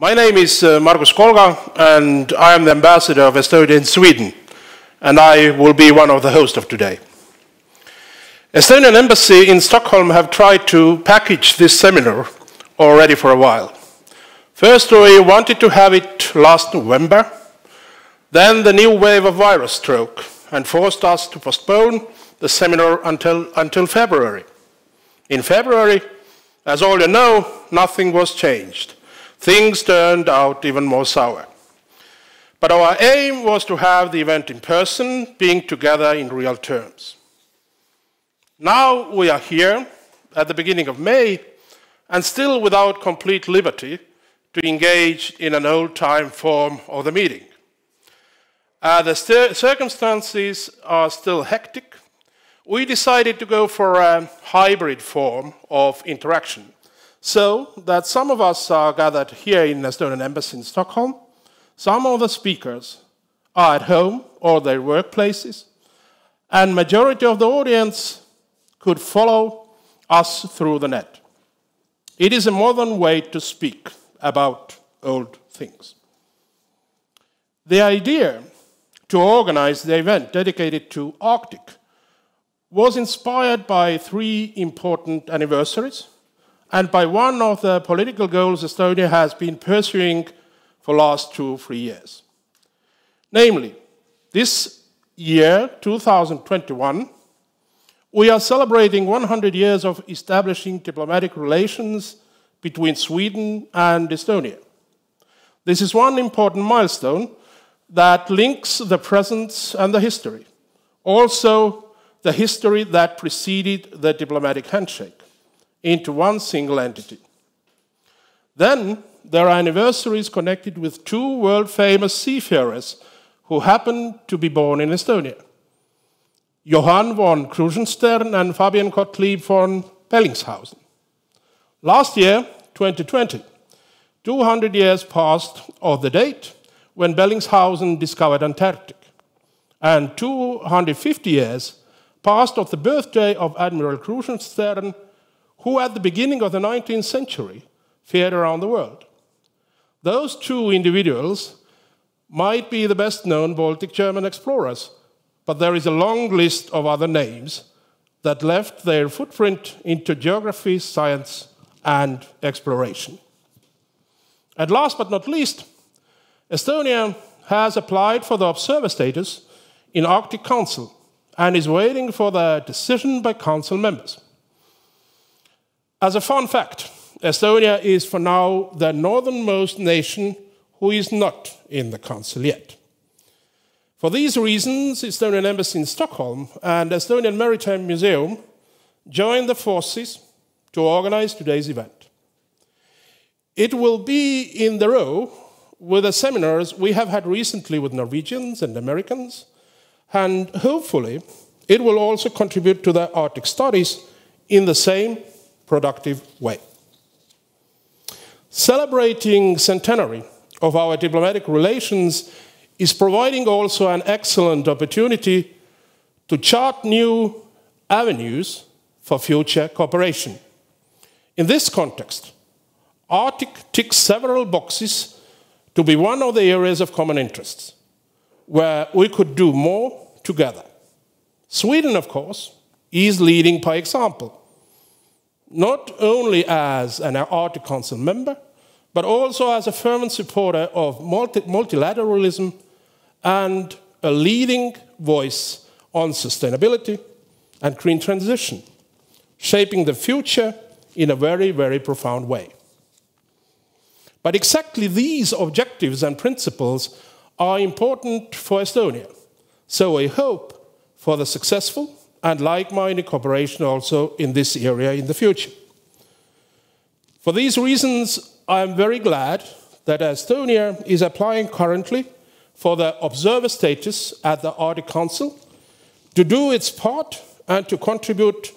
My name is Margus Kolga, and I am the ambassador of Estonia in Sweden, and I will be one of the hosts of today. Estonian Embassy in Stockholm have tried to package this seminar already for a while. First, we wanted to have it last November. Then the new wave of virus struck and forced us to postpone the seminar until February. In February, as all you know, nothing was changed. Things turned out even more sour. But our aim was to have the event in person, being together in real terms. Now we are here at the beginning of May, and still without complete liberty to engage in an old-time form of the meeting. The circumstances are still hectic. We decided to go for a hybrid form of interaction, so that some of us are gathered here in the Estonian Embassy in Stockholm, some of the speakers are at home or their workplaces, and majority of the audience could follow us through the net. It is a modern way to speak about old things. The idea to organize the event dedicated to Arctic was inspired by 3 important anniversaries and by one of the political goals Estonia has been pursuing for the last 2 or 3 years. Namely, this year, 2021, we are celebrating 100 years of establishing diplomatic relations between Sweden and Estonia. This is one important milestone that links the present and the history, also the history that preceded the diplomatic handshake, into one single entity. Then there are anniversaries connected with 2 world-famous seafarers who happen to be born in Estonia: Johann von Krusenstern and Fabian Gottlieb von Bellingshausen. Last year, 2020, 200 years passed of the date when Bellingshausen discovered Antarctic, and 250 years passed of the birthday of Admiral Krusenstern, who at the beginning of the 19th century fared around the world. Those 2 individuals might be the best-known Baltic German explorers, but there is a long list of other names that left their footprint into geography, science, and exploration. And last but not least, Estonia has applied for the observer status in Arctic Council and is waiting for the decision by council members. As a fun fact, Estonia is for now the northernmost nation who is not in the council yet. For these reasons, Estonian Embassy in Stockholm and Estonian Maritime Museum joined the forces to organize today's event. It will be in the row with the seminars we have had recently with Norwegians and Americans, and hopefully it will also contribute to the Arctic studies in the same productive way. Celebrating centenary of our diplomatic relations is providing also an excellent opportunity to chart new avenues for future cooperation. In this context, Arctic ticks several boxes to be one of the areas of common interests, where we could do more together. Sweden, of course, is leading by example, not only as an Arctic Council member, but also as a fervent supporter of multilateralism and a leading voice on sustainability and green transition, shaping the future in a very, very profound way. But exactly these objectives and principles are important for Estonia, so I hope for the successful and like-minded cooperation also in this area in the future. For these reasons, I am very glad that Estonia is applying currently for the observer status at the Arctic Council to do its part and to contribute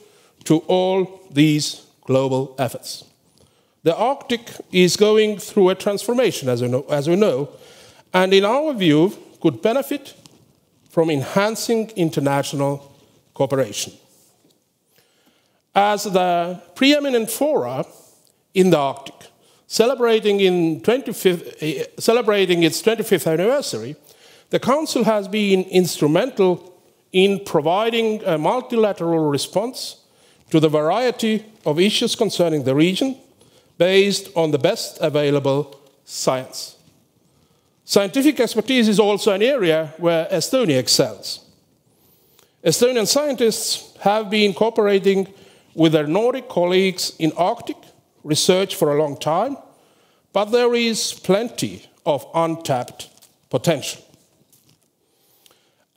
to all these global efforts. The Arctic is going through a transformation, as we know, and in our view, could benefit from enhancing international cooperation. As the preeminent fora in the Arctic, celebrating its 25th anniversary, the Council has been instrumental in providing a multilateral response to the variety of issues concerning the region based on the best available science. Scientific expertise is also an area where Estonia excels. Estonian scientists have been cooperating with their Nordic colleagues in Arctic research for a long time, but there is plenty of untapped potential.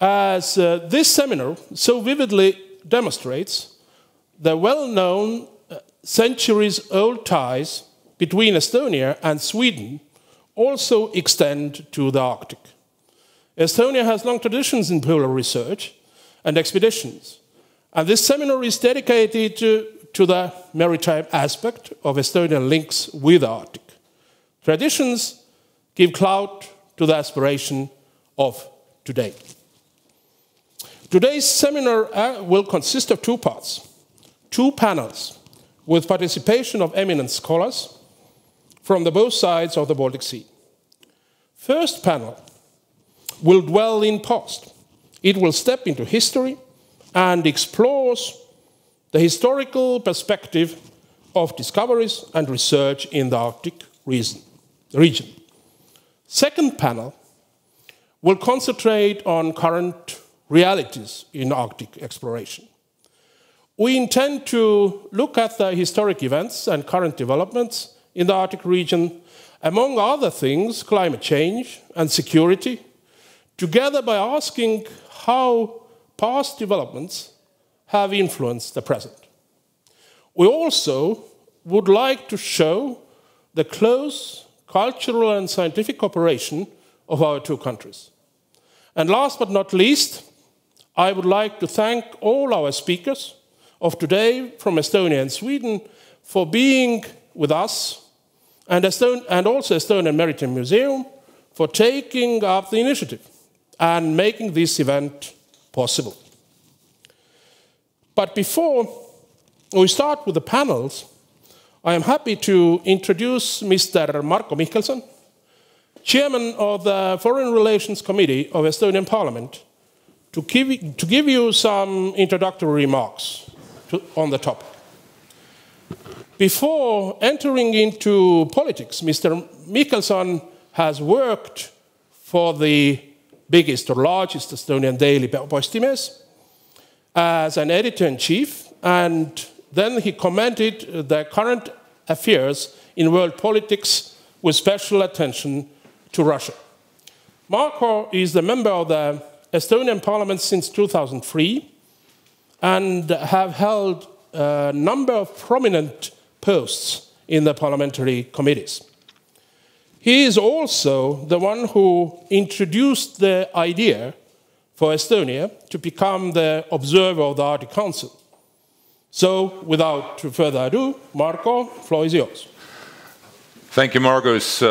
As this seminar so vividly demonstrates, the well-known centuries-old ties between Estonia and Sweden also extend to the Arctic. Estonia has long traditions in polar research and expeditions, and this seminar is dedicated to the maritime aspect of Estonian links with the Arctic. Traditions give clout to the aspiration of today. Today's seminar will consist of two parts, two panels with participation of eminent scholars from both sides of the Baltic Sea. First panel will dwell in past. It will step into history and explores the historical perspective of discoveries and research in the Arctic region. Second panel will concentrate on current realities in Arctic exploration. We intend to look at the historic events and current developments in the Arctic region, among other things, climate change and security, together by asking how past developments have influenced the present. We also would like to show the close cultural and scientific cooperation of our two countries. And last but not least, I would like to thank all our speakers of today from Estonia and Sweden for being with us, and also Estonian Maritime Museum for taking up the initiative and making this event possible. But before we start with the panels, I am happy to introduce Mr. Marko Mihkelson, Chairman of the Foreign Relations Committee of Estonian Parliament, to give you some introductory remarks on the topic. Before entering into politics, Mr. Mihkelson has worked for the biggest or largest Estonian daily Postimees as an editor-in-chief, and then he commented the current affairs in world politics with special attention to Russia. Marko is the member of the Estonian Parliament since 2003 and have held a number of prominent posts in the parliamentary committees. He is also the one who introduced the idea for Estonia to become the observer of the Arctic Council. So, without further ado, Marko, floor is yours. Thank you, Margus.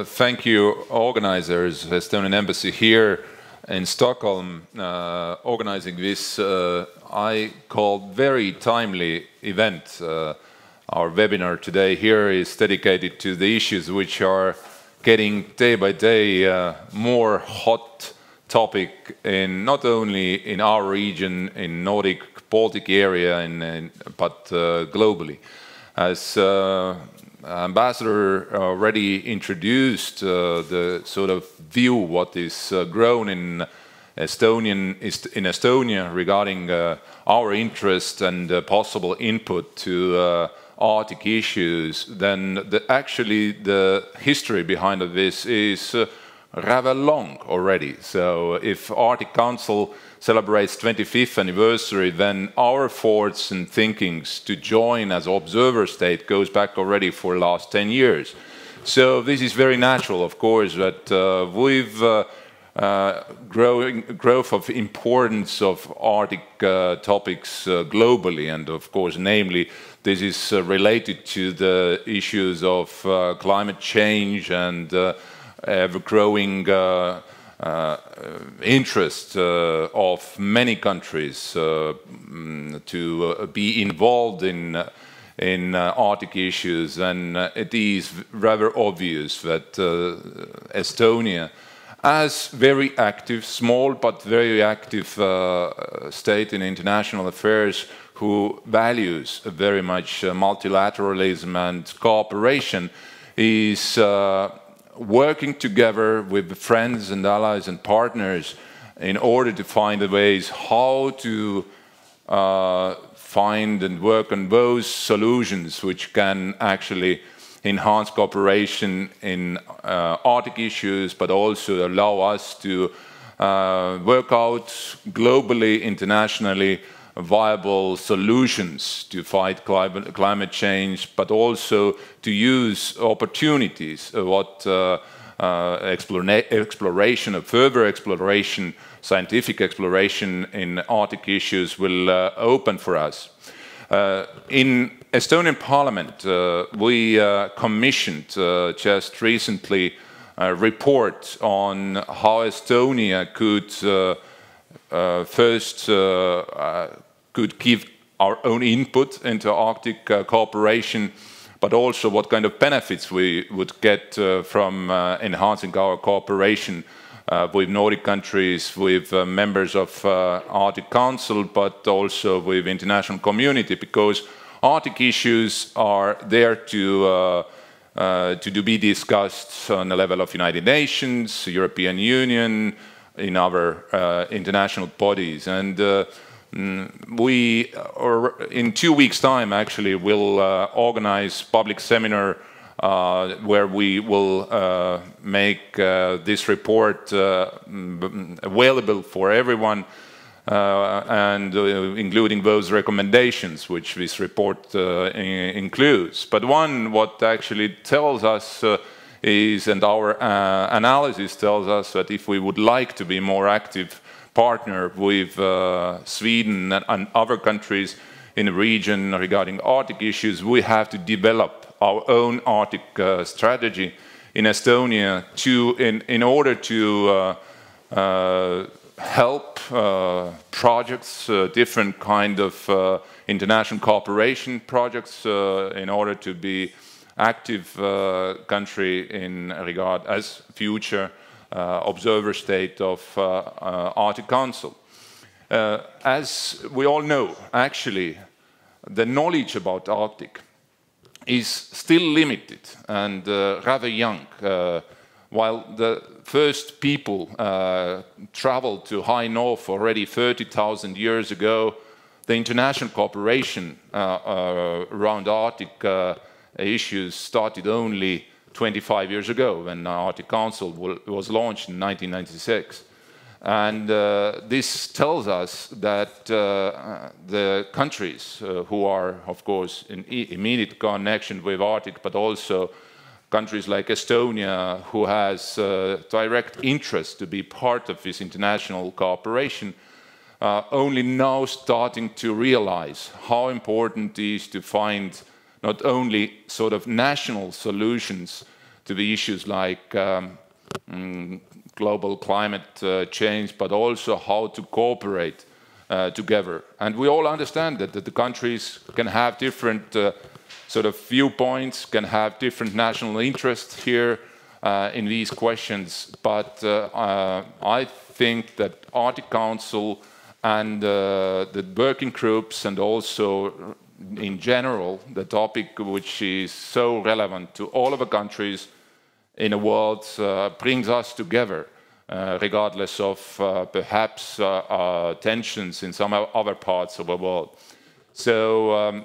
Thank you, organizers, Estonian Embassy here in Stockholm, organizing this, I call very timely event. Our webinar today here is dedicated to the issues which are getting day by day more hot topic in not only in our region, in Nordic, Baltic area, but globally. As Ambassador already introduced the sort of view what is grown in Estonia regarding our interest and possible input to Arctic issues, then actually the history behind this is rather long already. So if Arctic Council celebrates 25th anniversary, then our thoughts and thinkings to join as observer state goes back already for the last 10 years. So this is very natural, of course, that with growth of importance of Arctic topics globally, and of course, namely, this is related to the issues of climate change and ever-growing interest of many countries to be involved in in Arctic issues, and it is rather obvious that Estonia, as very active, small but very active state in international affairs, who values very much multilateralism and cooperation, is working together with friends and allies and partners in order to find the ways how to find and work on those solutions which can actually enhance cooperation in Arctic issues, but also allow us to work out globally, internationally viable solutions to fight climate change, but also to use opportunities, what exploration, further exploration, scientific exploration in Arctic issues will open for us. In Estonian Parliament, we commissioned just recently a report on how Estonia could first could give our own input into Arctic cooperation, but also what kind of benefits we would get from enhancing our cooperation with Nordic countries, with members of Arctic Council, but also with international community, because Arctic issues are there to be discussed on the level of United Nations, European Union, in other international bodies. And we, in 2 weeks' time, actually, will organize public seminar where we will make this report available for everyone, and including those recommendations which this report includes. But what actually tells us is, and our analysis tells us, that if we would like to be more active partner with Sweden and other countries in the region regarding Arctic issues, we have to develop our own Arctic strategy in Estonia in order to help projects, different kind of international cooperation projects, in order to be active country in regard as future observer state of Arctic Council. As we all know, actually, the knowledge about Arctic is still limited and rather young. While the first people traveled to high north already 30,000 years ago, the international cooperation around Arctic issues started only 25 years ago, when the Arctic Council was launched in 1996. And this tells us that the countries who are, of course, in immediate connection with Arctic, but also countries like Estonia, who has direct interest to be part of this international cooperation, only now starting to realize how important it is to find not only sort of national solutions to the issues like global climate change, but also how to cooperate together. And we all understand that the countries can have different sort of viewpoints, can have different national interests here in these questions. But I think that Arctic Council and the working groups, and also in general, the topic which is so relevant to all of the countries in the world, brings us together, regardless of perhaps tensions in some other parts of the world. So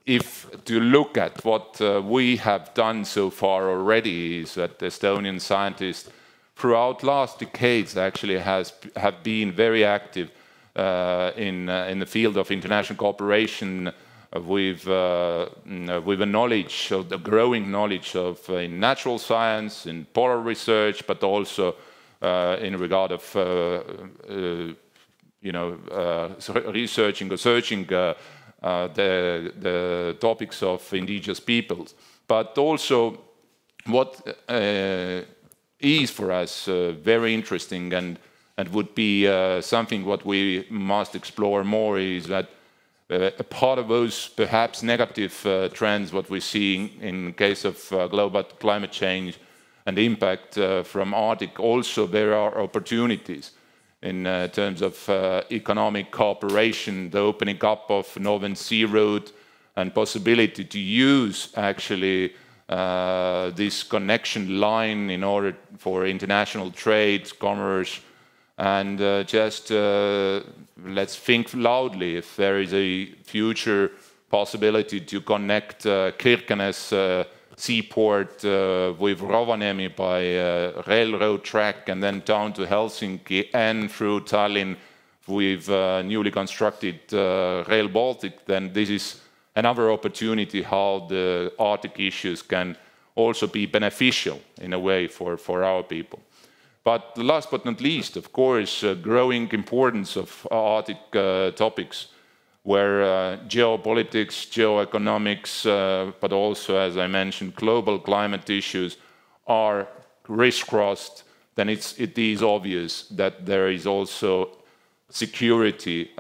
if to look at what we have done so far already, is that Estonian scientists throughout last decades actually have been very active in the field of international cooperation, with a knowledge of the growing knowledge of in natural science, in polar research, but also in regard of researching or searching the topics of indigenous peoples. But also what is for us very interesting and would be something what we must explore more, is that a part of those perhaps negative trends what we're seeing in case of global climate change and the impact from Arctic, also there are opportunities in terms of economic cooperation, the opening up of Northern Sea Route, and possibility to use actually this connection line in order for international trade, commerce, and just let's think loudly if there is a future possibility to connect Kirkenes seaport with Rovaniemi by railroad track and then down to Helsinki and through Tallinn with newly constructed Rail Baltic, then this is another opportunity how the Arctic issues can also be beneficial in a way for our people. But last but not least, of course, growing importance of Arctic topics, where geopolitics, geoeconomics, but also, as I mentioned, global climate issues are crisscrossed, then it is obvious that there is also security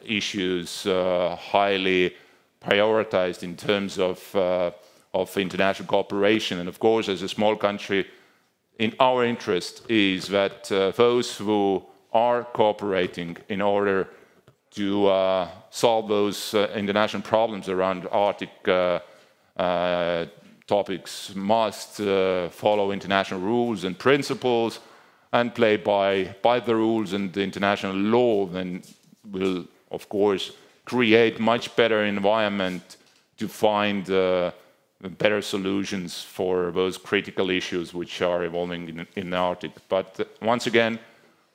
issues highly prioritized in terms of international cooperation. And of course, as a small country, in our interest is that those who are cooperating in order to solve those international problems around Arctic topics must follow international rules and principles and play by the rules and the international law, then will, of course, create much better environment to find better solutions for those critical issues which are evolving in the Arctic. But once again,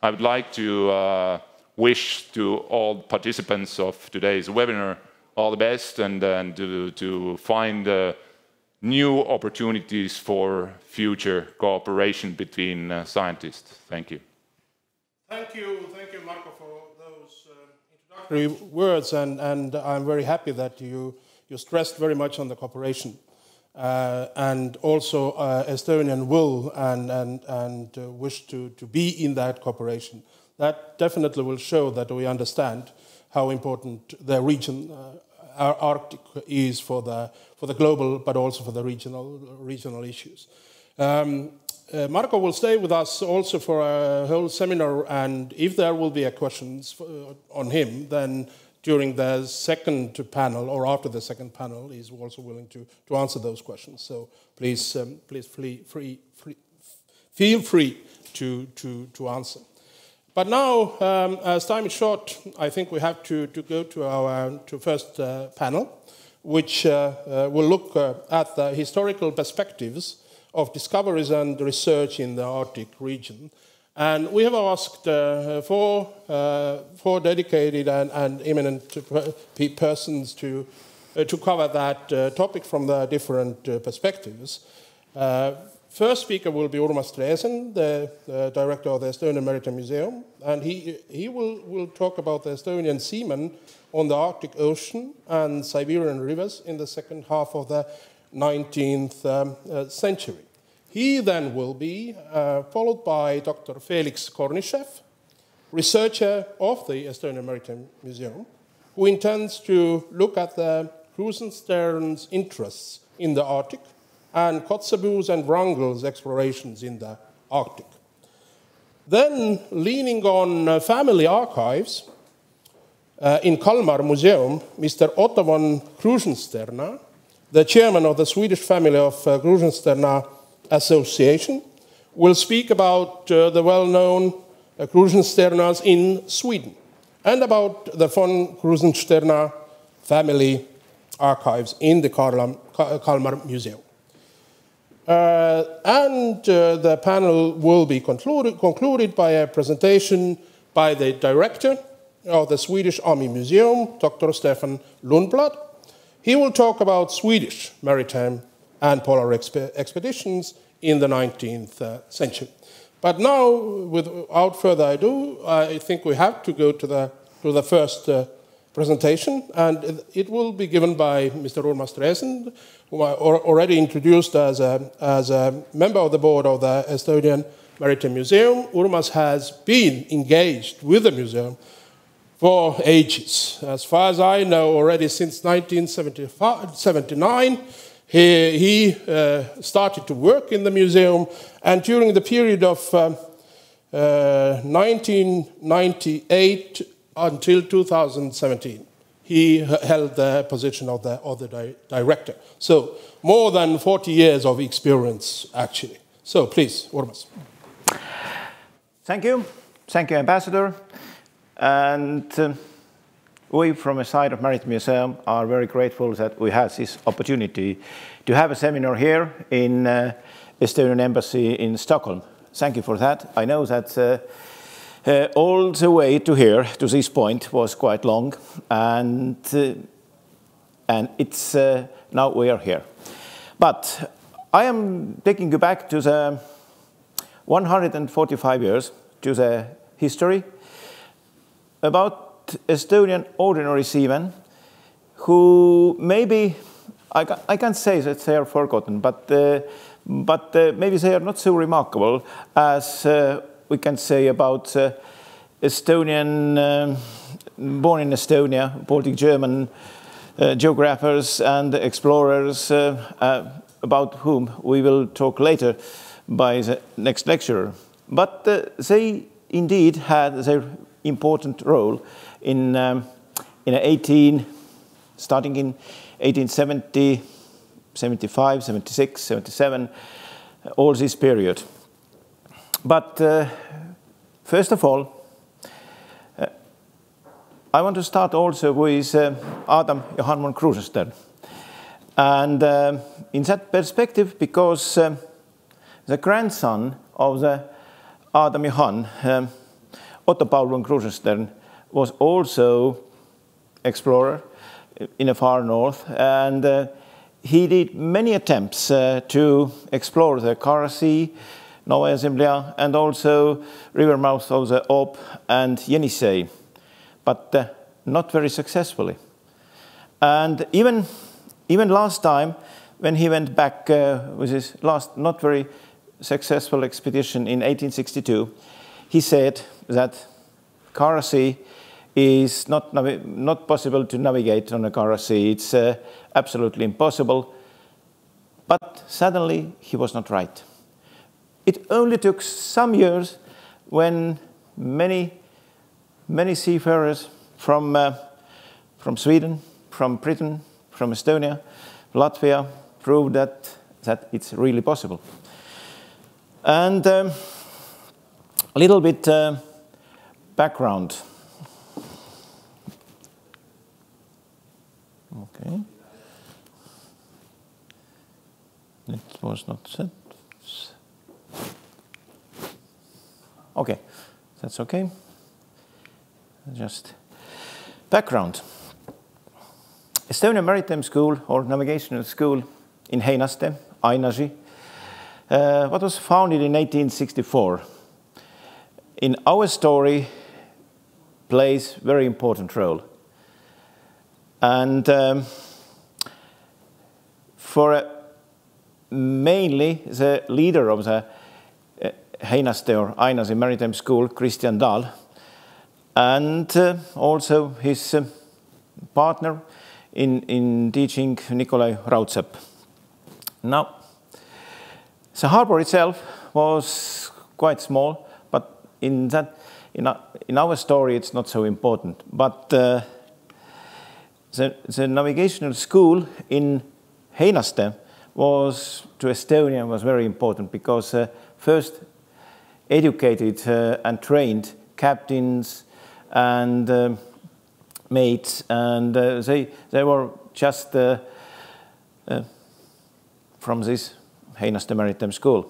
I would like to wish to all participants of today's webinar all the best and to find new opportunities for future cooperation between scientists. Thank you. Thank you, Marco, for those introductory words, and I'm very happy that you stressed very much on the cooperation. And also Estonian will and wish to be in that cooperation. That definitely will show that we understand how important the region, our Arctic, is for the global, but also for the regional issues. Marco will stay with us also for a whole seminar, and if there will be questions on him, then during the second panel or after the second panel, he's also willing to answer those questions. So please, feel free to answer. But now, as time is short, I think we have to go to our first panel, which will look at the historical perspectives of discoveries and research in the Arctic region. And we have asked four dedicated and eminent persons to cover that topic from the different perspectives. First speaker will be Urmas Dresen, the director of the Estonian Maritime Museum, and he will talk about the Estonian seamen on the Arctic Ocean and Siberian rivers in the second half of the 19th century. He then will be followed by Dr. Felix Kornishev, researcher of the Estonian Maritime Museum, who intends to look at the Krusenstern's interests in the Arctic and Kotzebue's and Rangel's explorations in the Arctic. Then, leaning on family archives in Kalmar Museum, Mr. Otto von Krusenstern, the chairman of the Swedish family of Krusenstern Association, will speak about the well-known Krusensterners in Sweden and about the von Krusenstern family archives in the Kalmar Museum. And the panel will be concluded by a presentation by the director of the Swedish Army Museum, Dr. Stefan Lundblad. He will talk about Swedish maritime and polar expeditions in the 19th century. But now, without further ado, I think we have to go to the first presentation, and it will be given by Mr. Urmas Dresen, who I already introduced as a member of the board of the Estonian Maritime Museum. Urmas has been engaged with the museum for ages. As far as I know, already since 1979, he started to work in the museum, and during the period of 1998 until 2017, he held the position of the director. So more than 40 years of experience, actually. So please, Urmas. Thank you. Thank you, Ambassador. And we, from the side of Maritime Museum, are very grateful that we have this opportunity to have a seminar here in Estonian Embassy in Stockholm. Thank you for that. I know that all the way to here, to this point, was quite long, and it's now we are here. But I am taking you back to the 145 years, to the history, about Estonian ordinary seamen who maybe, I can't say that they are forgotten, but maybe they are not so remarkable as we can say about Estonian, born in Estonia, Baltic German geographers and explorers about whom we will talk later by the next lecturer. But they indeed had their important role in starting in 1870, 75, 76, 77, all this period. But first of all, I want to start also with Adam Johan von Krusenstern. And in that perspective, because the grandson of the Adam Johan, Otto Paul von Krusenstern, was also explorer in the far north, and he did many attempts to explore the Kara Sea, Novaya Zemlya, and also river mouths of the Ob and Yenisei, but not very successfully. And even last time, when he went back with his last not very successful expedition in 1862, he said that Kara Sea is not possible to navigate on the Kara Sea. It's absolutely impossible. But suddenly he was not right. It only took some years when many seafarers from Sweden, from Britain, from Estonia, Latvia proved that it's really possible. And a little bit background. Okay. It was not set. Okay, that's okay. Just background. Estonian Maritime School or Navigational School in Heinaste, Ainaži, what was founded in 1864. In our story, plays very important role. And for mainly the leader of the Heinaste or Ainaži Maritime School, Christian Dahl, and also his partner in teaching, Nikolai Raudsepp. Now, the harbor itself was quite small, but in our story it's not so important. But the navigational school in Heinaste was to Estonia was very important because first educated and trained captains and mates, and they were just from this Heinaste Maritime School.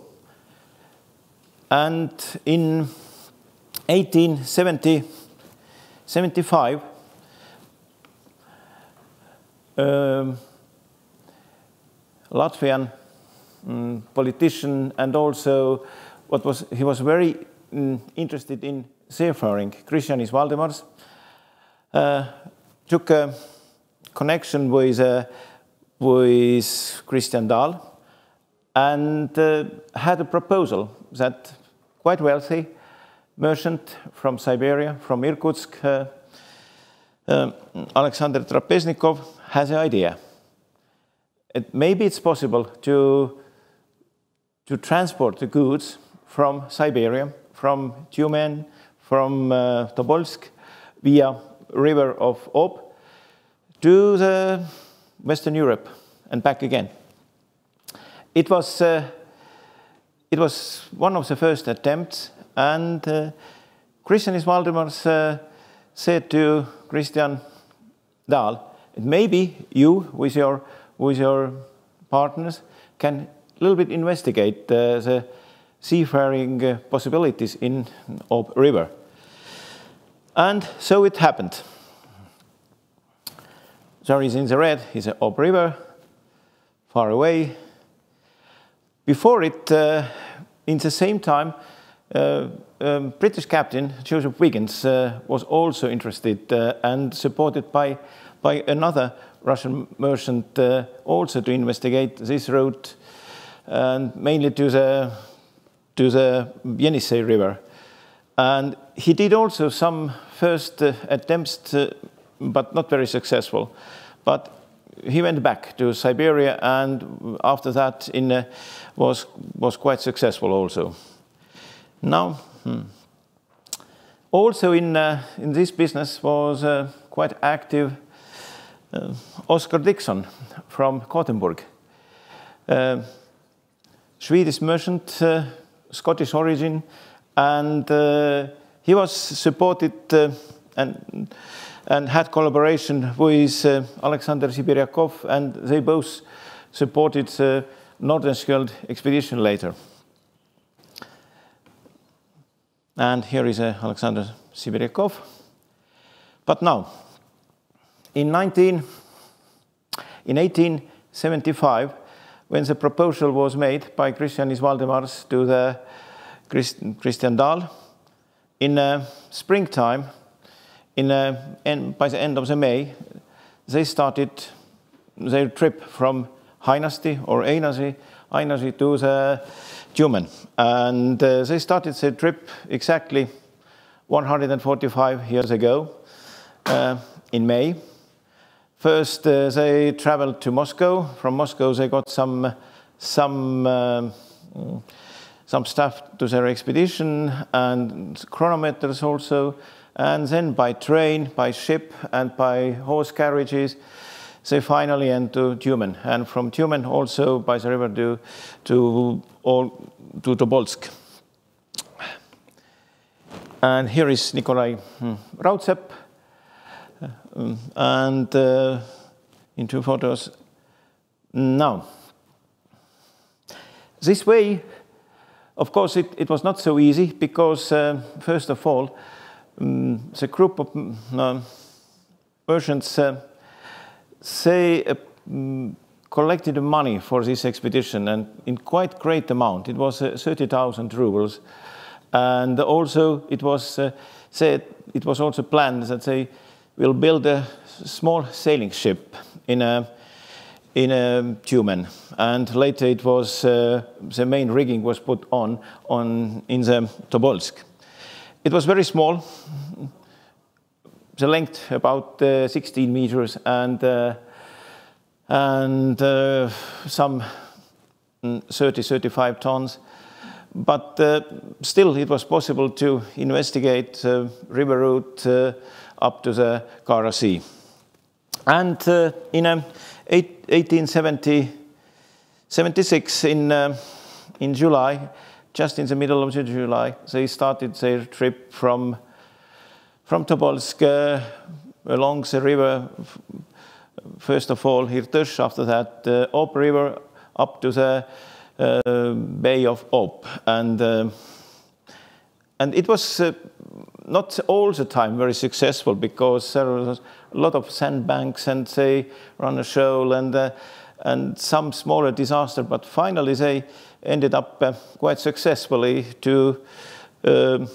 And in 1875, Latvian politician, and also he was very interested in seafaring, Krišjānis Valdemars, took a connection with Christian Dahl and had a proposal that quite wealthy merchant from Siberia, from Irkutsk, Alexander Trapeznikov has an idea. Maybe it's possible to transport the goods from Siberia, from Tyumen, from Tobolsk, via river of Ob to the Western Europe and back again. It was one of the first attempts, and Christian Valdemars said to Christian Dahl, maybe you, with your partners, can a little bit investigate the seafaring possibilities in Ob River. And so it happened. There is in the red is the Ob River, far away. Before it, in the same time, British captain Joseph Wiggins was also interested and supported by another Russian merchant also to investigate this route, and mainly to the Yenisei River. And he did also some first attempts, but not very successful. But he went back to Siberia, and after that was quite successful also. Now, also in this business was quite active Oscar Dixon from Gothenburg, Swedish merchant, Scottish origin, and he was supported and had collaboration with Alexander Sibiryakov, and they both supported the Nordenskjöld expedition later. And here is Alexander Sibiryakov. But now, in 1875, when the proposal was made by Christian Valdemars to the Christian Dahl, in springtime, by the end of the May, they started their trip from Einasti or Einasi to the Tyumen. And they started their trip exactly 145 years ago, in May. First, they traveled to Moscow. From Moscow, they got some stuff to their expedition and chronometers also. And then by train, by ship, and by horse carriages, they finally went to Tyumen. And from Tyumen also by the river to Tobolsk. And here is Nikolai Raudsepp. And in two photos. Now, this way, of course, it was not so easy because, first of all, the group of merchants collected the money for this expedition, and in quite great amount. It was 30,000 rubles, and also it was said it was also planned that they will build a small sailing ship in Tyumen, and later it was the main rigging was put on in the Tobolsk. It was very small, the length about 16 meters, and some 30-35 tons. But still, it was possible to investigate the river route up to the Kara Sea. And in 1876, in July, just in the middle of July, they started their trip from Tobolsk along the river. First of all, Irtysh, after that, Ob River up to the Bay of Ob, and it was not all the time very successful because there was a lot of sandbanks, and they ran a shoal and some smaller disaster. But finally, they ended up quite successfully to the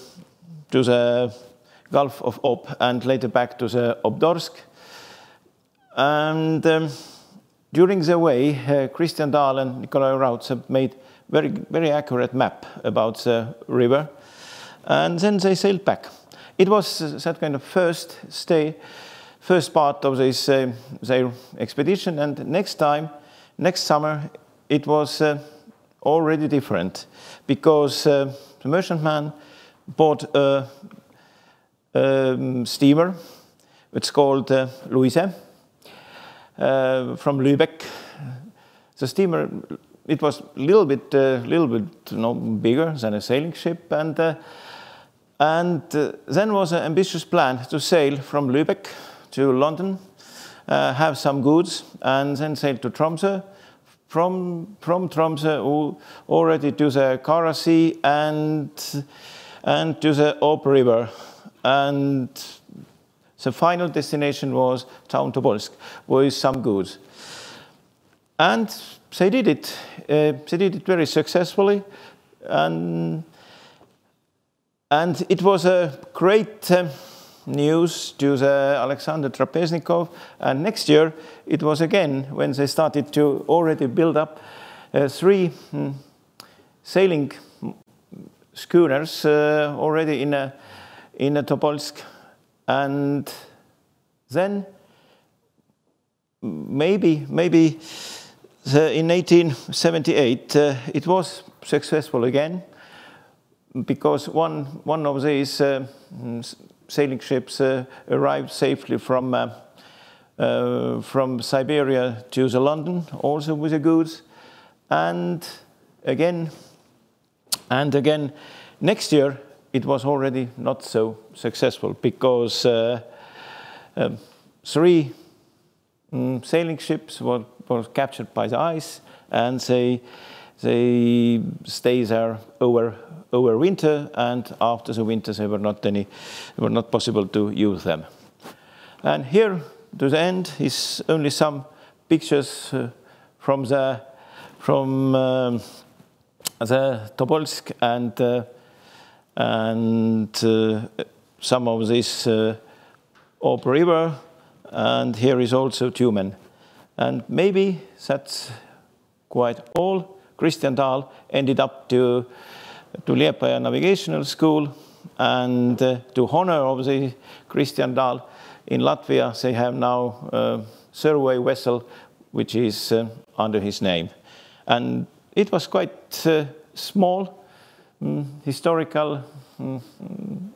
Gulf of Ob and later back to the Obdorsk. And during the way, Christian Dahl and Nikolai Raudsepp made very accurate map about the river, and then they sailed back. It was that kind of first first part of this their expedition, and next summer, it was already different, because the merchantman bought a steamer. It's called Louise from Lübeck. The steamer, it was a little bit bigger than a sailing ship, and then was an ambitious plan to sail from Lübeck to London, have some goods, and then sail to Tromsø. From Tromsø already to the Kara Sea and to the Ob River, and the final destination was town Tobolsk with some goods. And they did it. They did it very successfully, and it was a great news to the Alexander Trapeznikov. And next year it was again when they started to already build up 3 sailing schooners already in a Tobolsk, and then maybe in 1878 it was successful again, because one of these sailing ships arrived safely from Siberia to the London, also with the goods, and again next year it was already not so successful, because 3 sailing ships were captured by the ice, and they stay there over winter, and after the winter they were not possible to use them. And here to the end is only some pictures from the Tobolsk and some of this Ob River, and here is also Tumen. And maybe that's quite all. Christian Dahl ended up to Liepaja Navigational School, and to honor of the Christian Dahl in Latvia, they have now a survey vessel which is under his name. And it was quite small, historical,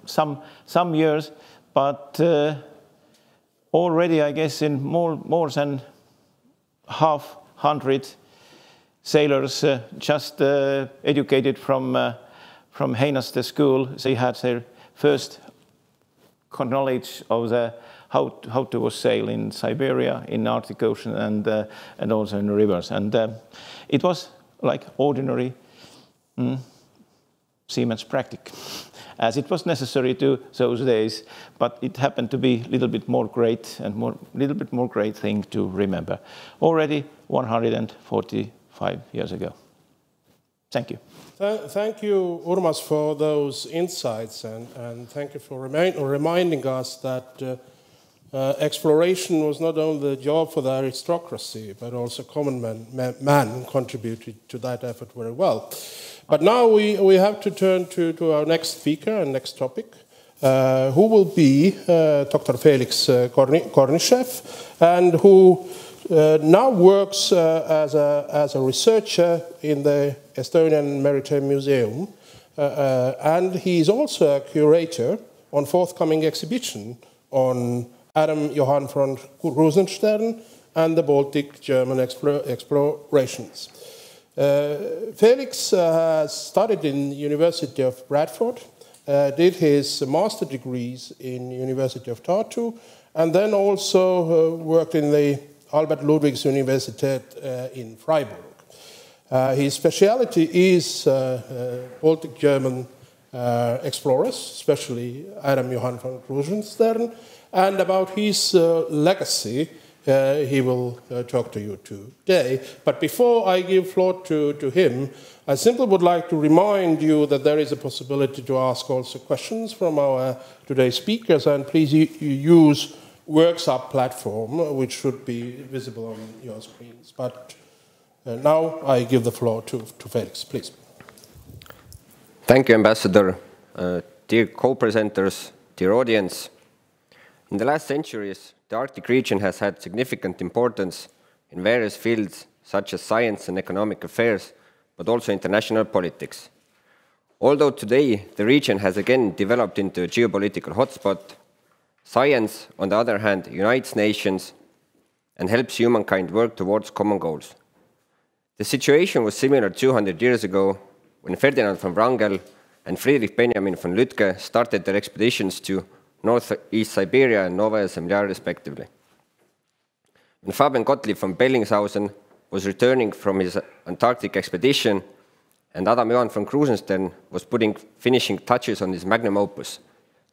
some years, but already I guess in more than 100 sailors just educated from Heinaste school. They had their first knowledge of how to sail in Siberia, in Arctic Ocean, and also in the rivers. And it was like ordinary seaman's practice, as it was necessary to those days, but it happened to be a little bit more great thing to remember. Already 145 years ago. Thank you. Thank you, Urmas, for those insights, and thank you for reminding us that exploration was not only the job for the aristocracy, but also common man contributed to that effort very well. But now we have to turn to our next speaker and next topic, who will be Dr. Felix Kornichev, and who now works as a researcher in the Estonian Maritime Museum, and he is also a curator on forthcoming exhibition on Adam Johann von Krusenstern and the Baltic German explorations. Felix has studied in the University of Bradford, did his master degrees in University of Tartu, and then also worked in the Albert Ludwigs Universität in Freiburg. His speciality is Baltic German explorers, especially Adam Johann von Krusenstern, and about his legacy he will talk to you today. But before I give floor to him, I simply would like to remind you that there is a possibility to ask also questions from our today's speakers, and please use WorksUp platform, which should be visible on your screens. But now I give the floor to Felix, please. Thank you, Ambassador. Dear co-presenters, dear audience, in the last centuries, the Arctic region has had significant importance in various fields such as science and economic affairs, but also international politics. Although today the region has again developed into a geopolitical hotspot, science, on the other hand, unites nations and helps humankind work towards common goals. The situation was similar 200 years ago when Ferdinand von Rangel and Friedrich Benjamin von Lütke started their expeditions to northeast Siberia and Novaya Zemlya respectively. When Fabian Gottlieb von Bellingshausen was returning from his Antarctic expedition and Adam Johan von Krusenstern was putting finishing touches on his magnum opus,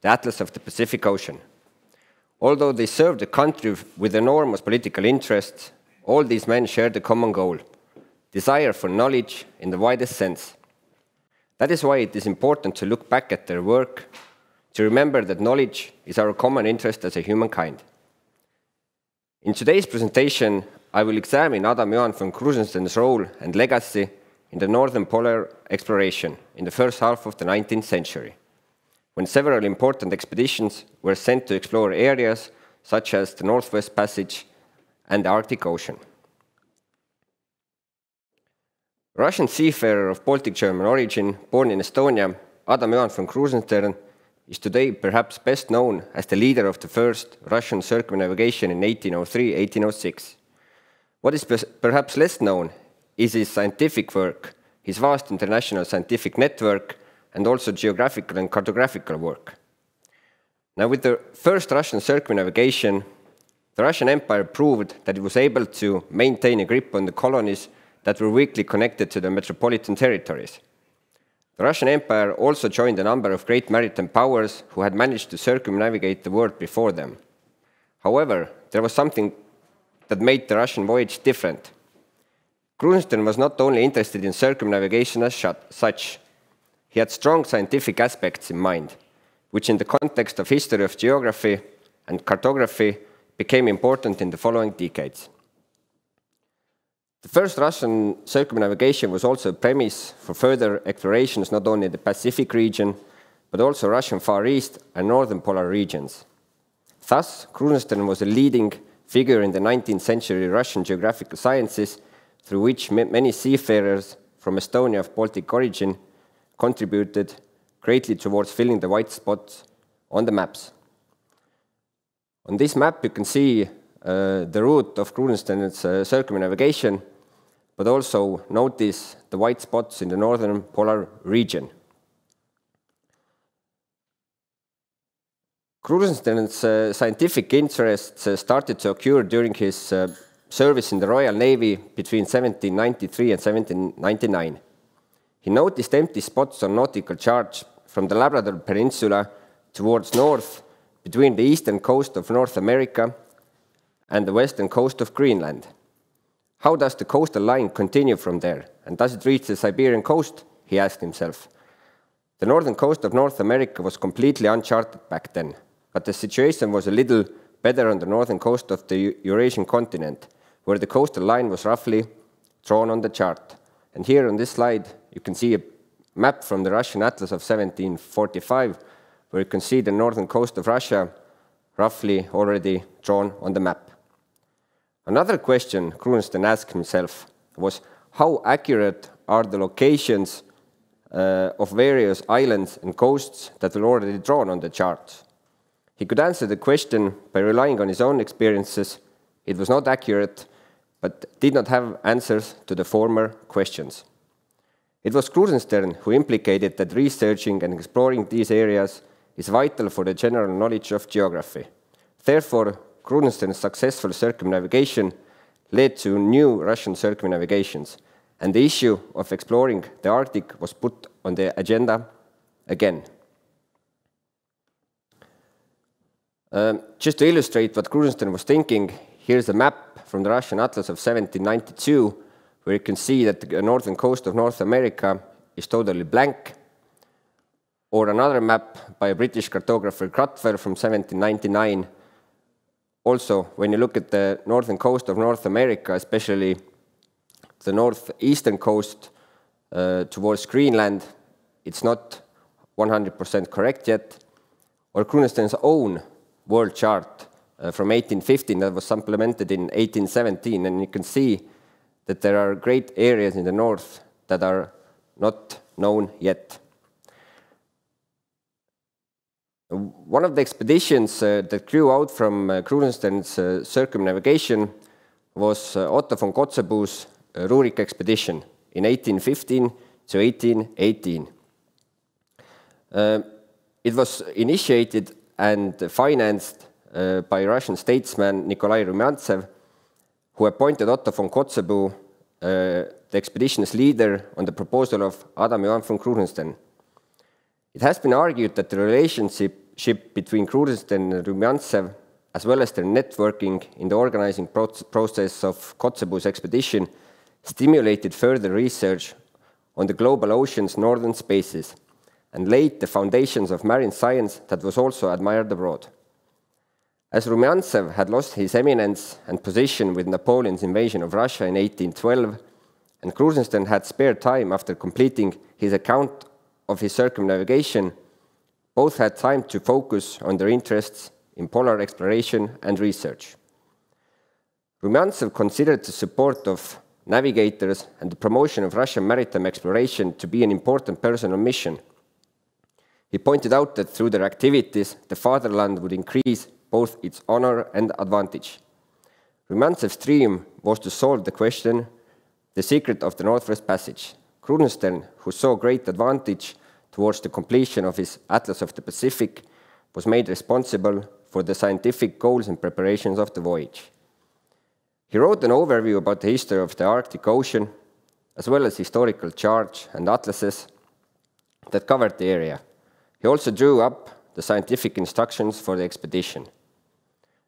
the Atlas of the Pacific Ocean. Although they served the country with enormous political interests, all these men shared a common goal: desire for knowledge in the widest sense. That is why it is important to look back at their work, to remember that knowledge is our common interest as a humankind. In today's presentation, I will examine Adam Johan von Krusenstern's role and legacy in the northern polar exploration in the first half of the 19th century, when several important expeditions were sent to explore areas such as the Northwest Passage and the Arctic Ocean. Russian seafarer of Baltic-German origin, born in Estonia, Adam Johan von Krusenstern is today perhaps best known as the leader of the first Russian circumnavigation in 1803-1806. What is perhaps less known is his scientific work, his vast international scientific network, and also geographical and cartographical work. Now, with the first Russian circumnavigation, the Russian Empire proved that it was able to maintain a grip on the colonies that were weakly connected to the metropolitan territories. The Russian Empire also joined a number of great maritime powers who had managed to circumnavigate the world before them. However, there was something that made the Russian voyage different. Krusenstern was not only interested in circumnavigation as such, he had strong scientific aspects in mind, which in the context of history of geography and cartography became important in the following decades. The first Russian circumnavigation was also a premise for further explorations not only in the Pacific region, but also Russian Far East and northern polar regions. Thus, Krusenstern was a leading figure in the 19th century Russian geographical sciences, through which many seafarers from Estonia of Baltic origin contributed greatly towards filling the white spots on the maps. On this map you can see the route of Krusenstern's circumnavigation, but also notice the white spots in the northern polar region. Krusenstern's scientific interests started to occur during his service in the Royal Navy between 1793 and 1799. He noticed empty spots on nautical charts from the Labrador Peninsula towards north between the eastern coast of North America and the western coast of Greenland. How does the coastal line continue from there, and does it reach the Siberian coast? He asked himself. The northern coast of North America was completely uncharted back then, but the situation was a little better on the northern coast of the Eurasian continent, where the coastal line was roughly drawn on the chart. And here on this slide, you can see a map from the Russian Atlas of 1745, where you can see the northern coast of Russia roughly already drawn on the map. Another question Krusenstern asked himself was, how accurate are the locations of various islands and coasts that were already drawn on the charts? He could answer the question by relying on his own experiences. It was not accurate, but did not have answers to the former questions. It was Krusenstern who implicated that researching and exploring these areas is vital for the general knowledge of geography. Therefore, Krusenstern's successful circumnavigation led to new Russian circumnavigations, and the issue of exploring the Arctic was put on the agenda again. Just to illustrate what Krusenstern was thinking, here's a map from the Russian Atlas of 1792, where you can see that the northern coast of North America is totally blank, or another map by a British cartographer Krutfer from 1799. Also, when you look at the northern coast of North America, especially the northeastern coast towards Greenland, it's not 100% correct yet. Or Krusenstern's own world chart from 1815 that was supplemented in 1817, and you can see that there are great areas in the north that are not known yet. One of the expeditions that grew out from Krusenstern's circumnavigation was Otto von Kotzebue's Rurik expedition in 1815 to 1818. It was initiated and financed by Russian statesman Nikolai Rumyantsev, who appointed Otto von Kotzebue the expedition's leader on the proposal of Adam Johan von Krusenstern. It has been argued that the relationship between Krusenstern and Rumyantsev, as well as their networking in the organizing process of Kotzebue's expedition, stimulated further research on the global ocean's northern spaces and laid the foundations of marine science that was also admired abroad. As Rumyantsev had lost his eminence and position with Napoleon's invasion of Russia in 1812, and Krusenstern had spare time after completing his account of his circumnavigation, both had time to focus on their interests in polar exploration and research. Rumyantsev considered the support of navigators and the promotion of Russian maritime exploration to be an important personal mission. He pointed out that through their activities, the fatherland would increase both its honor and advantage. Rumyantsev's dream was to solve the question, the secret of the Northwest Passage. Krusenstern, who saw great advantage towards the completion of his Atlas of the Pacific, was made responsible for the scientific goals and preparations of the voyage. He wrote an overview about the history of the Arctic Ocean, as well as historical charts and atlases that covered the area. He also drew up the scientific instructions for the expedition.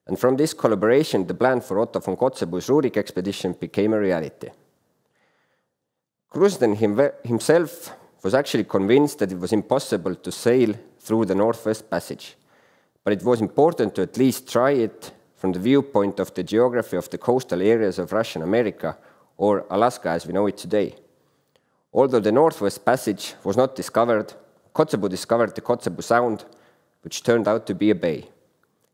And from this collaboration, the plan for Otto von Kotzebue's Rurik expedition became a reality. Krusenstern himself was actually convinced that it was impossible to sail through the Northwest Passage, but it was important to at least try it from the viewpoint of the geography of the coastal areas of Russian America, or Alaska as we know it today. Although the Northwest Passage was not discovered, Kotzebue discovered the Kotzebue Sound, which turned out to be a bay.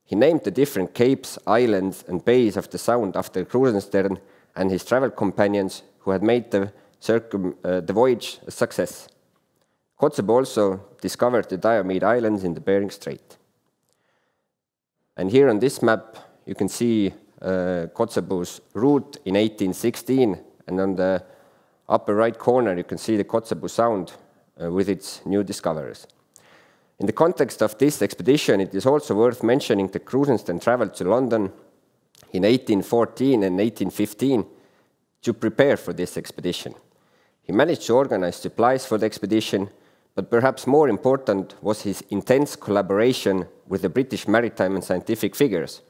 He named the different capes, islands, and bays of the Sound after Krusenstern and his travel companions who had made the voyage a success. Kotzebue also discovered the Diomede Islands in the Bering Strait. And here on this map, you can see Kotzebue's route in 1816, and on the upper right corner, you can see the Kotzebue Sound with its new discoveries. In the context of this expedition, it is also worth mentioning that Krusenstern traveled to London in 1814 and 1815 to prepare for this expedition. He managed to organize supplies for the expedition, but perhaps more important was his intense collaboration with the British maritime and scientific figures.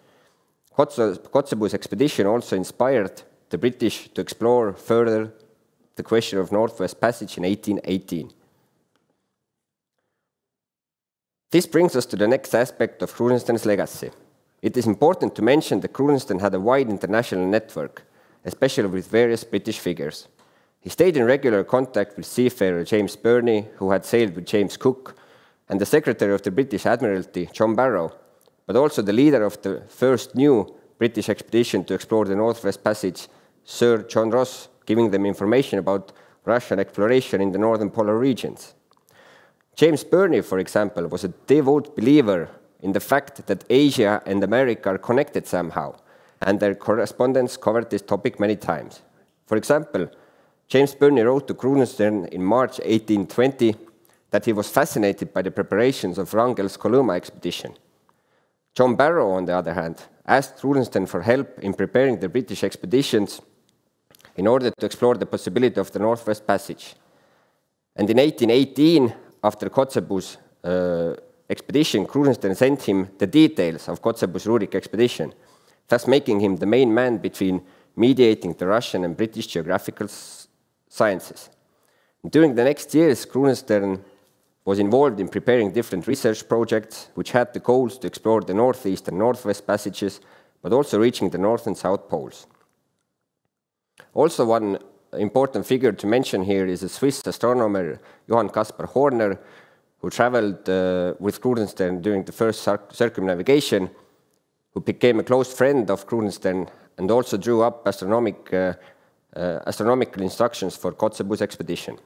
Kotzebue's expedition also inspired the British to explore further the question of Northwest Passage in 1818. This brings us to the next aspect of Krusenstern's legacy. It is important to mention that Krusenstern had a wide international network, especially with various British figures. He stayed in regular contact with seafarer James Burney, who had sailed with James Cook, and the Secretary of the British Admiralty, John Barrow, but also the leader of the first new British expedition to explore the Northwest Passage, Sir John Ross, giving them information about Russian exploration in the northern polar regions. James Burney, for example, was a devout believer in the fact that Asia and America are connected somehow, and their correspondence covered this topic many times. For example, James Burney wrote to Krusenstern in March 1820 that he was fascinated by the preparations of Rangel's Coloma expedition. John Barrow, on the other hand, asked Krusenstern for help in preparing the British expeditions in order to explore the possibility of the Northwest Passage. And in 1818, after Kotzebue's expedition, Krusenstern sent him the details of Kotzebue's Rurik expedition, thus making him the main man between mediating the Russian and British geographical sciences. During the next years, Krusenstern was involved in preparing different research projects, which had the goals to explore the Northeast and Northwest passages, but also reaching the North and South poles. Also, one important figure to mention here is a Swiss astronomer, Johann Caspar Horner, who traveled with Krusenstern during the first circumnavigation, who became a close friend of Krusenstern and also drew up astronomical instructions for Kotzebue's expedition.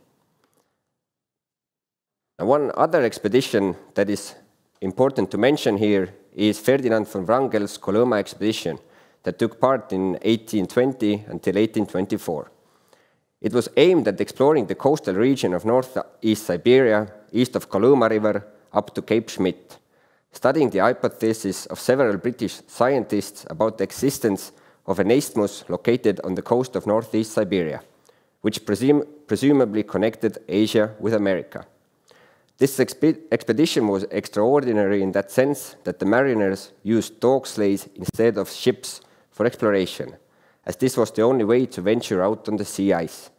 And one other expedition that is important to mention here is Ferdinand von Rangel's Coloma expedition that took part in 1820 until 1824. It was aimed at exploring the coastal region of northeast Siberia, east of Kalmar River, up to Cape Schmidt, studying the hypothesis of several British scientists about the existence of an isthmus located on the coast of northeast Siberia, which presumably connected Asia with America. This expedition was extraordinary in that sense that the mariners used dog sleighs instead of ships for exploration, as this was the only way to venture out on the sea ice.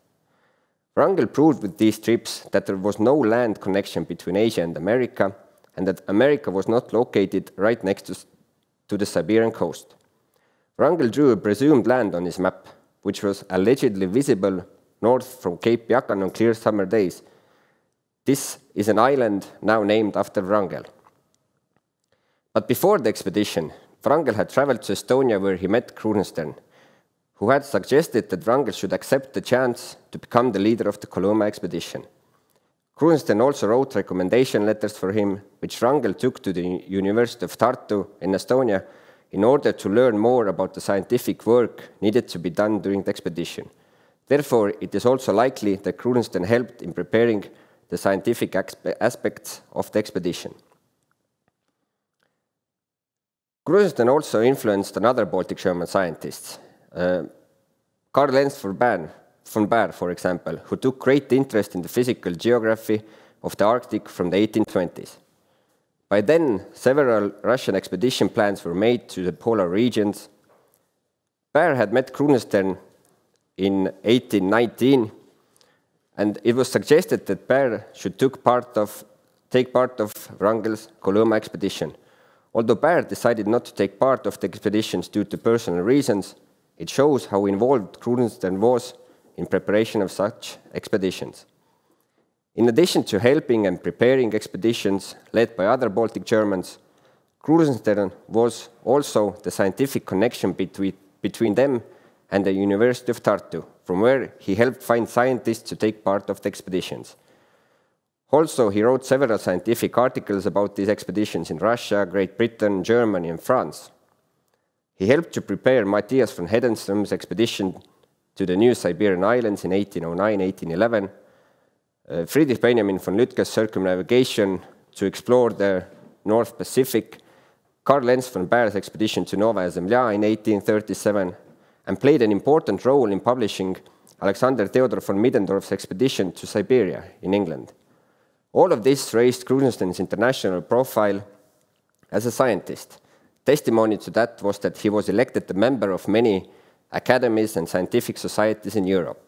Rangel proved with these trips that there was no land connection between Asia and America, and that America was not located right next to the Siberian coast. Rangel drew a presumed land on his map, which was allegedly visible north from Cape Yakan on clear summer days. This is an island now named after Rangel. But before the expedition, Rangel had traveled to Estonia where he met Krusenstern, who had suggested that Rangel should accept the chance to become the leader of the Coloma expedition. Krusenstern also wrote recommendation letters for him, which Rangel took to the University of Tartu in Estonia in order to learn more about the scientific work needed to be done during the expedition. Therefore, it is also likely that Krusenstern helped in preparing the scientific aspects of the expedition. Krusenstern also influenced another Baltic German scientists, Karl Lenz von Baer, for example, who took great interest in the physical geography of the Arctic from the 1820s. By then, several Russian expedition plans were made to the polar regions. Baer had met Krusenstern in 1819, and it was suggested that Baer should take part of Rangel's Coloma expedition. Although Baer decided not to take part of the expeditions due to personal reasons, it shows how involved Krusenstern was in preparation of such expeditions. In addition to helping and preparing expeditions led by other Baltic Germans, Krusenstern was also the scientific connection between them and the University of Tartu, from where he helped find scientists to take part of the expeditions. Also, he wrote several scientific articles about these expeditions in Russia, Great Britain, Germany, and France. He helped to prepare Matthias von Hedenström's expedition to the New Siberian Islands in 1809-1811, Friedrich Benjamin von Lütke's circumnavigation to explore the North Pacific, Karl Lenz von Baer's expedition to Novaya Zemlya in 1837, and played an important role in publishing Alexander Theodor von Middendorf's expedition to Siberia in England. All of this raised Krusenstern's international profile as a scientist. Testimony to that was that he was elected a member of many academies and scientific societies in Europe.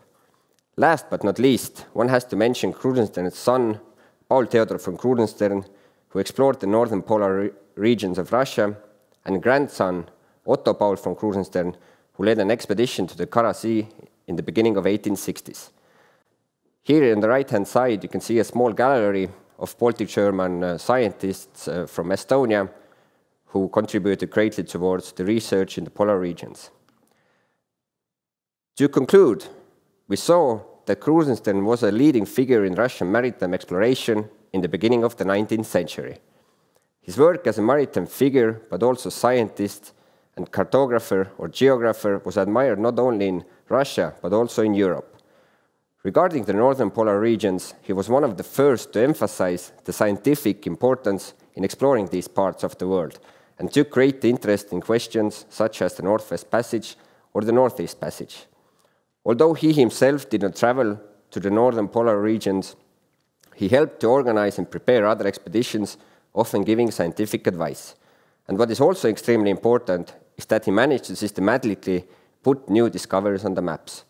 Last but not least, one has to mention Krusenstern's son, Paul Theodor von Krusenstern, who explored the northern polar regions of Russia, and grandson, Otto Paul von Krusenstern, who led an expedition to the Kara Sea in the beginning of 1860s. Here on the right-hand side, you can see a small gallery of Baltic German scientists from Estonia who contributed greatly towards the research in the polar regions. To conclude, we saw that Krusenstern was a leading figure in Russian maritime exploration in the beginning of the 19th century. His work as a maritime figure, but also scientist and cartographer or geographer, was admired not only in Russia, but also in Europe. Regarding the northern polar regions, he was one of the first to emphasize the scientific importance in exploring these parts of the world, and took great interest in questions such as the Northwest Passage or the Northeast Passage. Although he himself did not travel to the northern polar regions, he helped to organize and prepare other expeditions, often giving scientific advice. And what is also extremely important is that he managed to systematically put new discoveries on the maps.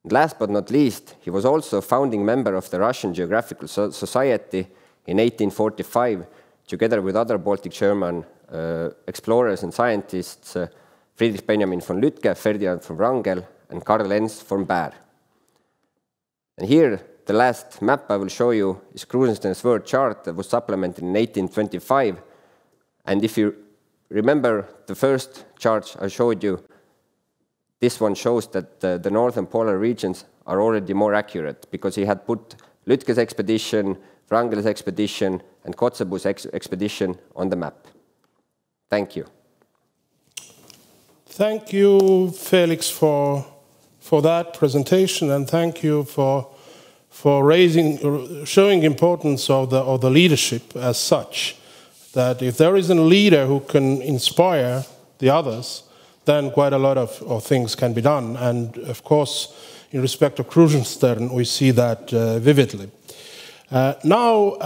And last but not least, he was also a founding member of the Russian Geographical Society in 1845, together with other Baltic German explorers and scientists, Friedrich Benjamin von Lütke, Ferdinand von Rangel, and Karl Lenz von Baer. And here, the last map I will show you is Krusenstern's world chart that was supplemented in 1825. And if you remember the first chart I showed you? This one shows that the northern polar regions are already more accurate because he had put Lütke's expedition, Rangel's expedition, and Kotzebue's expedition on the map. Thank you. Thank you, Felix, for that presentation, and thank you for showing importance of the leadership as such. That if there is a leader who can inspire the others, then quite a lot of things can be done. And of course, in respect of Krusenstern, we see that vividly. Now,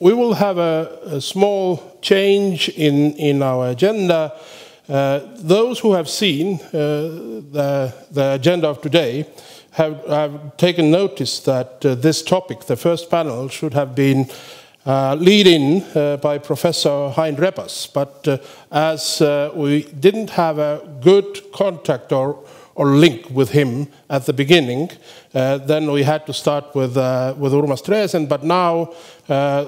we will have a small change in our agenda. Those who have seen the agenda of today have taken notice that this topic, the first panel, should have been lead in by Professor Hein Rebas, but as we didn't have a good contact or link with him at the beginning, then we had to start with Urmas Dresen, but now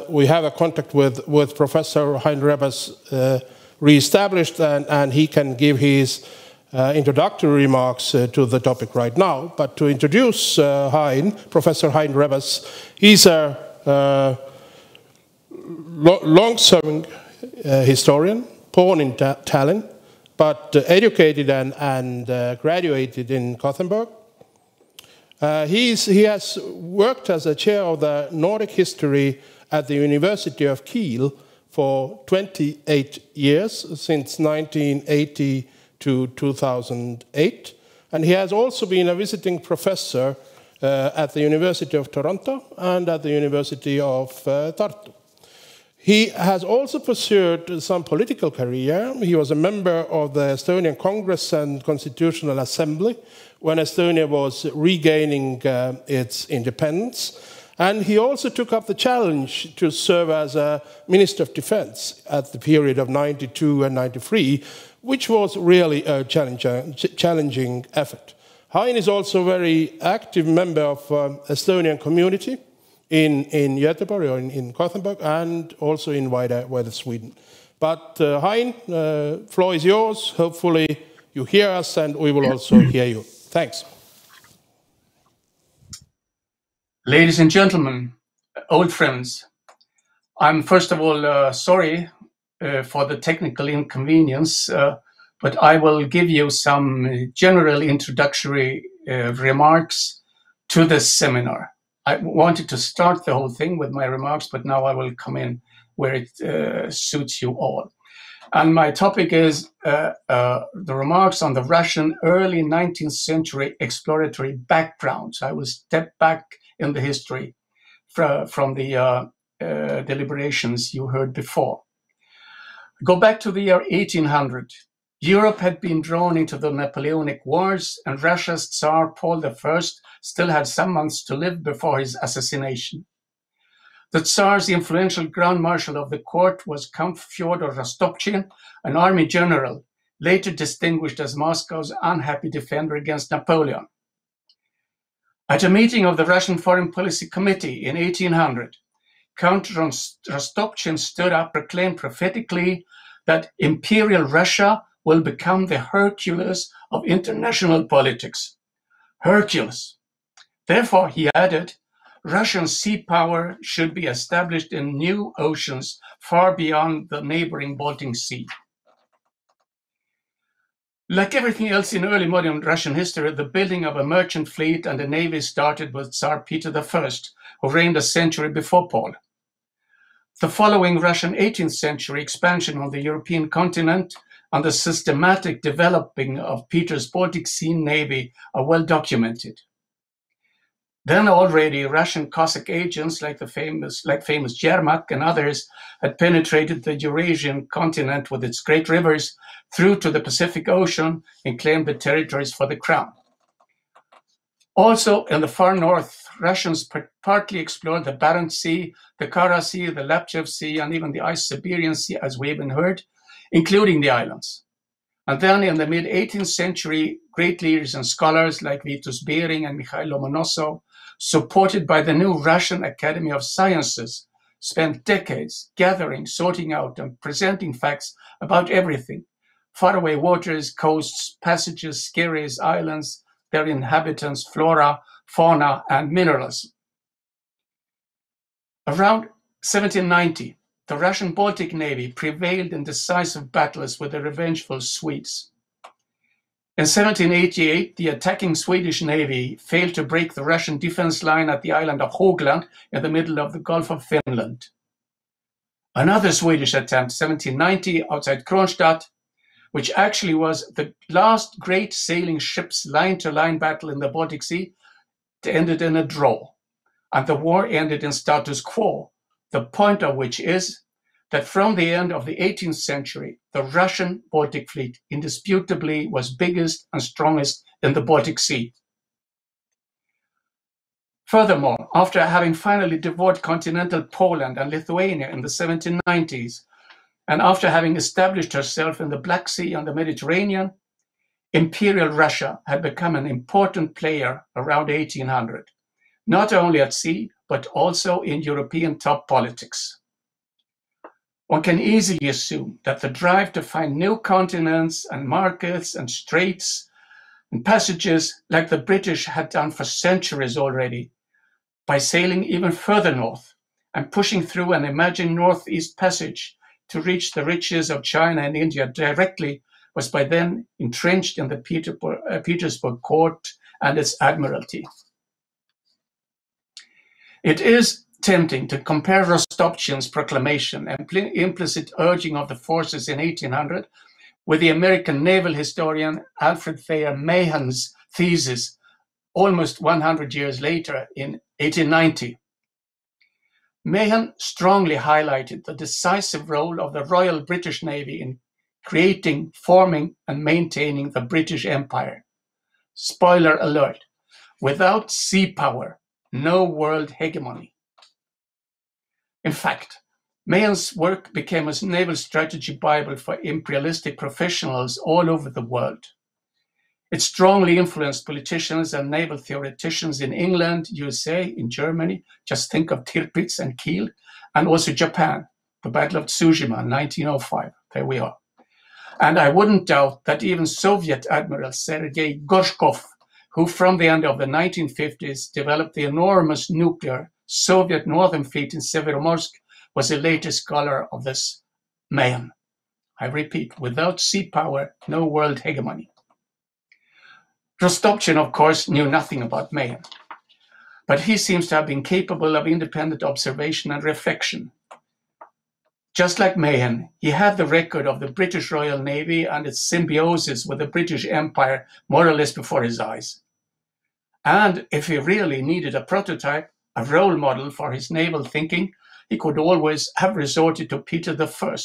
we have a contact with Professor Hein Rebas re-established, and he can give his introductory remarks to the topic right now. But to introduce Hein, Professor Hein Rebas, he's a long-serving historian, born in Tallinn, but educated and graduated in Gothenburg. He has worked as a chair of the Nordic history at the University of Kiel for 28 years, since 1980 to 2008. And he has also been a visiting professor at the University of Toronto and at the University of Tartu. He has also pursued some political career. He was a member of the Estonian Congress and Constitutional Assembly when Estonia was regaining its independence. And he also took up the challenge to serve as a Minister of Defense at the period of 92 and 93, which was really a challenging effort. Hein is also a very active member of Estonian community in Göteborg or in Gothenburg, and also in wider Sweden. But Hein, floor is yours. Hopefully you hear us and we will also hear you. Thanks. Ladies and gentlemen, old friends, I'm first of all sorry for the technical inconvenience, but I will give you some general introductory remarks to this seminar. I wanted to start the whole thing with my remarks, but now I will come in where it suits you all. And my topic is the remarks on the Russian early 19th century exploratory background. So I will step back in the history from the deliberations you heard before. Go back to the year 1800. Europe had been drawn into the Napoleonic Wars, and Russia's Tsar Paul I still had some months to live before his assassination. The Tsar's influential Grand Marshal of the court was Count Fyodor Rostopchin, an army general, later distinguished as Moscow's unhappy defender against Napoleon. At a meeting of the Russian Foreign Policy Committee in 1800, Count Rostopchin stood up, proclaimed prophetically that Imperial Russia will become the Hercules of international politics. Hercules. Therefore, he added, Russian sea power should be established in new oceans far beyond the neighboring Baltic Sea. Like everything else in early modern Russian history, the building of a merchant fleet and a navy started with Tsar Peter I, who reigned a century before Paul. The following Russian 18th century expansion on the European continent and the systematic developing of Peter's Baltic Sea Navy are well documented. Then already Russian Cossack agents like famous Yermak and others had penetrated the Eurasian continent with its great rivers through to the Pacific Ocean and claimed the territories for the crown. Also in the far north, Russians partly explored the Barents Sea, the Kara Sea, the Laptev Sea, and even the Ice Siberian Sea, as we even heard, including the islands. And then in the mid-18th century, great leaders and scholars like Vitus Bering and Mikhail Lomonosov, supported by the new Russian Academy of Sciences, spent decades gathering, sorting out, and presenting facts about everything: faraway waters, coasts, passages, skerries, islands, their inhabitants, flora, fauna, and minerals. Around 1790, the Russian Baltic Navy prevailed in decisive battles with the revengeful Swedes. In 1788, the attacking Swedish Navy failed to break the Russian defense line at the island of Hågland in the middle of the Gulf of Finland. Another Swedish attempt, 1790, outside Kronstadt, which actually was the last great sailing ships line-to-line battle in the Baltic Sea, ended in a draw, and the war ended in status quo, the point of which is that from the end of the 18th century, the Russian Baltic fleet indisputably was biggest and strongest in the Baltic Sea. Furthermore, after having finally devoured continental Poland and Lithuania in the 1790s, and after having established herself in the Black Sea and the Mediterranean, Imperial Russia had become an important player around 1800, not only at sea, but also in European top politics. One can easily assume that the drive to find new continents and markets and straits and passages, like the British had done for centuries already, by sailing even further north and pushing through an imagined northeast passage to reach the riches of China and India directly, was by then entrenched in the Petersburg court and its admiralty. It is tempting to compare Rostopchin's proclamation and implicit urging of the forces in 1800 with the American naval historian Alfred Thayer Mahan's thesis almost 100 years later in 1890. Mahan strongly highlighted the decisive role of the Royal British Navy in creating, forming, and maintaining the British Empire. Spoiler alert: without sea power, no world hegemony. In fact, Mahan's work became a naval strategy Bible for imperialistic professionals all over the world. It strongly influenced politicians and naval theoreticians in England, USA, in Germany, just think of Tirpitz and Kiel, and also Japan, the Battle of Tsushima in 1905. There we are. And I wouldn't doubt that even Soviet Admiral Sergei Gorshkov, who from the end of the 1950s developed the enormous nuclear Soviet Northern Fleet in Severomorsk, was a later scholar of this Mahan. I repeat, without sea power, no world hegemony. Rostopchin, of course, knew nothing about Mahan, but he seems to have been capable of independent observation and reflection. Just like Mahan, he had the record of the British Royal Navy and its symbiosis with the British Empire more or less before his eyes. And if he really needed a prototype, a role model for his naval thinking, he could always have resorted to Peter I,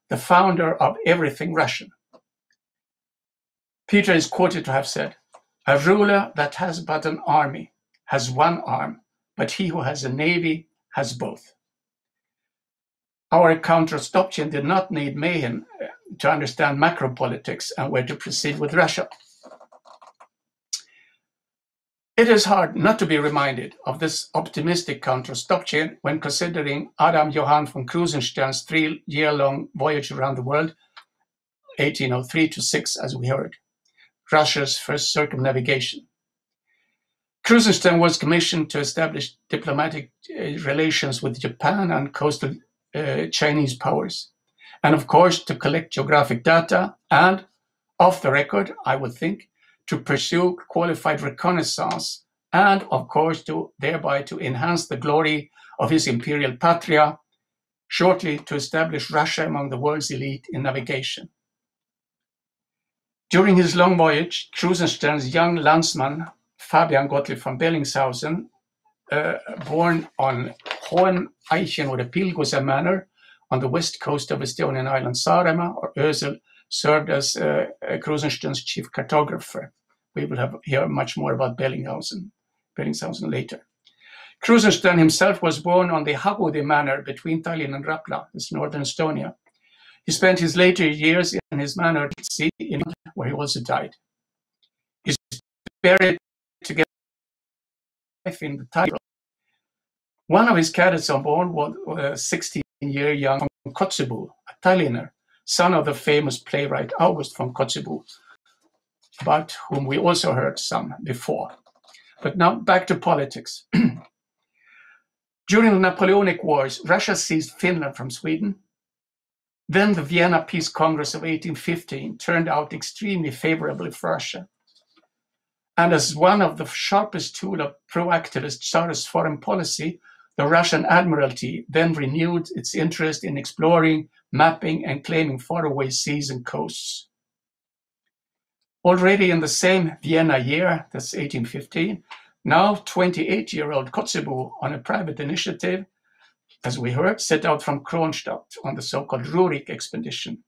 the founder of everything Russian. Peter is quoted to have said, "A ruler that has but an army has one arm, but he who has a navy has both." Our Count Rostopchin did not need Mahan to understand macro politics and where to proceed with Russia. It is hard not to be reminded of this optimistic Count Rostopchin when considering Adam Johann von Krusenstern's 3-year-long voyage around the world, 1803 to 6, as we heard, Russia's first circumnavigation. Krusenstern was commissioned to establish diplomatic relations with Japan and coastal Chinese powers, and of course to collect geographic data and, off the record, I would think, to pursue qualified reconnaissance and, of course, thereby to enhance the glory of his imperial patria, shortly to establish Russia among the world's elite in navigation. During his long voyage, Krusenstern's young landsman, Fabian Gottlieb von Bellingshausen, born on Hohen-Eichen or the Pilgose Manor on the west coast of Estonian island Saaremaa or Ösel, served as Krusenstern's chief cartographer. We will hear much more about Bellingshausen later. Krusenstern himself was born on the Hagudi Manor between Tallinn and Rapla, it's northern Estonia. He spent his later years in his manor at sea, where he also died. He's buried together in the title. One of his cadets on board was a 16-year young von Kotzebue, a Tallinner, son of the famous playwright August von Kotzebue, about whom we also heard some before. But now back to politics. During the Napoleonic Wars, Russia seized Finland from Sweden. Then the Vienna Peace Congress of 1815 turned out extremely favorably for Russia. And as one of the sharpest tools of proactivist Tsarist foreign policy, the Russian Admiralty then renewed its interest in exploring, mapping, and claiming faraway seas and coasts. Already in the same Vienna year, that's 1815, now 28-year-old Kotzebue, on a private initiative, as we heard, set out from Kronstadt on the so-called Rurik expedition.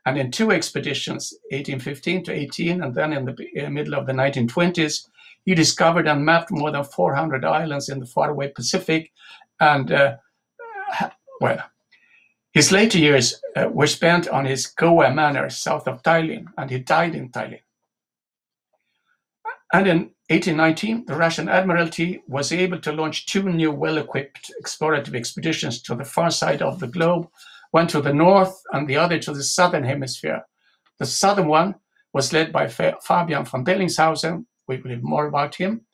And in two expeditions, 1815 to 18, and then in the middle of the 1920s, he discovered and mapped more than 400 islands in the faraway Pacific. And, well, his later years were spent on his Goa manor south of Tallinn, and he died in Tallinn. And in 1819, the Russian Admiralty was able to launch two new well-equipped explorative expeditions to the far side of the globe, one to the north and the other to the southern hemisphere. The southern one was led by Fabian von Bellingshausen. We will hear more about him.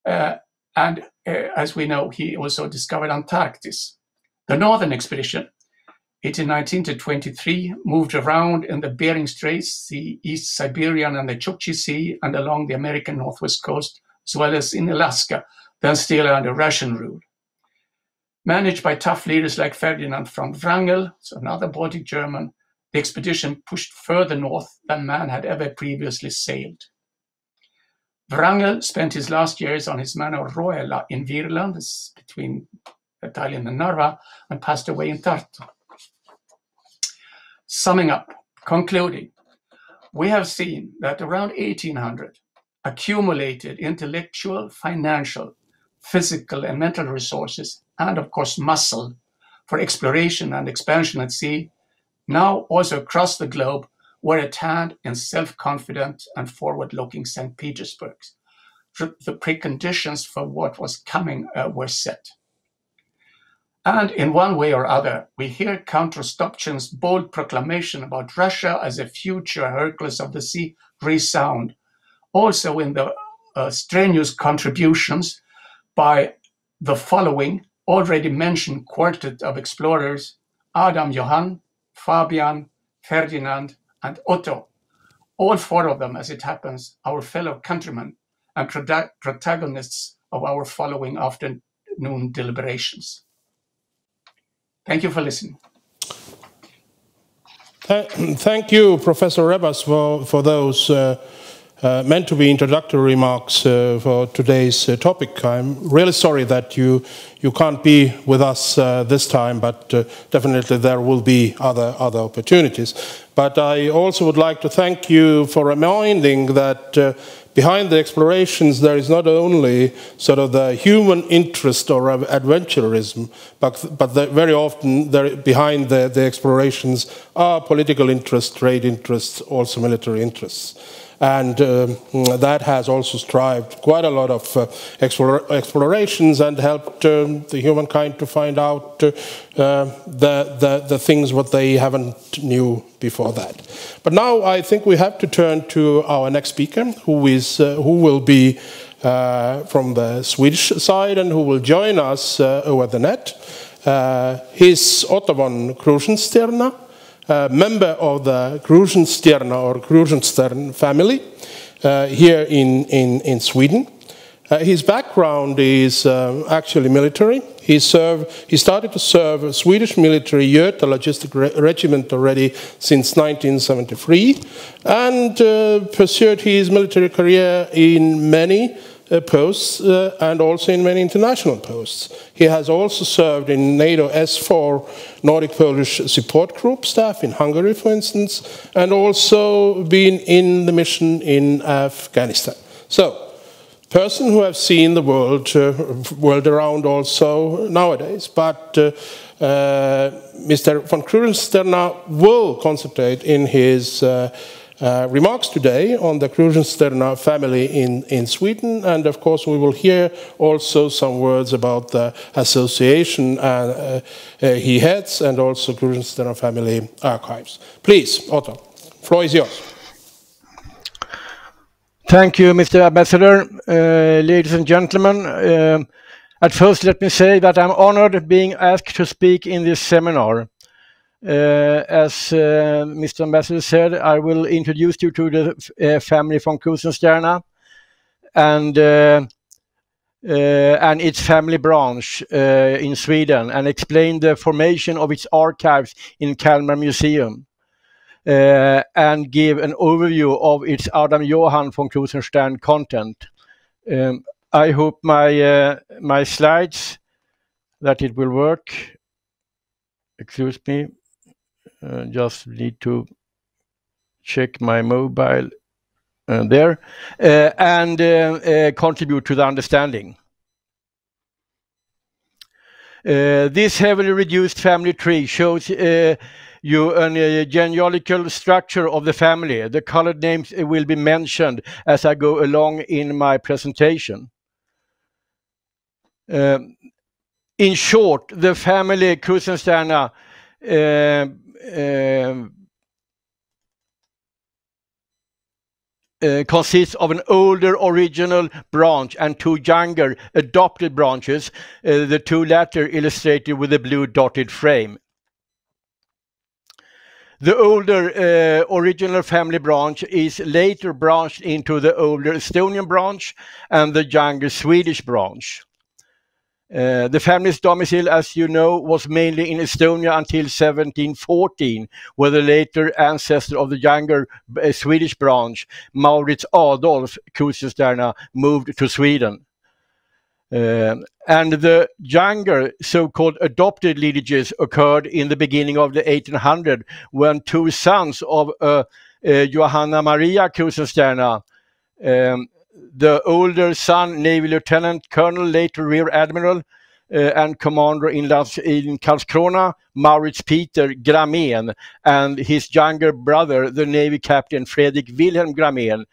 As we know, he also discovered Antarctic. The northern expedition, 1819 to 23, moved around in the Bering Straits, the East Siberian and the Chukchi Sea, and along the American northwest coast, as well as in Alaska, then still under Russian rule. Managed by tough leaders like Ferdinand from Rangel, so another Baltic German, the expedition pushed further north than man had ever previously sailed. Wrangel spent his last years on his manor Roela in Virland, between Tallinn and Narva, and passed away in Tartu. Summing up, concluding, we have seen that around 1800, accumulated intellectual, financial, physical, and mental resources, and of course muscle, for exploration and expansion at sea, now also across the globe, were at hand in self-confident and forward-looking St. Petersburg. The preconditions for what was coming were set. And in one way or other, we hear Count Rostopchin's bold proclamation about Russia as a future Hercules of the sea resound, also in the strenuous contributions by the following already mentioned quartet of explorers: Adam Johann, Fabian, Ferdinand, and Otto, all four of them, as it happens, our fellow countrymen and protagonists of our following afternoon deliberations. Thank you for listening. Thank you, Professor Rebas, for those meant to be introductory remarks for today's topic. I'm really sorry that you can't be with us this time, but definitely there will be other opportunities. But I also would like to thank you for reminding that behind the explorations there is not only sort of the human interest or adventurism, but very often behind the explorations are political interests, trade interests, also military interests. And that has also strived quite a lot of explorations and helped the humankind to find out the things what they haven't knew before that. But now I think we have to turn to our next speaker, who will be from the Swedish side and who will join us over the net. He's Otto von Krusenstjerna, member of the Krusenstjerna or Krusenstern family here in Sweden. His background is actually military. He started to serve Swedish military Göta Logistic Regiment already since 1973 and pursued his military career in many posts and also in many international posts. He has also served in NATO S4 Nordic Polish Support Group staff in Hungary, for instance, and also been in the mission in Afghanistan. So, person who have seen the world around also nowadays, but Mr. von Krusenstjerna will concentrate in his remarks today on the Krusenstjerna family in Sweden, and of course we will hear also some words about the association he heads and also Krusenstjerna family archives. Please, Otto, floor is yours. Thank you, Mr. Ambassador. Ladies and gentlemen, at first let me say that I'm honored being asked to speak in this seminar. As Mr. Ambassador said, I will introduce you to the family von Krusenstjerna and its family branch in Sweden, and explain the formation of its archives in Kalmar Museum, and give an overview of its Adam Johan von Krusenstern content. I hope my slides, that it will work. Excuse me. Just need to check my mobile there, and contribute to the understanding. This heavily reduced family tree shows you a genealogical structure of the family. The colored names will be mentioned as I go along in my presentation. In short, the family Krusenstjerna consists of an older original branch and two younger adopted branches, the two latter illustrated with a blue dotted frame. The older original family branch is later branched into the older Estonian branch and the younger Swedish branch. The family's domicile, as you know, was mainly in Estonia until 1714, where the later ancestor of the younger Swedish branch, Maurits Adolf Krusenstjerna, moved to Sweden. And the younger so-called adopted lineages occurred in the beginning of the 1800s, when two sons of Johanna Maria Krusenstjerna, the older son, Navy Lieutenant Colonel, later Rear Admiral, and Commander in Karlskrona, Maurits Peter Gramén, and his younger brother, the Navy Captain Fredrik Wilhelm Gramén.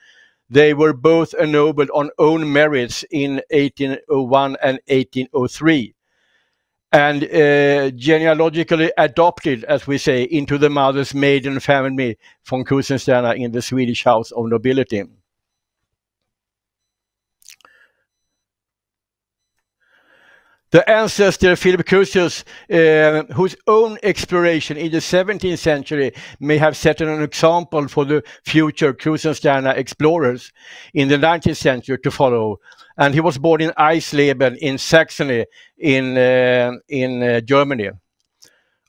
They were both ennobled on own merits in 1801 and 1803, and genealogically adopted, as we say, into the mother's maiden family von Krusenstjerna in the Swedish House of Nobility. The ancestor Philip Crusius, whose own exploration in the 17th century may have set an example for the future Krusenstjerna explorers in the 19th century to follow. And he was born in Eisleben in Saxony in Germany.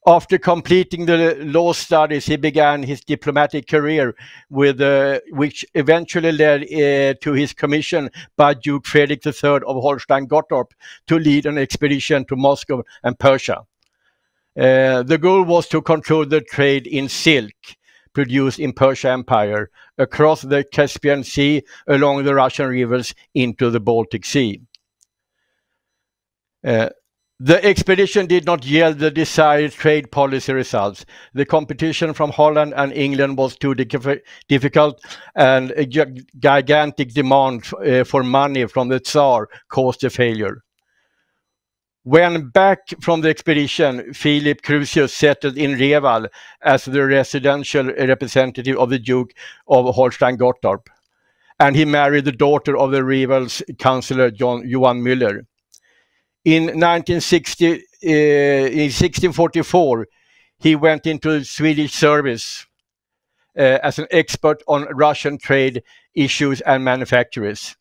After completing the law studies, he began his diplomatic career, with which eventually led to his commission by Duke Frederick III of Holstein-Gottorp to lead an expedition to Moscow and Persia. The goal was to control the trade in silk produced in Persia Empire across the Caspian Sea, along the Russian rivers into the Baltic Sea. The expedition did not yield the desired trade policy results. The competition from Holland and England was too difficult, and a gigantic demand for money from the Tsar caused the failure. When back from the expedition, Philip Crusius settled in Reval as the residential representative of the Duke of Holstein-Gottorp, and he married the daughter of the Reval's councillor Johan Müller. In 1644, he went into Swedish service as an expert on Russian trade issues and manufacturers.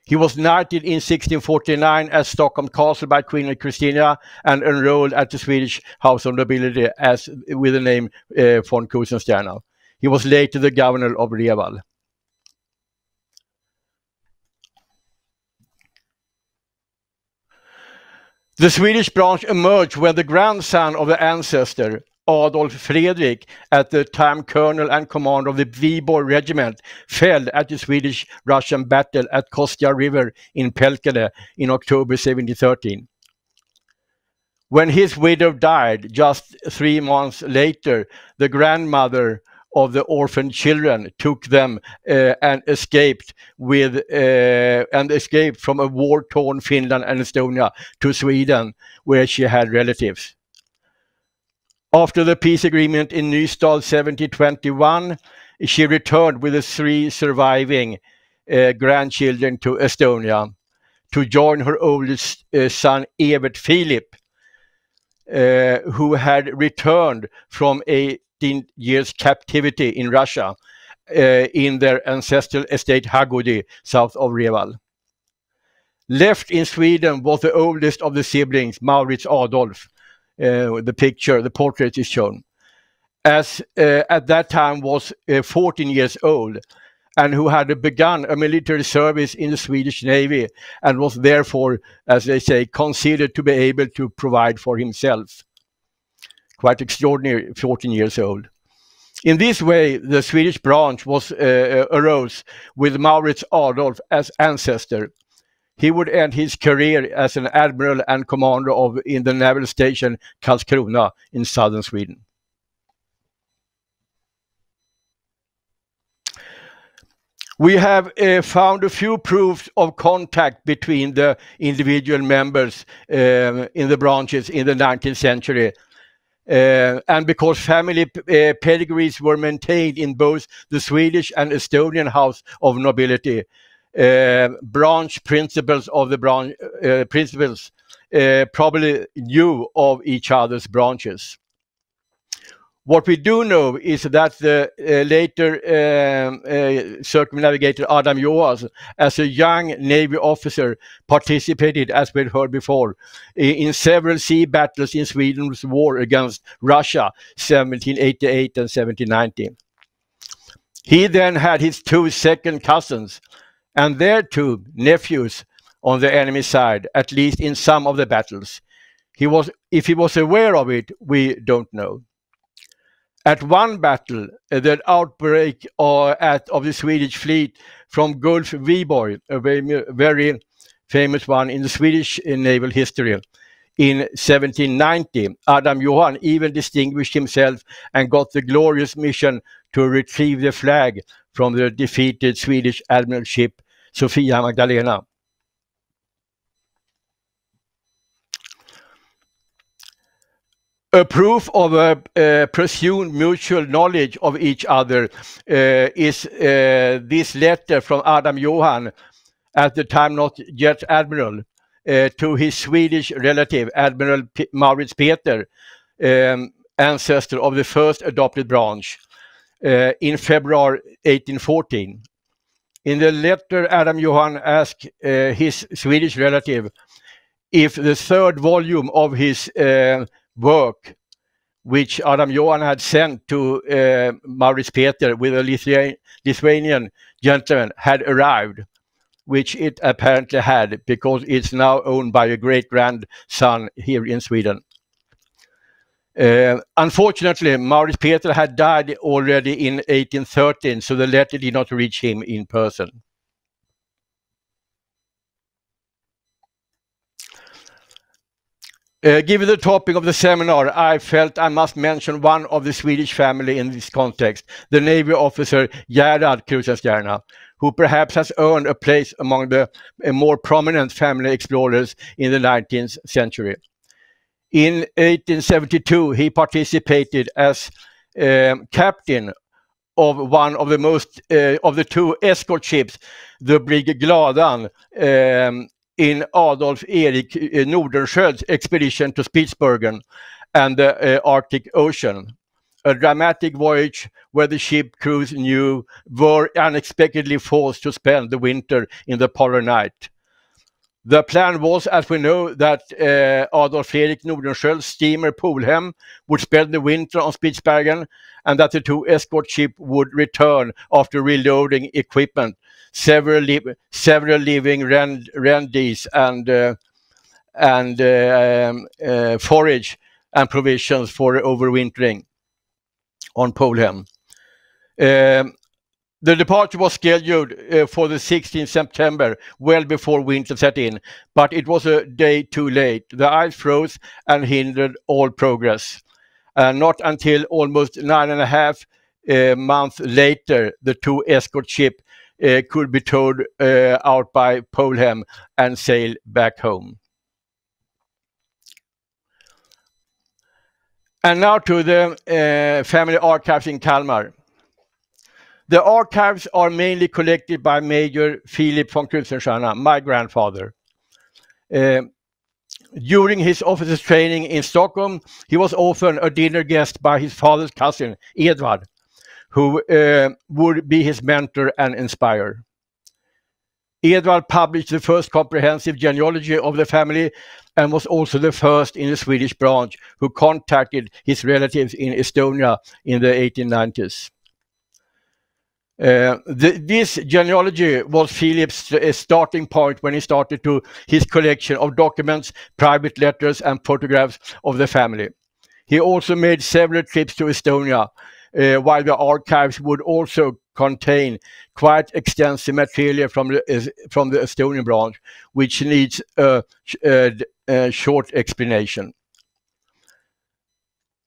He was knighted in 1649 at Stockholm Castle by Queen Christina and enrolled at the Swedish House of Nobility with the name von Krusenstjerna. He was later the governor of Reval. The Swedish branch emerged when the grandson of the ancestor, Adolf Fredrik, at the time colonel and commander of the Viborg regiment, fell at the Swedish-Russian battle at Kostya River in Pelkele in October 1713. When his widow died just 3 months later, the grandmother of the orphaned children took them and escaped from a war-torn Finland and Estonia to Sweden, where she had relatives. After the peace agreement in Nystad 1721, she returned with the 3 surviving grandchildren to Estonia to join her oldest son Evert Philip, who had returned from 18 years captivity in Russia in their ancestral estate Hagodi, south of Reval. Left in Sweden was the oldest of the siblings, Maurits Adolf. The portrait is shown, as at that time was 14 years old, and who had begun a military service in the Swedish Navy and was therefore, as they say, considered to be able to provide for himself. Quite extraordinary, 14 years old. In this way, the Swedish branch arose with Maurits Adolf as ancestor. He would end his career as an admiral and commander in the naval station Karlskrona in southern Sweden. We have found a few proofs of contact between the individual members in the branches in the 19th century. And because family pedigrees were maintained in both the Swedish and Estonian house of nobility, branch principals of the principals probably knew of each other's branches. What we do know is that the later circumnavigator Adam Johansson, as a young Navy officer, participated, as we heard before, in several sea battles in Sweden's war against Russia, 1788 and 1790. He then had his 2 second cousins and their 2 nephews on the enemy side, at least in some of the battles. If he was aware of it, we don't know. At one battle, the outbreak of the Swedish fleet from Gulf Viborg, a very famous one in the Swedish naval history, in 1790, Adam Johan even distinguished himself and got the glorious mission to retrieve the flag from the defeated Swedish admiral ship Sofia Magdalena. A proof of a presumed mutual knowledge of each other is this letter from Adam Johan, at the time not yet admiral, to his Swedish relative, Admiral Maurits Peter, ancestor of the first adopted branch, in February 1814. In the letter, Adam Johan asked his Swedish relative if the 3rd volume of his work, which Adam Johan had sent to Maurits Peter with a Lithuanian gentleman, had arrived, which it apparently had, because it's now owned by a great-grandson here in Sweden. Unfortunately, Maurits Peter had died already in 1813, so the letter did not reach him in person. Given the topic of the seminar, I felt I must mention one of the Swedish family in this context, the Navy officer Gerhard Krusenstjerna, who perhaps has earned a place among the more prominent family explorers in the 19th century. In 1872, he participated as captain of one of the most of the 2 escort ships, the Brig Gladan, in Adolf Erik Nordenskiöld's expedition to Spitsbergen and the Arctic Ocean. A dramatic voyage where the ship crews were unexpectedly forced to spend the winter in the polar night. The plan was, as we know, that Adolf Erik Nordenskiöld's steamer Polhem would spend the winter on Spitsbergen, and that the 2 escort ships would return after reloading equipment, several living rendies and forage and provisions for overwintering on Polhem. The departure was scheduled for the 16th September, well before winter set in, but it was a day too late. The ice froze and hindered all progress. Not until almost 9.5 month later, the 2 escort ships could be towed out by Polhem and sail back home. And now to the family archives in Kalmar. The archives are mainly collected by Major Philip von Krusenstjerna, my grandfather. During his officer's training in Stockholm, he was often a dinner guest by his father's cousin, Edvard, who would be his mentor and inspirer. Edvard published the first comprehensive genealogy of the family and was also the first in the Swedish branch who contacted his relatives in Estonia in the 1890s. This genealogy was Philip's starting point when he started his collection of documents, private letters and photographs of the family. He also made several trips to Estonia, while the archives would also contain quite extensive material from the Estonian branch, which needs a short explanation.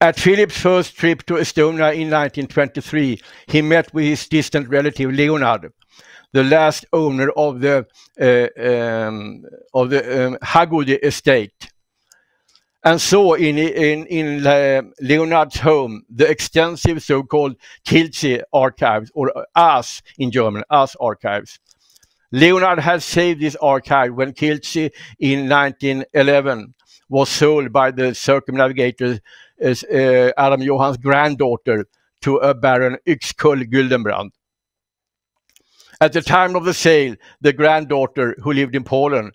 At Philip's first trip to Estonia in 1923, he met with his distant relative Leonard, the last owner of the Hagudi estate, and saw in Leonard's home the extensive so-called Kiltsi archives, or AS in German, AS archives. Leonard had saved this archive when Kiltsi in 1911 was sold by the circumnavigator Adam Johan's granddaughter to a Baron Yxkull Gyldenbrand. At the time of the sale, the granddaughter, who lived in Poland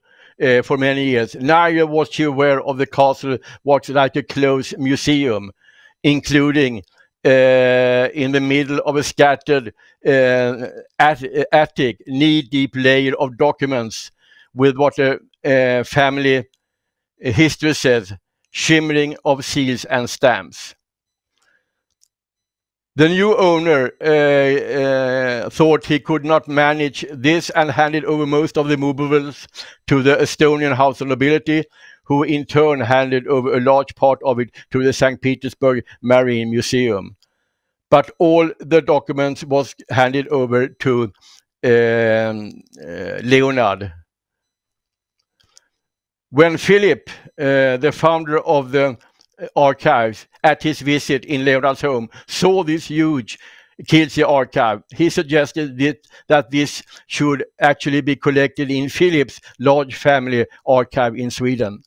for many years, neither was she aware of the castle was like a closed museum, including in the middle of a scattered attic, knee-deep layer of documents with what a family history says, shimmering of seals and stamps. The new owner thought he could not manage this and handed over most of the movables to the Estonian House of Nobility, who in turn handed over a large part of it to the St. Petersburg Marine Museum. But all the documents was handed over to Leonard. When Philip, the founder of the archives, at his visit in Leonard's home, saw this huge Kiltsi archive, he suggested that this should actually be collected in Philip's large family archive in Sweden.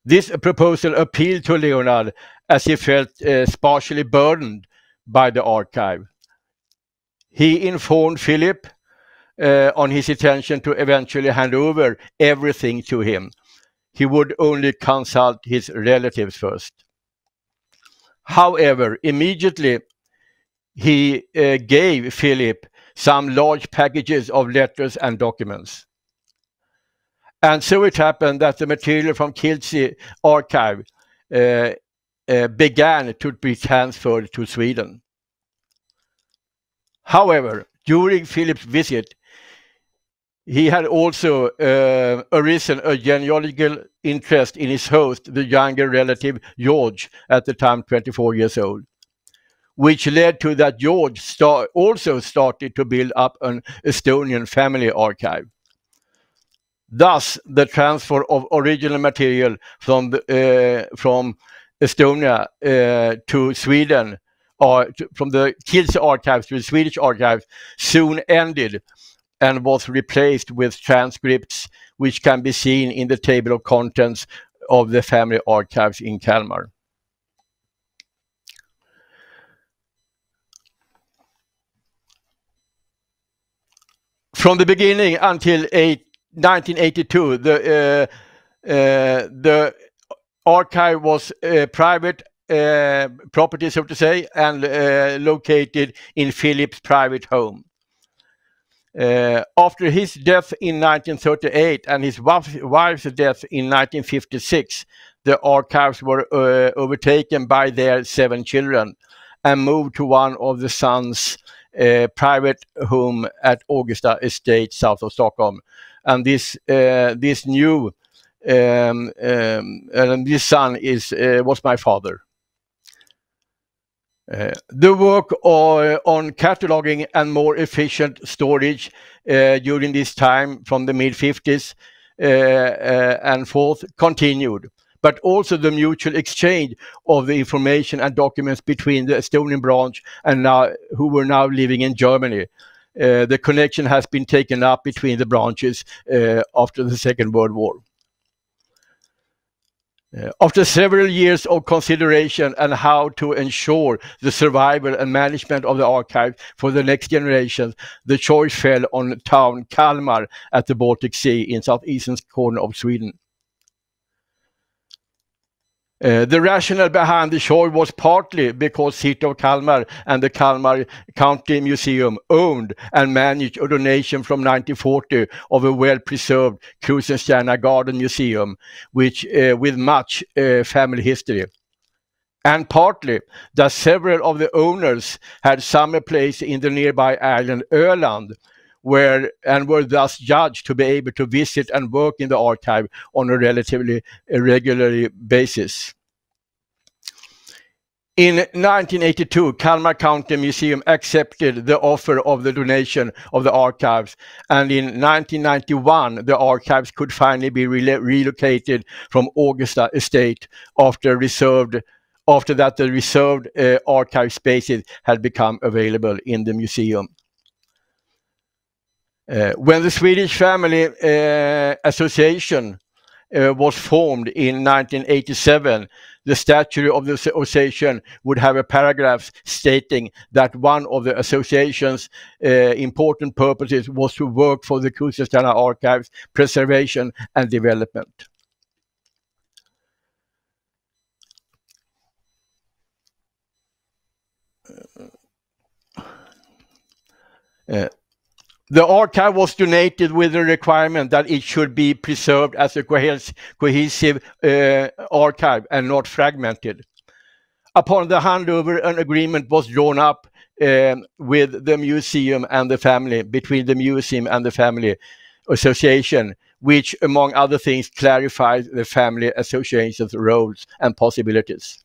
This proposal appealed to Leonard, as he felt partially burdened by the archive. He informed Philip on his intention to eventually hand over everything to him. He would only consult his relatives first. However, immediately he gave Philip some large packages of letters and documents. And so it happened that the material from Kiltsi archive began to be transferred to Sweden. However, during Philip's visit, he had also arisen a genealogical interest in his host, the younger relative George, at the time 24 years old, which led to that George also started to build up an Estonian family archive. Thus, the transfer of original material from Estonia to Sweden, or from the Kiltsi archives to the Swedish archives, soon ended and was replaced with transcripts, which can be seen in the table of contents of the family archives in Kalmar. From the beginning until 1982, the archive was private property, so to say, and located in Philip's private home. After his death in 1938 and his wife's death in 1956, the archives were overtaken by their 7 children and moved to one of the sons' private home at Augusta Estate, south of Stockholm. And this new this son was my father. The work on cataloging and more efficient storage during this time from the mid-50s and forth continued, but also the mutual exchange of the information and documents between the Estonian branch and who were now living in Germany. The connection has been taken up between the branches after the Second World War. After several years of consideration and how to ensure the survival and management of the archive for the next generation, the choice fell on town Kalmar at the Baltic Sea in southeastern corner of Sweden. The rationale behind the choice was partly because City of Kalmar and the Kalmar County Museum owned and managed a donation from 1940 of a well-preserved Krusenstjerna Garden Museum, which with much family history. And partly that several of the owners had summer place in the nearby island Öland, were thus judged to be able to visit and work in the archive on a relatively regular basis. In 1982, Kalmar County Museum accepted the offer of the donation of the archives, and in 1991, the archives could finally be relocated from Augusta Estate after that the reserved archive spaces had become available in the museum. When the Swedish Family Association was formed in 1987, the statute of the association would have a paragraph stating that one of the association's important purposes was to work for the Krusenstjerna archives preservation and development. The archive was donated with the requirement that it should be preserved as a cohesive archive and not fragmented. Upon the handover, an agreement was drawn up with the museum and the family, between the museum and the family association, which, among other things, clarifies the family association's roles and possibilities.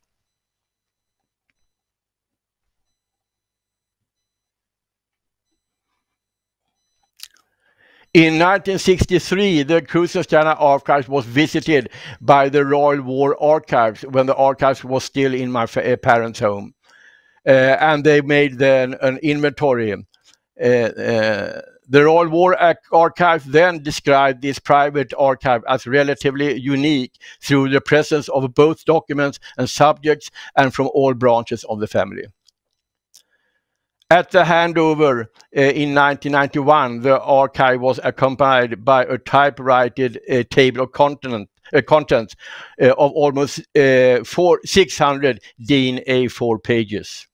In 1963, the Krusenstjerna archives was visited by the Royal War Archives when the archives was still in my parents' home. And they made then an inventory. The Royal War Archives then described this private archive as relatively unique through the presence of both documents and subjects and from all branches of the family. At the handover in 1991, the archive was accompanied by a typewritten table of contents of almost 600 DIN A4 pages.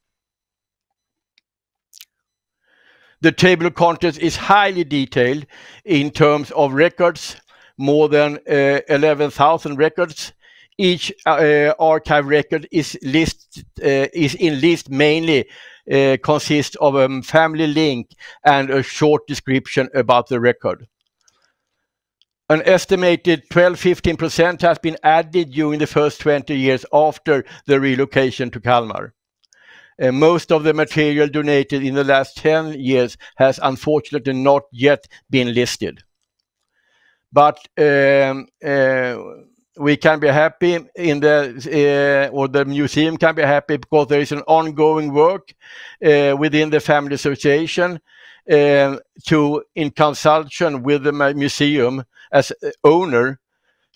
The table of contents is highly detailed in terms of records, more than 11,000 records. Each archive record is in list mainly consists of a family link and a short description about the record. An estimated 12–15% has been added during the first 20 years after the relocation to Kalmar. Most of the material donated in the last 10 years has unfortunately not yet been listed. But we can be happy in or the museum can be happy because there is an ongoing work within the family association in consultation with the museum as owner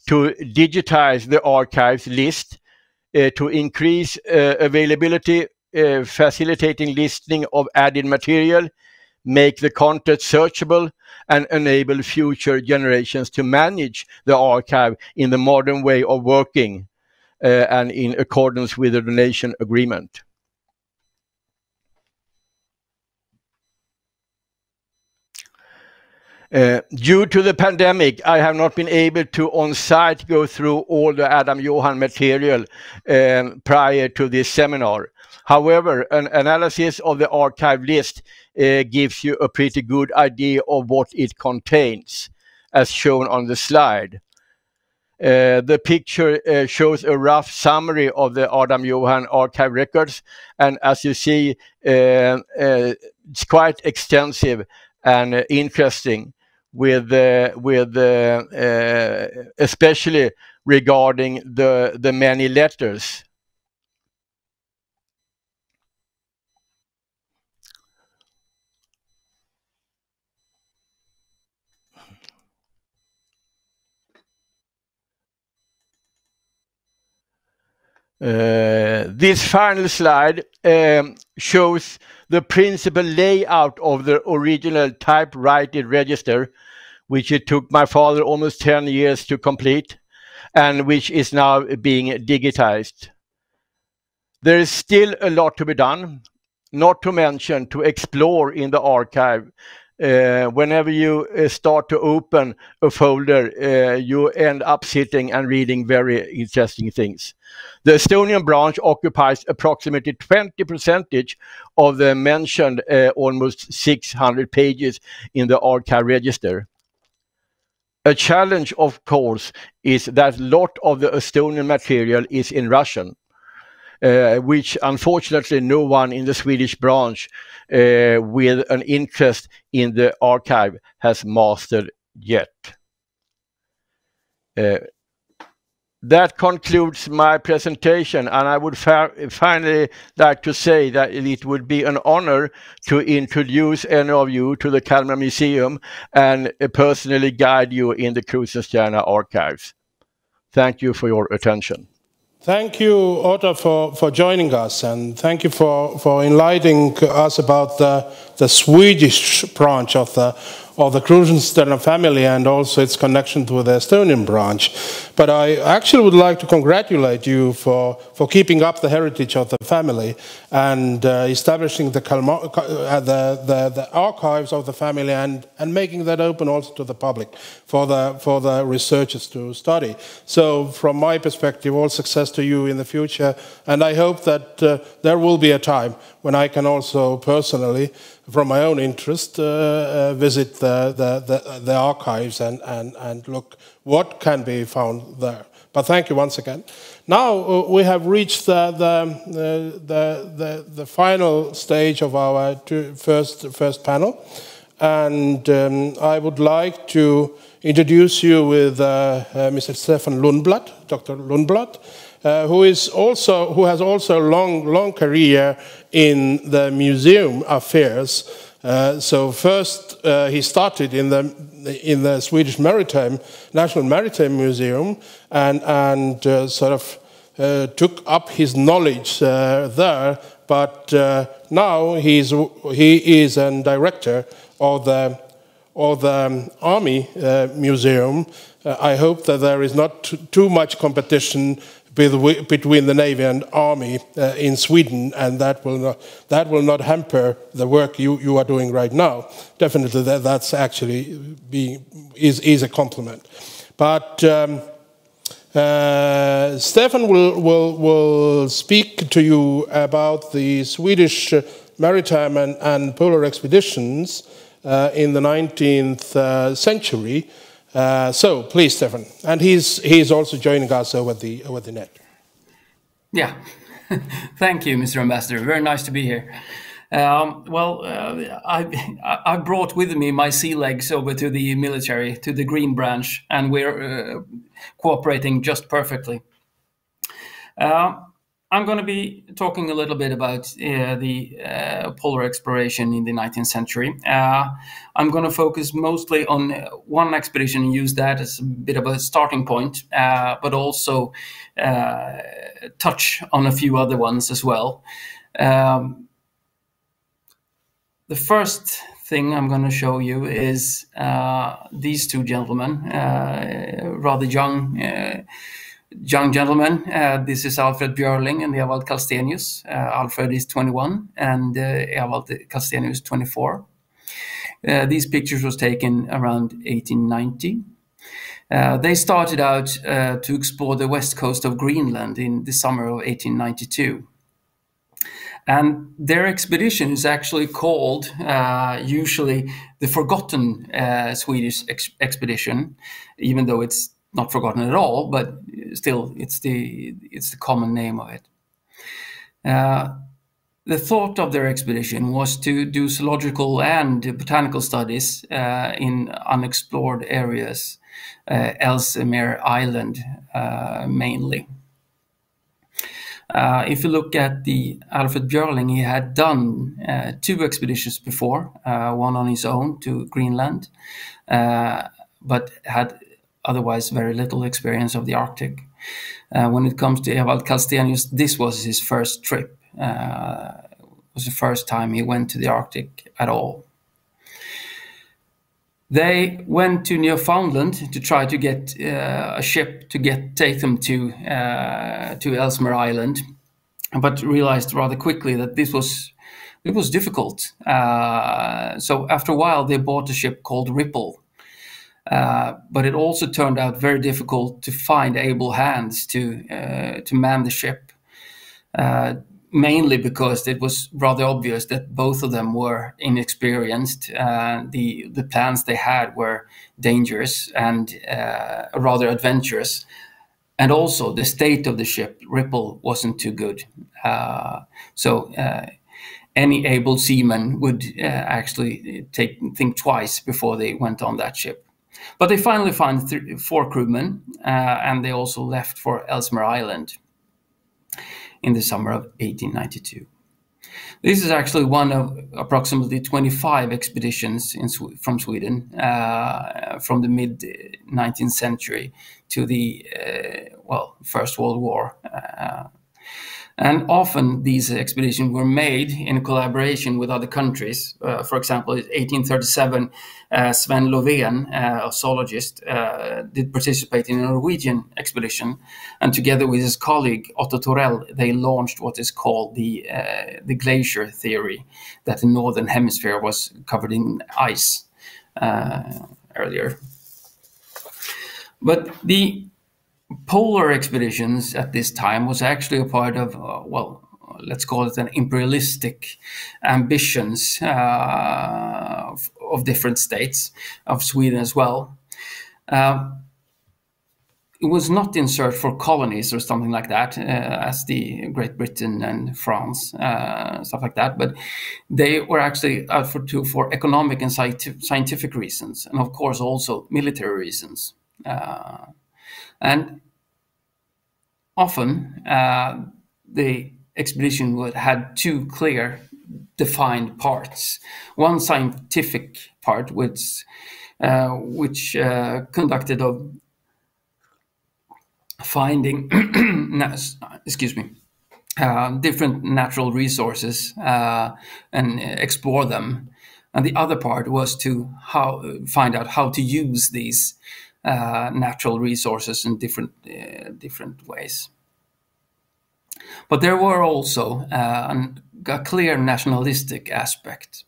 to digitize the archives list, to increase availability, facilitating listing of added material, make the content searchable, and enable future generations to manage the archive in the modern way of working and in accordance with the donation agreement. Due to the pandemic, I have not been able to on-site go through all the Adam Johan material prior to this seminar. However, an analysis of the archive list gives you a pretty good idea of what it contains, as shown on the slide. The picture shows a rough summary of the Adam Johan archive records, and as you see, it's quite extensive and interesting, with especially regarding the many letters. This final slide shows the principal layout of the original typewriter register, which it took my father almost 10 years to complete, and which is now being digitized. There is still a lot to be done, not to mention to explore in the archive. Whenever you start to open a folder, you end up sitting and reading very interesting things. The Estonian branch occupies approximately 20% of the mentioned almost 600 pages in the archive register. A challenge, of course, is that a lot of the Estonian material is in Russian, which unfortunately no one in the Swedish branch with an interest in the archive has mastered yet. That concludes my presentation, and I would finally like to say that it would be an honor to introduce any of you to the Kalmar Museum and personally guide you in the Krusenstjerna archives. Thank you for your attention. Thank you, Otto, for joining us, and thank you for enlightening us about the Swedish branch of the Krusenstjerna family and also its connection to the Estonian branch. But I actually would like to congratulate you for keeping up the heritage of the family and establishing the archives of the family and making that open also to the public for the researchers to study. So from my perspective, all success to you in the future, and I hope that there will be a time when I can also personally, from my own interest, visit the archives and look what can be found there. But thank you once again. Now we have reached the final stage of our first panel, and I would like to introduce you with Mr. Stefan Lundblad, Dr. Lundblad, who has also a long career in the museum affairs. So first he started in the Swedish National Maritime Museum and sort of took up his knowledge there. But now he is a director of the Army Museum. I hope that there is not too much competition between the Navy and Army in Sweden, and that will not hamper the work you are doing right now. Definitely, that's actually is a compliment. But Stefan will speak to you about the Swedish maritime and polar expeditions in the 19th century. So please, Stefan, and he's also joining us over the net. Yeah, thank you, Mr. Ambassador. Very nice to be here. I brought with me my sea legs over to the military, to the Green Branch, and we're cooperating just perfectly. I'm going to be talking a little bit about the polar exploration in the 19th century. I'm going to focus mostly on one expedition and use that as a bit of a starting point, but also touch on a few other ones as well. The first thing I'm going to show you is these two gentlemen, rather young gentlemen. This is Alfred Björling and Ewald Kalstenius. Alfred is 21 and Ewald Kalstenius 24. These pictures was taken around 1890. They started out to explore the west coast of Greenland in the summer of 1892. And their expedition is actually called usually the Forgotten Swedish Expedition, even though it's not forgotten at all, but still it's the common name of it. The thought of their expedition was to do zoological and botanical studies in unexplored areas, Ellesmere Island mainly. If you look at the Alfred Björling, he had done 2 expeditions before, one on his own to Greenland, but had otherwise very little experience of the Arctic. When it comes to Ewald Kallstenius, this was his first trip. It was the first time he went to the Arctic at all. They went to Newfoundland to try to get a ship to take them to Ellesmere Island, but realized rather quickly that it was difficult. So after a while, they bought a ship called Ripple. But it also turned out very difficult to find able hands to man the ship, mainly because it was rather obvious that both of them were inexperienced. The plans they had were dangerous and rather adventurous, and also the state of the ship, Ripple, wasn't too good. So any able seaman would actually think twice before they went on that ship. But they finally found 4 crewmen, and they also left for Ellesmere Island in the summer of 1892. This is actually one of approximately 25 expeditions from Sweden from the mid-19th century to the First World War. And often these expeditions were made in collaboration with other countries. For example, in 1837, Sven Lovén, a zoologist, did participate in a Norwegian expedition. And together with his colleague Otto Torell, they launched what is called the Glacier Theory, that the northern hemisphere was covered in ice earlier. But the polar expeditions at this time was actually a part of, let's call it an imperialistic ambitions of different states, of Sweden as well. It was not in search for colonies or something like that, as the Great Britain and France, stuff like that, but they were actually out for economic and scientific reasons, and of course also military reasons. And often the expedition had 2 clear defined parts. One scientific part, which conducted of finding different natural resources and explore them. And the other part was to find out how to use these natural resources in different ways. But there were also a clear nationalistic aspect.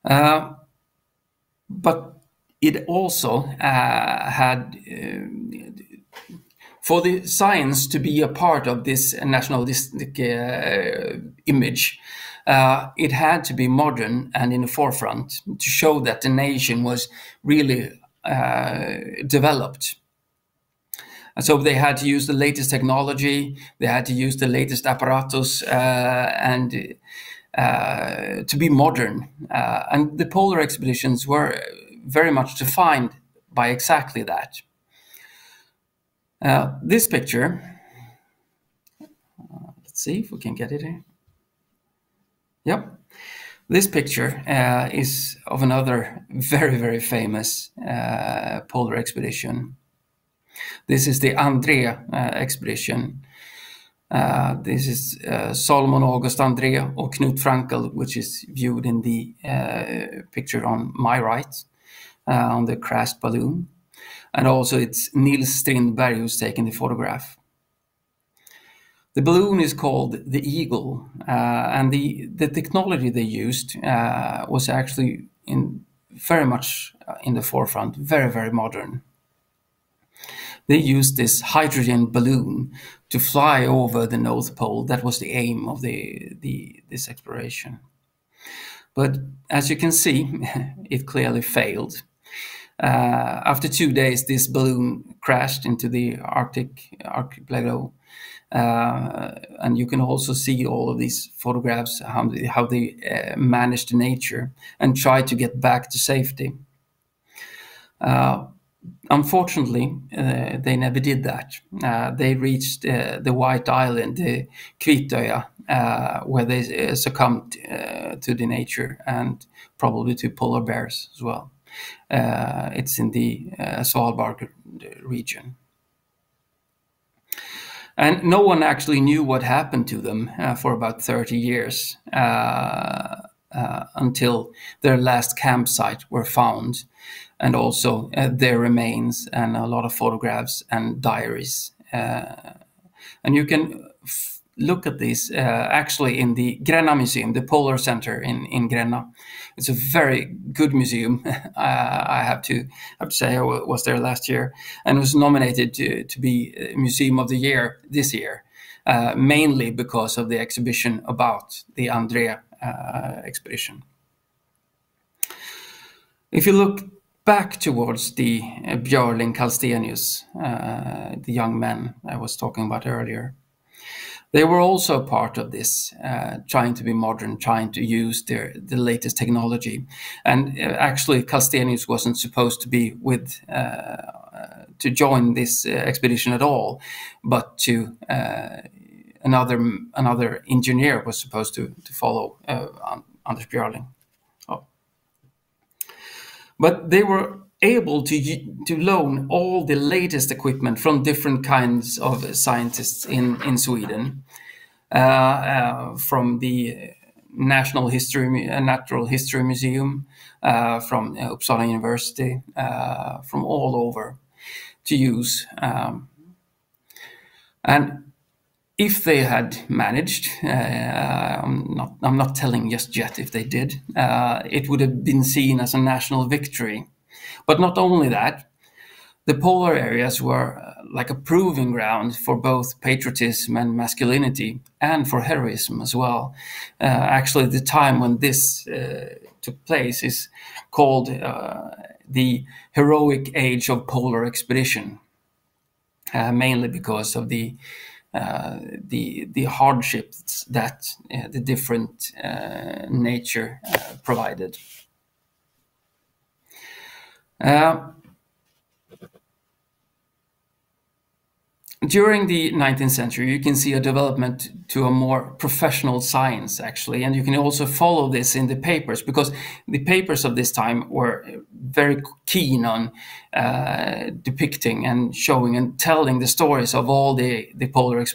But it also had, for the science to be a part of this nationalistic image, it had to be modern and in the forefront to show that the nation was really developed. And so they had to use the latest technology, they had to use the latest apparatus, and to be modern. And the polar expeditions were very much defined by exactly that. This picture, let's see if we can get it here. Yep. This picture is of another very, very famous polar expedition. This is the André expedition. This is Solomon August André or Knut Frankel, which is viewed in the picture on my right, on the crashed balloon. And also it's Nils Strindberg who's taken the photograph. The balloon is called the Eagle, and the technology they used was actually very much in the forefront, very, very modern. They used this hydrogen balloon to fly over the North Pole. That was the aim of this exploration. But as you can see, it clearly failed. After 2 days, this balloon crashed into the Arctic below. And you can also see all of these photographs, how they managed nature and tried to get back to safety. Unfortunately, they never did that. They reached the White Island, the Kvitøya, where they succumbed to the nature and probably to polar bears as well. It's in the Svalbard region. And no one actually knew what happened to them for about 30 years until their last campsite were found, and also their remains and a lot of photographs and diaries. And you can look at this actually in the Gränna Museum, the Polar Center in Gränna. It's a very good museum. I have to say, I was there last year and was nominated to be Museum of the Year this year, mainly because of the exhibition about the Andrée expedition. If you look back towards the Björling Kallstenius, the young men I was talking about earlier, they were also part of this, trying to be modern, trying to use the latest technology. And actually, Kallstenius wasn't supposed to be to join this expedition at all, but to another engineer was supposed to follow Anders Björling. Oh. But they were able to loan all the latest equipment from different kinds of scientists in Sweden, from the Natural History Museum, from Uppsala University, from all over to use. And if they had managed, I'm not telling just yet if they did, it would have been seen as a national victory. But not only that, the polar areas were like a proving ground for both patriotism and masculinity, and for heroism as well. Actually, the time when this took place is called the heroic age of polar expedition, mainly because of the hardships that the different nature provided. During the 19th century, you can see a development to a more professional science, actually, and you can also follow this in the papers, because the papers of this time were very keen on depicting and showing and telling the stories of all the polar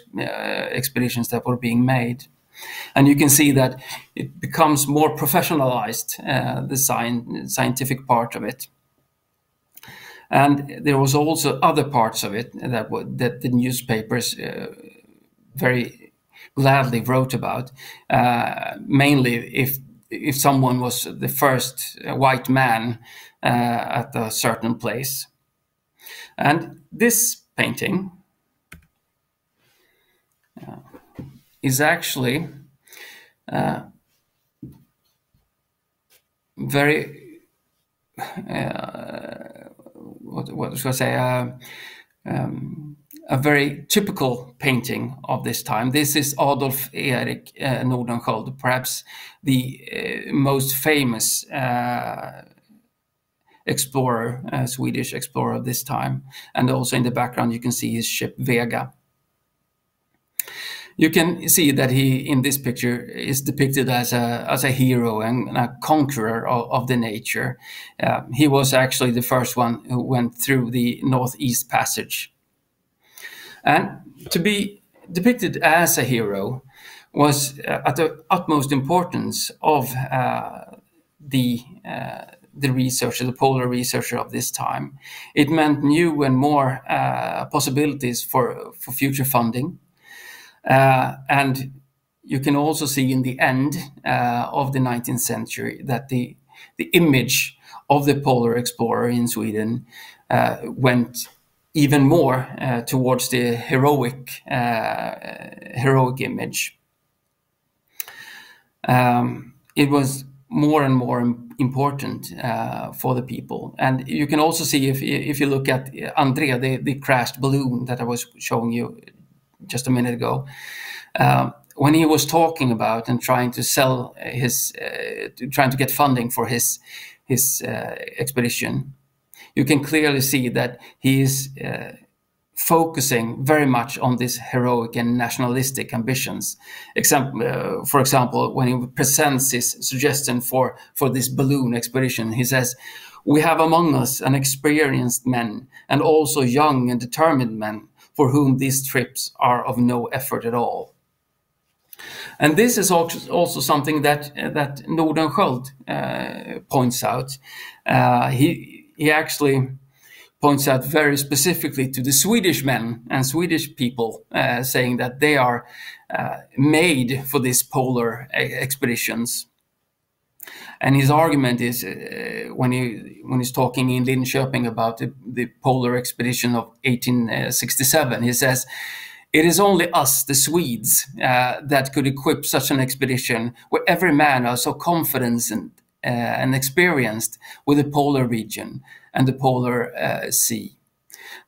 expeditions that were being made. And you can see that it becomes more professionalized, the scientific part of it. And there was also other parts of it that the newspapers very gladly wrote about, mainly if someone was the first white man at a certain place. And this painting is actually very what should I say, a very typical painting of this time. This is Adolf Erik Nordenskiöld, perhaps the most famous explorer, Swedish explorer of this time. And also in the background you can see his ship Vega. You can see that he, in this picture, is depicted as a hero and a conqueror of the nature. He was actually the first one who went through the Northeast Passage. And to be depicted as a hero was at the utmost importance of the researcher, the polar researcher of this time. It meant new and more possibilities for future funding. And you can also see in the end of the 19th century that the image of the polar explorer in Sweden went even more towards the heroic image. It was more and more important for the people. And you can also see if you look at André, the crashed balloon that I was showing you just a minute ago, when he was talking about and trying to sell trying to get funding for his expedition, you can clearly see that he is focusing very much on these heroic and nationalistic ambitions. For example, when he presents his suggestion for this balloon expedition, he says, "We have among us an experienced men and also young and determined men for whom these trips are of no effort at all." And this is also something that Nordenskjöld points out. He actually points out very specifically to the Swedish men and Swedish people, saying that they are made for these polar expeditions. And his argument is, when he's talking in Linköping about the polar expedition of 1867, he says, "It is only us, the Swedes, that could equip such an expedition where every man are so confident and experienced with the polar region and the polar sea,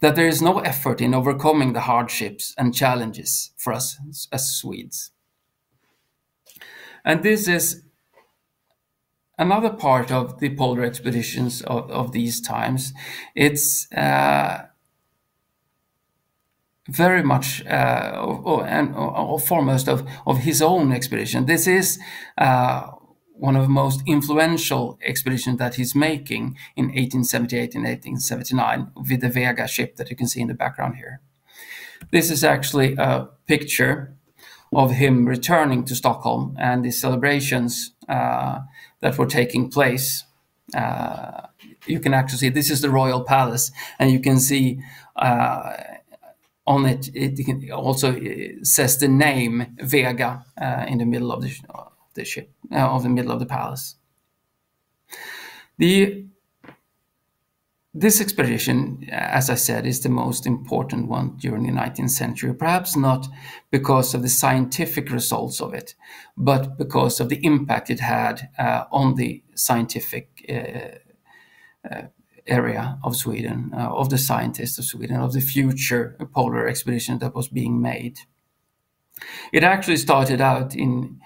that there is no effort in overcoming the hardships and challenges for us as Swedes." And this is another part of the polar expeditions of these times. It's very much foremost of his own expedition. This is one of the most influential expeditions that he's making in 1878 and 1879 with the Vega ship that you can see in the background here. This is actually a picture of him returning to Stockholm and the celebrations that were taking place. You can actually see this is the Royal Palace, and you can see on it also says the name Vega in the middle of the ship, of the middle of the palace. This expedition, as I said, is the most important one during the 19th century, perhaps not because of the scientific results of it, but because of the impact it had on the scientific area of Sweden, of the scientists of Sweden, of the future polar expedition that was being made. It actually started out in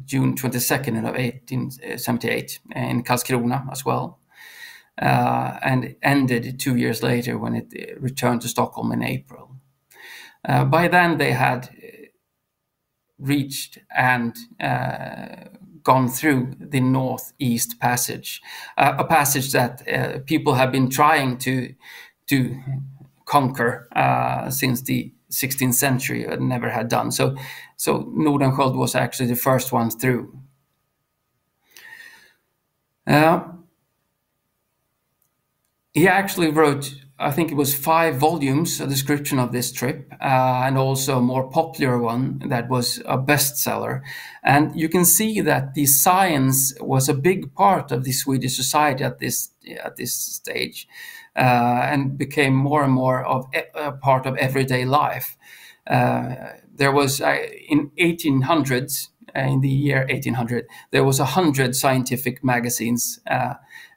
June 22nd of 1878 in Karlskrona as well, and ended 2 years later when it returned to Stockholm in April. By then they had reached and gone through the Northeast Passage, a passage that people have been trying to conquer since the 16th century and never had done. So Nordenskjöld was actually the first one through. He actually wrote, I think it was 5 volumes, a description of this trip, and also a more popular one that was a bestseller. And you can see that the science was a big part of the Swedish society at this stage, and became more and more of a part of everyday life. There was in 1800s, in the year 1800, there was 100 scientific magazines,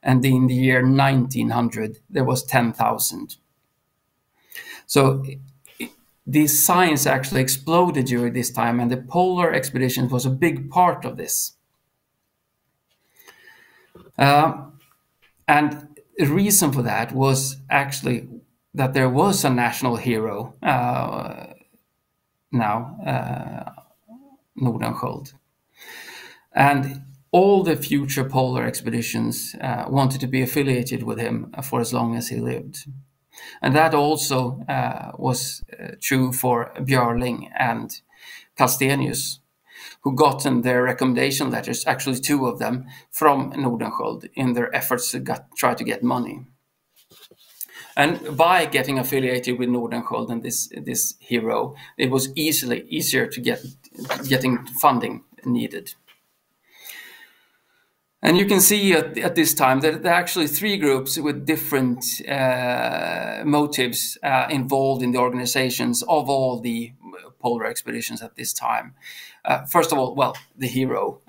and in the year 1900, there was 10,000. So the science actually exploded during this time, and the polar expedition was a big part of this. And the reason for that was actually that there was a national hero Nordenskjöld. And all the future polar expeditions wanted to be affiliated with him for as long as he lived. And that also was true for Björling and Kallstenius, who gotten their recommendation letters, actually 2 of them, from Nordenskjöld in their efforts to try to get money. And by getting affiliated with Nordenskjöld and this hero, it was easier to getting funding needed. And you can see at this time that there are actually 3 groups with different motives involved in the organizations of all the polar expeditions at this time. First of all, well, the hero,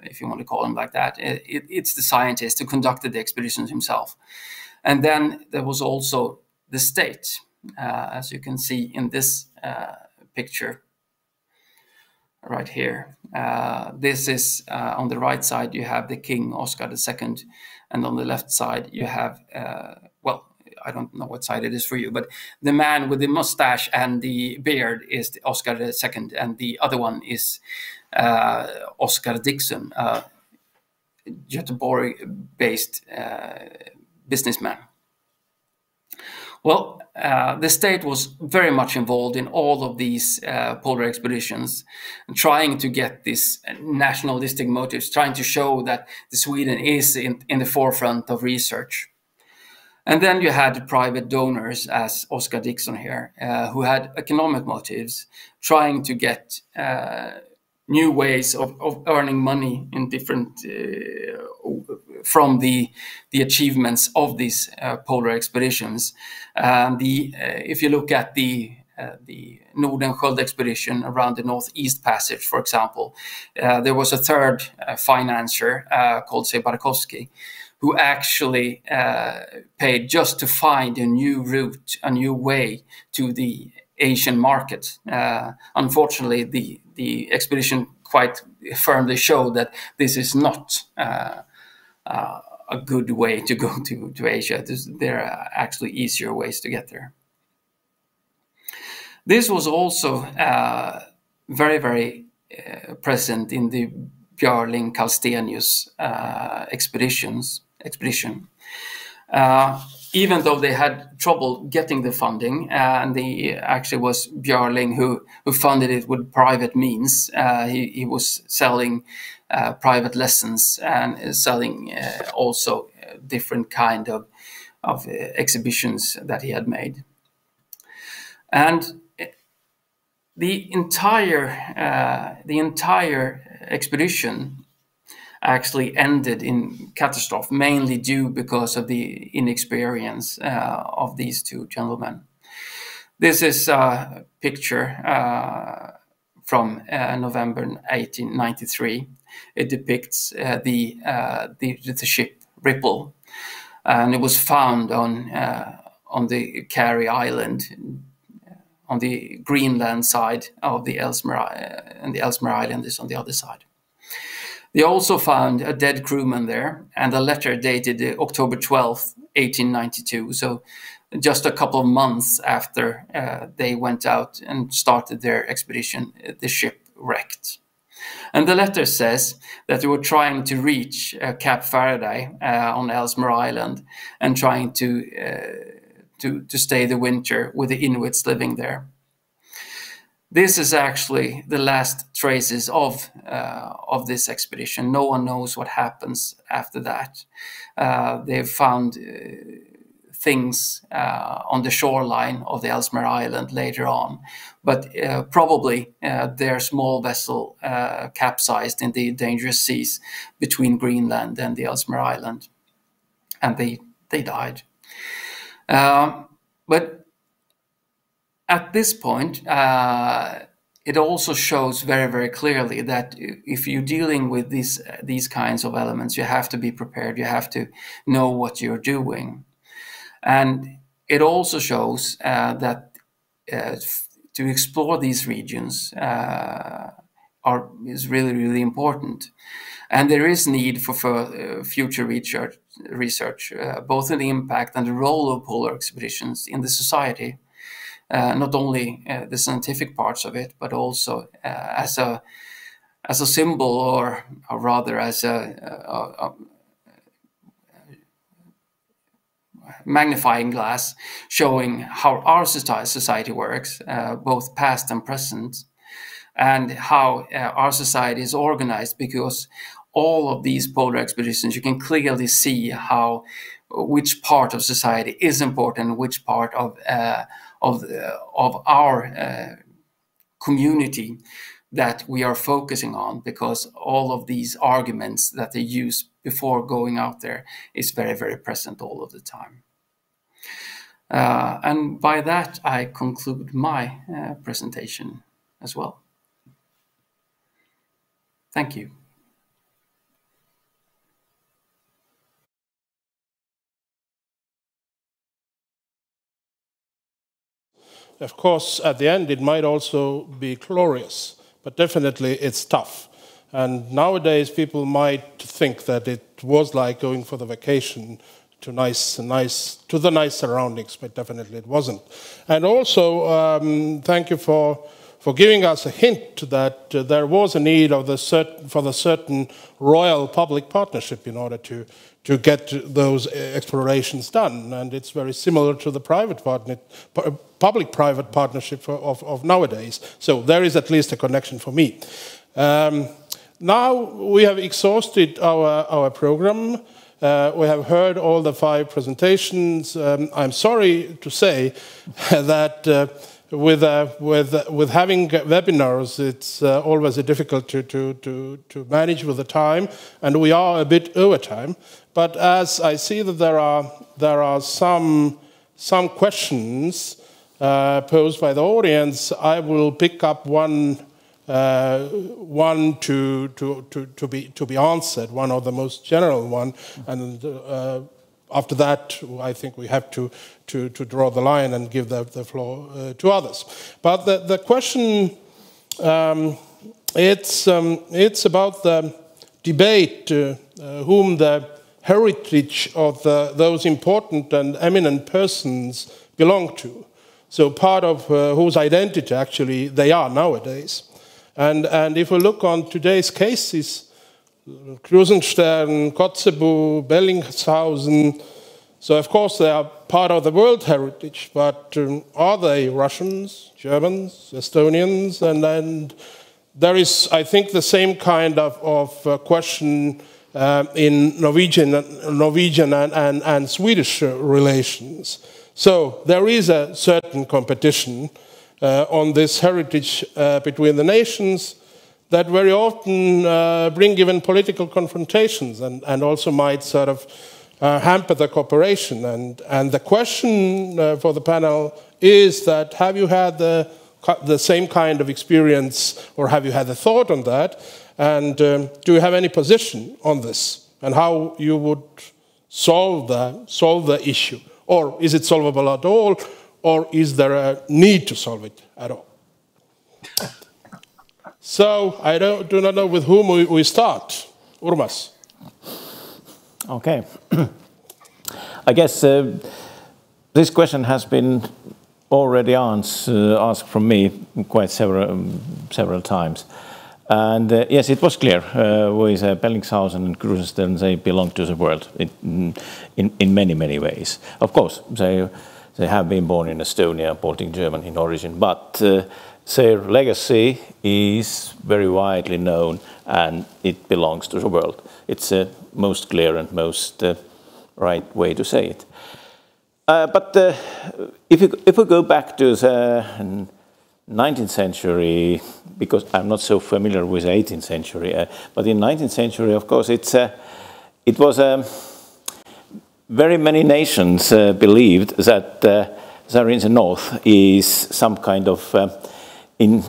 if you want to call him like that, it's the scientist who conducted the expeditions himself. And then there was also the state, as you can see in this picture right here. This is on the right side, you have the King Oscar II, and on the left side you have, well, I don't know what side it is for you, but the man with the mustache and the beard is Oscar II, and the other one is Oscar Dixon, Göteborg-based businessman. Well, the state was very much involved in all of these polar expeditions, trying to get these nationalistic motives, trying to show that Sweden is in the forefront of research. And then you had private donors, as Oscar Dixon here, who had economic motives, trying to get new ways of earning money in different from the achievements of these polar expeditions. If you look at the Nordenskiöld expedition around the Northeast Passage, for example, there was a third financier called Sebarkowski, who actually paid just to find a new route, a new way to the Asian market. Unfortunately, the expedition quite firmly showed that this is not a good way to go to Asia. There are actually easier ways to get there. This was also very, very present in the Björling-Kallstenius expedition. Even though they had trouble getting the funding, and actually was Björling who funded it with private means. He was selling private lessons and selling also different kind of exhibitions that he had made. And the entire expedition actually ended in catastrophe, mainly due because of the inexperience of these two gentlemen. This is a picture from November 1893. It depicts the ship Ripple, and it was found on the Carey Island, on the Greenland side of the Ellesmere, and the Ellesmere Island is on the other side. They also found a dead crewman there, and a letter dated October 12th, 1892, so just a couple of months after they went out and started their expedition, the ship wrecked. And the letter says that they were trying to reach Cape Faraday on Ellesmere Island and trying to stay the winter with the Inuits living there. This is actually the last traces of this expedition. No one knows what happens after that. They've found things on the shoreline of the Ellesmere Island later on, but probably their small vessel capsized in the dangerous seas between Greenland and the Ellesmere Island, and they died. But at this point, it also shows very, very clearly that if you're dealing with these kinds of elements, you have to be prepared. You have to know what you're doing. And it also shows that to explore these regions is really, really important. And there is need for future research, both in the impact and the role of polar expeditions in the society. Not only the scientific parts of it, but also as a symbol, or rather as a magnifying glass, showing how our society works, both past and present, and how our society is organized. Because all of these polar expeditions, you can clearly see how which part of society is important, which part of our community that we are focusing on, because all of these arguments that they use before going out there is very, very present all of the time. And by that, I conclude my presentation as well. Thank you. Of course, at the end, it might also be glorious, but definitely it's tough. And nowadays, people might think that it was like going for the vacation to the nice surroundings, but definitely it wasn't. And also, thank you for giving us a hint that there was a need of for the certain royal public partnership in order to get those explorations done. And it's very similar to the public-private partnership of nowadays. So there is at least a connection for me. Now we have exhausted our program. We have heard all the 5 presentations. I'm sorry to say that with having webinars, it's always difficult to manage with the time, and we are a bit over time. But as I see that there are some questions posed by the audience, I will pick up one to be answered, one of the most general one, and after that, I think we have to draw the line and give the floor to others. But the question, it's about the debate whom the heritage of those important and eminent persons belong to. So part of whose identity actually they are nowadays. And if we look on today's cases, Krusenstern, Kotzebue, Bellingshausen, so of course they are part of the world heritage, but are they Russians, Germans, Estonians? And there is, I think, the same kind of question in Norwegian and Swedish relations. So there is a certain competition on this heritage between the nations that very often bring even political confrontations and also might sort of hamper the cooperation. And the question for the panel is that, have you had the same kind of experience, or have you had a thought on that? And do you have any position on this, and how you would solve the issue? Or is it solvable at all? Or is there a need to solve it at all? So I do not know with whom we start. Urmas. Okay. I guess this question has been already asked from me quite several times. And yes, it was clear with Bellingshausen and Krusenstern, they belong to the world in many ways. Of course, they have been born in Estonia, Baltic German in origin, but their legacy is very widely known and it belongs to the world. It's the most clear and most right way to say it. But if we go back to the 19th century, because I'm not so familiar with the 18th century, but in the 19th century, of course, it was very many nations believed that there in the north is some kind of in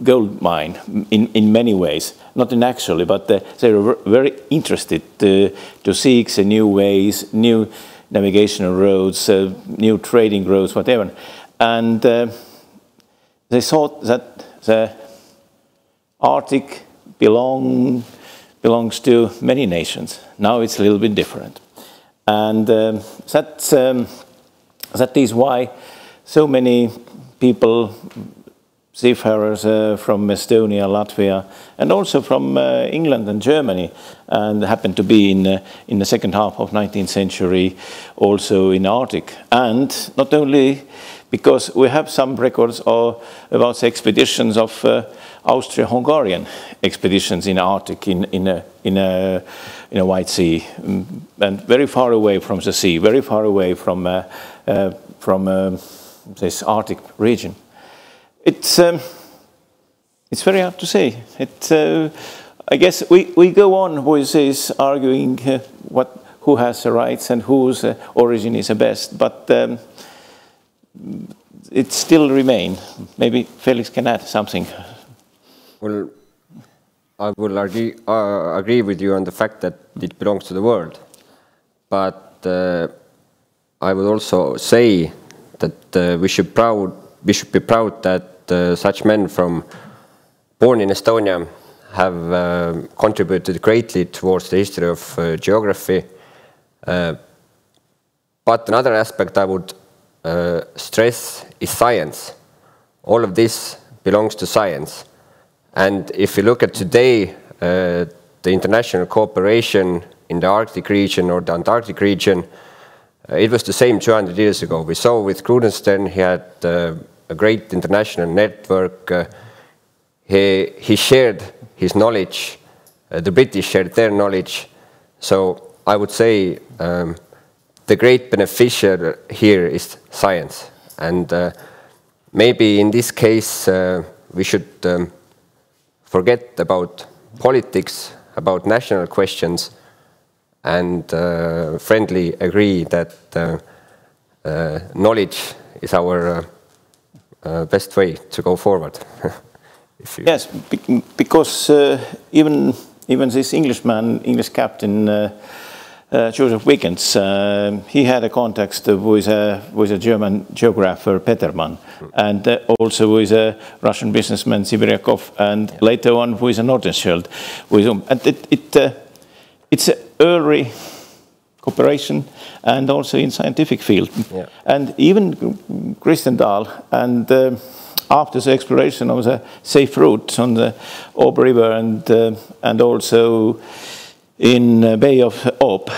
gold mine in many ways, not in actually, but they were very interested to seek the new ways, new navigational roads, new trading roads, whatever. And they thought that the Arctic belongs to many nations. Now it's a little bit different. And that is why so many people, seafarers from Estonia, Latvia, and also from England and Germany, and happened to be in the second half of 19th century also in Arctic. And not only because we have some records about the expeditions of Austro-Hungarian expeditions in Arctic, in a White Sea, and very far away from the sea, very far away from this Arctic region. It's very hard to say. I guess we go on with this arguing who has the rights and whose origin is the best. But it still remain. Maybe Felix can add something. Well, I will agree with you on the fact that it belongs to the world. But I would also say that we should be proud that such men born in Estonia have contributed greatly towards the history of geography. But another aspect I would stress is science. All of this belongs to science. And if you look at today, the international cooperation in the Arctic region or the Antarctic region, it was the same 200 years ago. We saw with Krudenstern, he had a great international network. He shared his knowledge. The British shared their knowledge. So I would say the great beneficiary here is science. And maybe in this case, we should forget about politics, about national questions, and friendly agree that knowledge is our best way to go forward. Yes, because even this English captain, Joseph Wiggins, he had a contact with a German geographer, Petermann, and also with a Russian businessman, Sibiryakov, and later on with a Nordenskiöld. And it's an early cooperation, and also in scientific field. Yeah. And even Christian Dahl, and after the exploration of the safe routes on the Ob River and also in Bay of Ob,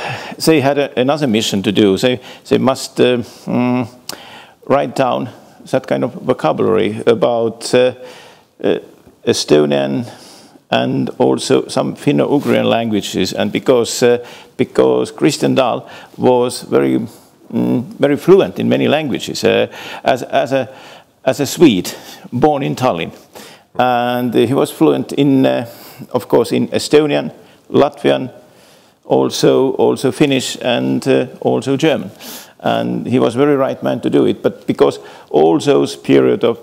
they had another mission to do. They must write down that kind of vocabulary about Estonian and also some Finno-Ugrian languages. And because Christian Dahl was very fluent in many languages, as a Swede born in Tallinn, and he was fluent in, of course, in Estonian, Latvian, also Finnish, and also German. And he was very right man to do it. But because all those period of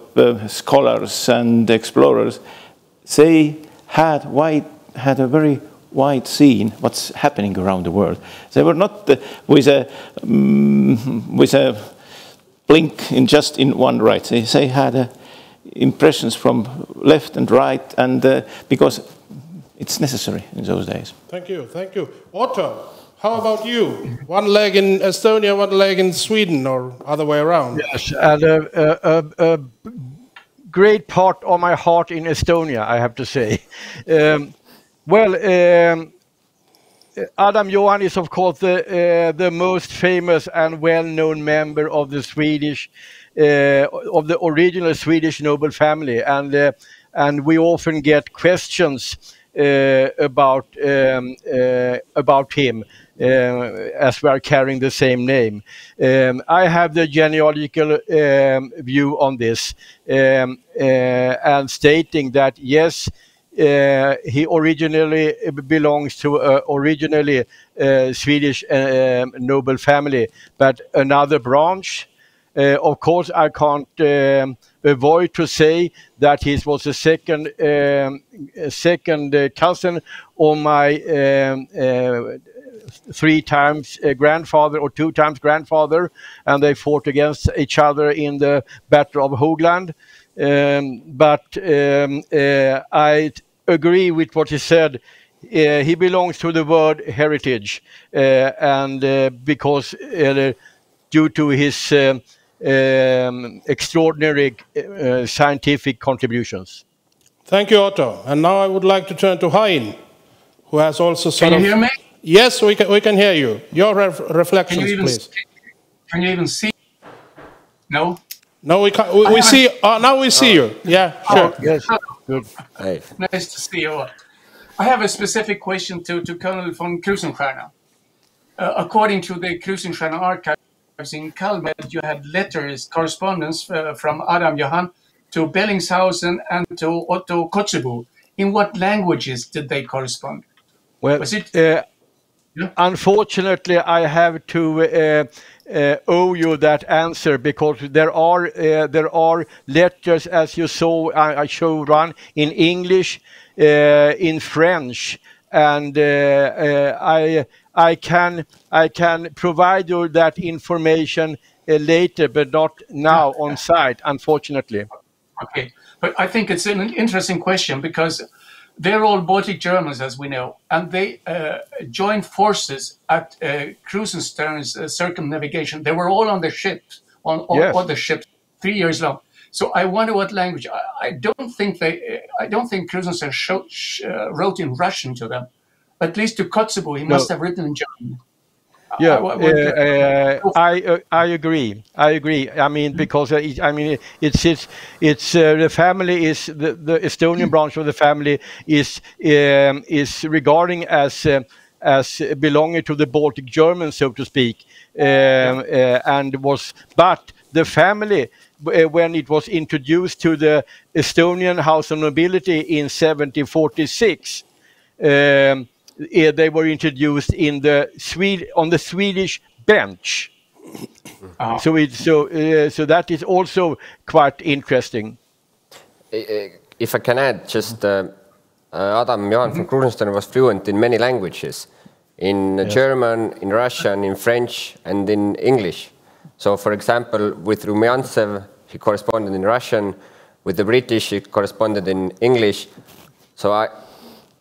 scholars and explorers, they had a very wide scene what's happening around the world. They were not with a blink just in one right. They had impressions from left and right, and because it's necessary in those days. Thank you. Otto, how about you? One leg in Estonia, one leg in Sweden, or other way around? Yes, and a great part of my heart in Estonia, I have to say. Adam Johan is, of course, the most famous and well-known member of the original Swedish noble family, and we often get questions about him as we are carrying the same name. I have the genealogical view on this, and stating that yes, he originally belongs to originally Swedish noble family, but another branch. Of course, I can't avoid to say that he was a second cousin of my 3 times grandfather or 2 times grandfather, and they fought against each other in the Battle of Hoogland. But I agree with what he said. He belongs to the world heritage, and because due to his extraordinary scientific contributions. Thank you, Otto. And now I would like to turn to Hein, who has also Can you hear me? Yes, we can hear you. Your reflections, please. Can you even see? No? No, we can't. We see. Now we see you. Yeah, sure. Yes. Good. Hey. Nice to see you. I have a specific question to Colonel von Krusenstjerna. According to the Krusenstjerna archives in Kalmar, you had letters, correspondence from Adam Johan to Bellingshausen and to Otto Kotzebue. In what languages did they correspond? Well, Was it unfortunately, I have to owe you that answer, because there are letters, as you saw. I showed one in English, in French, and I can provide you that information later, but not now on site, unfortunately. Okay, but I think it's an interesting question, because they're all Baltic Germans, as we know, and they joined forces at Krusenstern's circumnavigation. They were all on the ships, on the ships, 3 years long. So I wonder what language. I don't think Krusenstern wrote in Russian to them. At least to Kotzebue, he must have written in German. Yeah, I agree. I mean, because it's the family is the Estonian branch of the family is regarding as belonging to the Baltic Germans, so to speak, but the family, when it was introduced to the Estonian House of Nobility in 1746. They were introduced on the Swedish bench. So that is also quite interesting. If I can add, just Adam Johan von Krusenstern was fluent in many languages, in German, in Russian, in French, and in English. So, for example, with Rumyantsev, he corresponded in Russian. With the British, he corresponded in English. So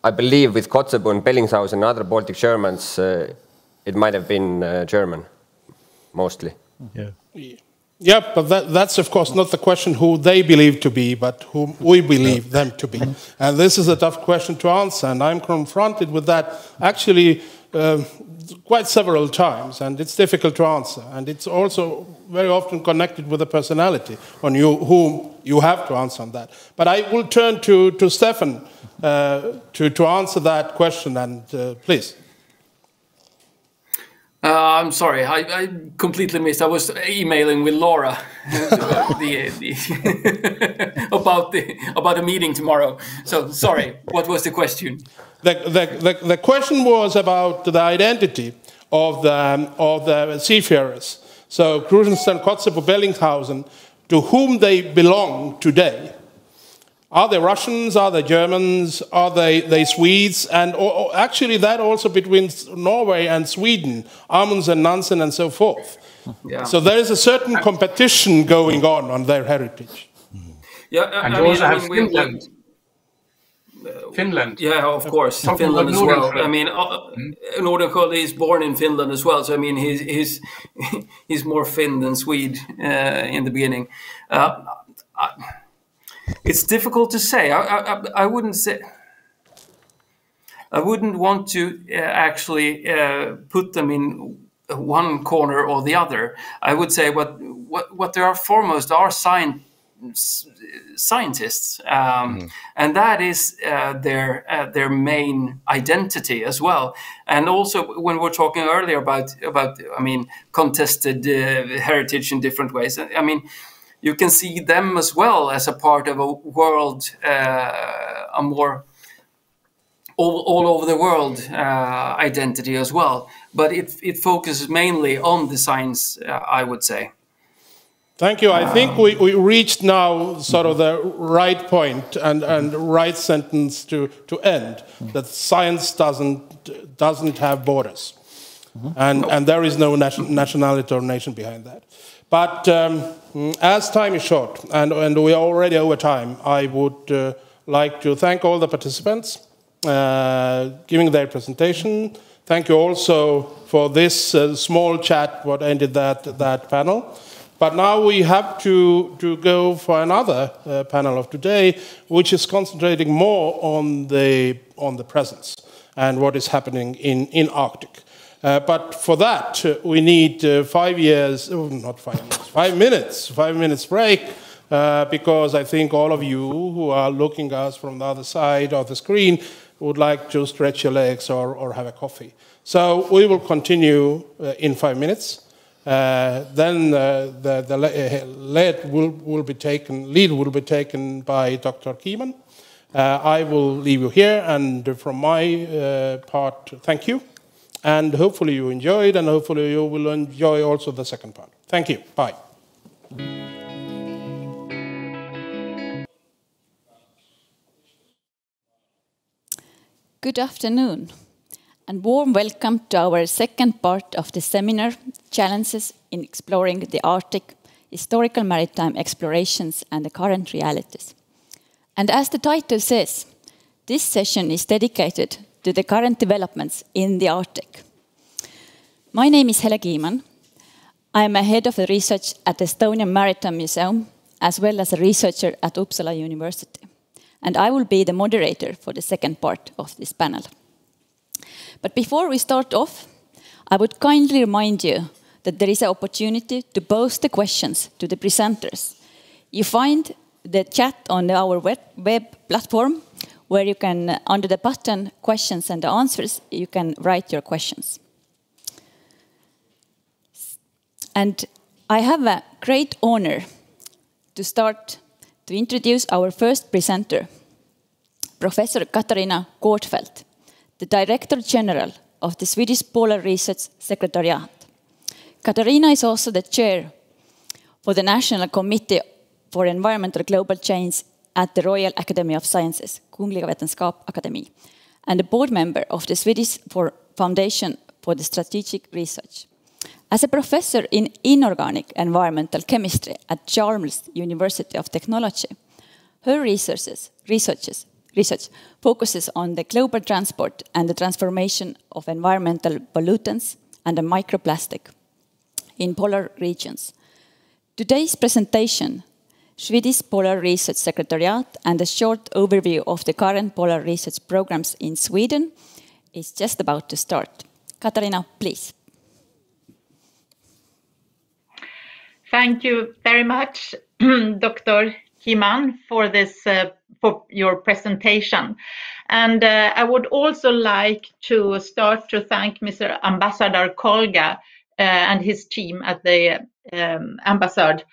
I believe with Kotzebue and Bellingshausen and other Baltic Germans, it might have been German, mostly. Yeah, but that's of course not the question who they believe to be, but whom we believe them to be. And this is a tough question to answer, and I'm confronted with that actually quite several times, and it's difficult to answer. And it's also very often connected with the personality on whom you have to answer on that. But I will turn to Stefan to answer that question, and please. I'm sorry, I completely missed. I was emailing with Laura about the meeting tomorrow. So sorry, what was the question? The question was about the identity of the seafarers. So Krusenstern, Kotzebue, Bellingshausen, to whom they belong today. Are they Russians? Are they Germans? Are they Swedes? And actually that also between Norway and Sweden, Amundsen, Nansen, and so forth. Yeah. So there is a certain competition going on their heritage. Yeah, and you also have Finland. Finland. Yeah, of course, Finland as well. I mean, Nordenskjöld is born in Finland as well, so I mean, he's more Finn than Swede in the beginning. It's difficult to say. I wouldn't say. I wouldn't want to actually put them in one corner or the other. I would say what they are foremost are scientists, and that is their main identity as well. And also, when we're talking earlier about I mean, contested heritage in different ways. I mean, you can see them as well as a part of a world, a more all over the world identity as well. But it focuses mainly on the science, I would say. Thank you. I think we reached now sort of the right point and right sentence to end. That science doesn't have borders, and there is no nationality or nation behind that. But as time is short and we are already over time, I would like to thank all the participants giving their presentation. Thank you also for this small chat what ended that panel. But now we have to go for another panel of today, which is concentrating more on the presence and what is happening in Arctic. But for that, we need 5 years, not 5 years, 5 minutes break, because I think all of you who are looking at us from the other side of the screen would like to stretch your legs or have a coffee. So we will continue in 5 minutes. Then the lead will be taken by Dr. Kieman. I will leave you here, and from my part, thank you. And hopefully you enjoyed, and hopefully you will enjoy also the second part. Thank you. Bye. Good afternoon, and warm welcome to our second part of the seminar, Challenges in Exploring the Arctic, Historical Maritime Explorations and the Current Realities. And as the title says, this session is dedicated to the current developments in the Arctic. My name is Helle Kiiman. I am a head of the research at the Estonian Maritime Museum, as well as a researcher at Uppsala University. And I will be the moderator for the second part of this panel. But before we start off, I would kindly remind you that there is an opportunity to pose the questions to the presenters. You find the chat on our web platform, where you can, under the button Questions and Answers, you can write your questions. And I have a great honor to introduce our first presenter, Professor Katarina Gårdfeldt, the Director General of the Swedish Polar Research Secretariat. Katarina is also the chair for the National Committee for Environmental Global Change at the Royal Academy of Sciences, Kungliga Vetenskapsakademien, and a board member of the Swedish Foundation for the Strategic Research. As a professor in inorganic environmental chemistry at Chalmers University of Technology, her research focuses on the global transport and the transformation of environmental pollutants and the microplastic in polar regions. Today's presentation, Swedish Polar Research Secretariat and a short overview of the current polar research programs in Sweden, is just about to start. Katarina, please. Thank you very much, Dr. Kiiman, for for your presentation. And I would also like to start to thank Mr. Ambassador Kolga and his team at the Ambassade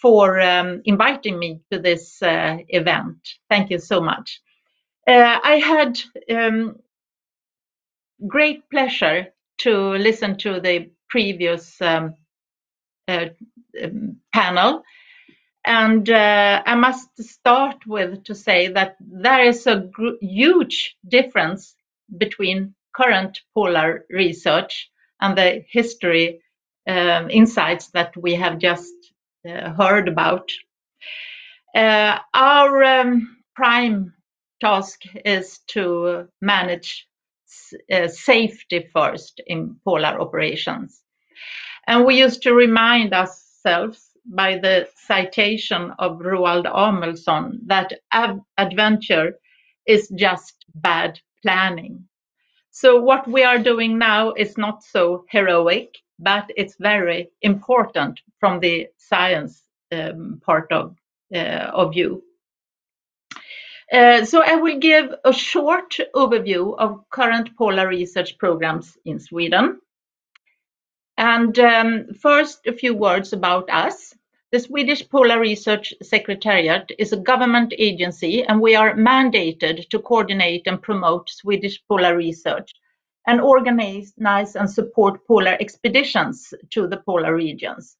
for inviting me to this event. Thank you so much. I had great pleasure to listen to the previous panel, and I must start with to say that there is a huge difference between current polar research and the history insights that we have just heard about. Our prime task is to manage safety first in polar operations. And we used to remind ourselves by the citation of Roald Amundsen that adventure is just bad planning. So what we are doing now is not so heroic, but it's very important from the science part of view. So I will give a short overview of current polar research programs in Sweden. And first, a few words about us. The Swedish Polar Research Secretariat is a government agency, and we are mandated to coordinate and promote Swedish polar research and organize and support polar expeditions to the polar regions.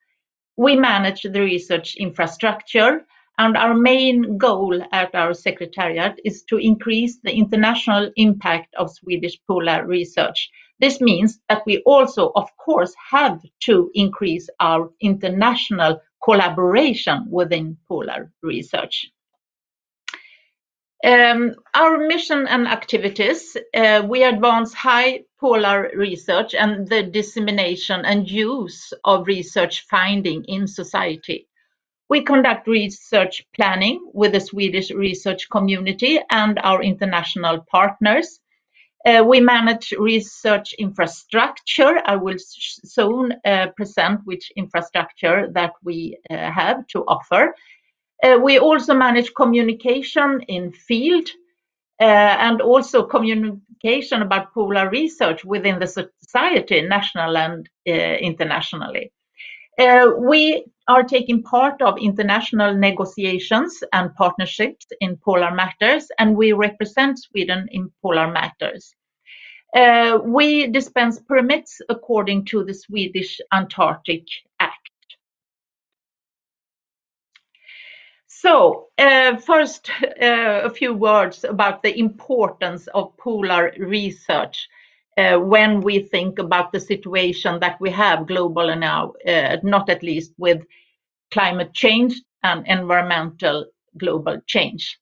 We manage the research infrastructure, and our main goal at our secretariat is to increase the international impact of Swedish polar research. This means that we also, of course, have to increase our international collaboration within polar research. Our mission and activities, we advance high polar research and the dissemination and use of research finding in society. We conduct research planning with the Swedish research community and our international partners. We manage research infrastructure. I will soon present which infrastructure that we have to offer. We also manage communication in field and also communication about polar research within the society, national and internationally. We are taking part of international negotiations and partnerships in polar matters, and we represent Sweden in polar matters. We dispense permits according to the Swedish Antarctic Act. So first, a few words about the importance of polar research when we think about the situation that we have globally now, not at least with climate change and environmental global change.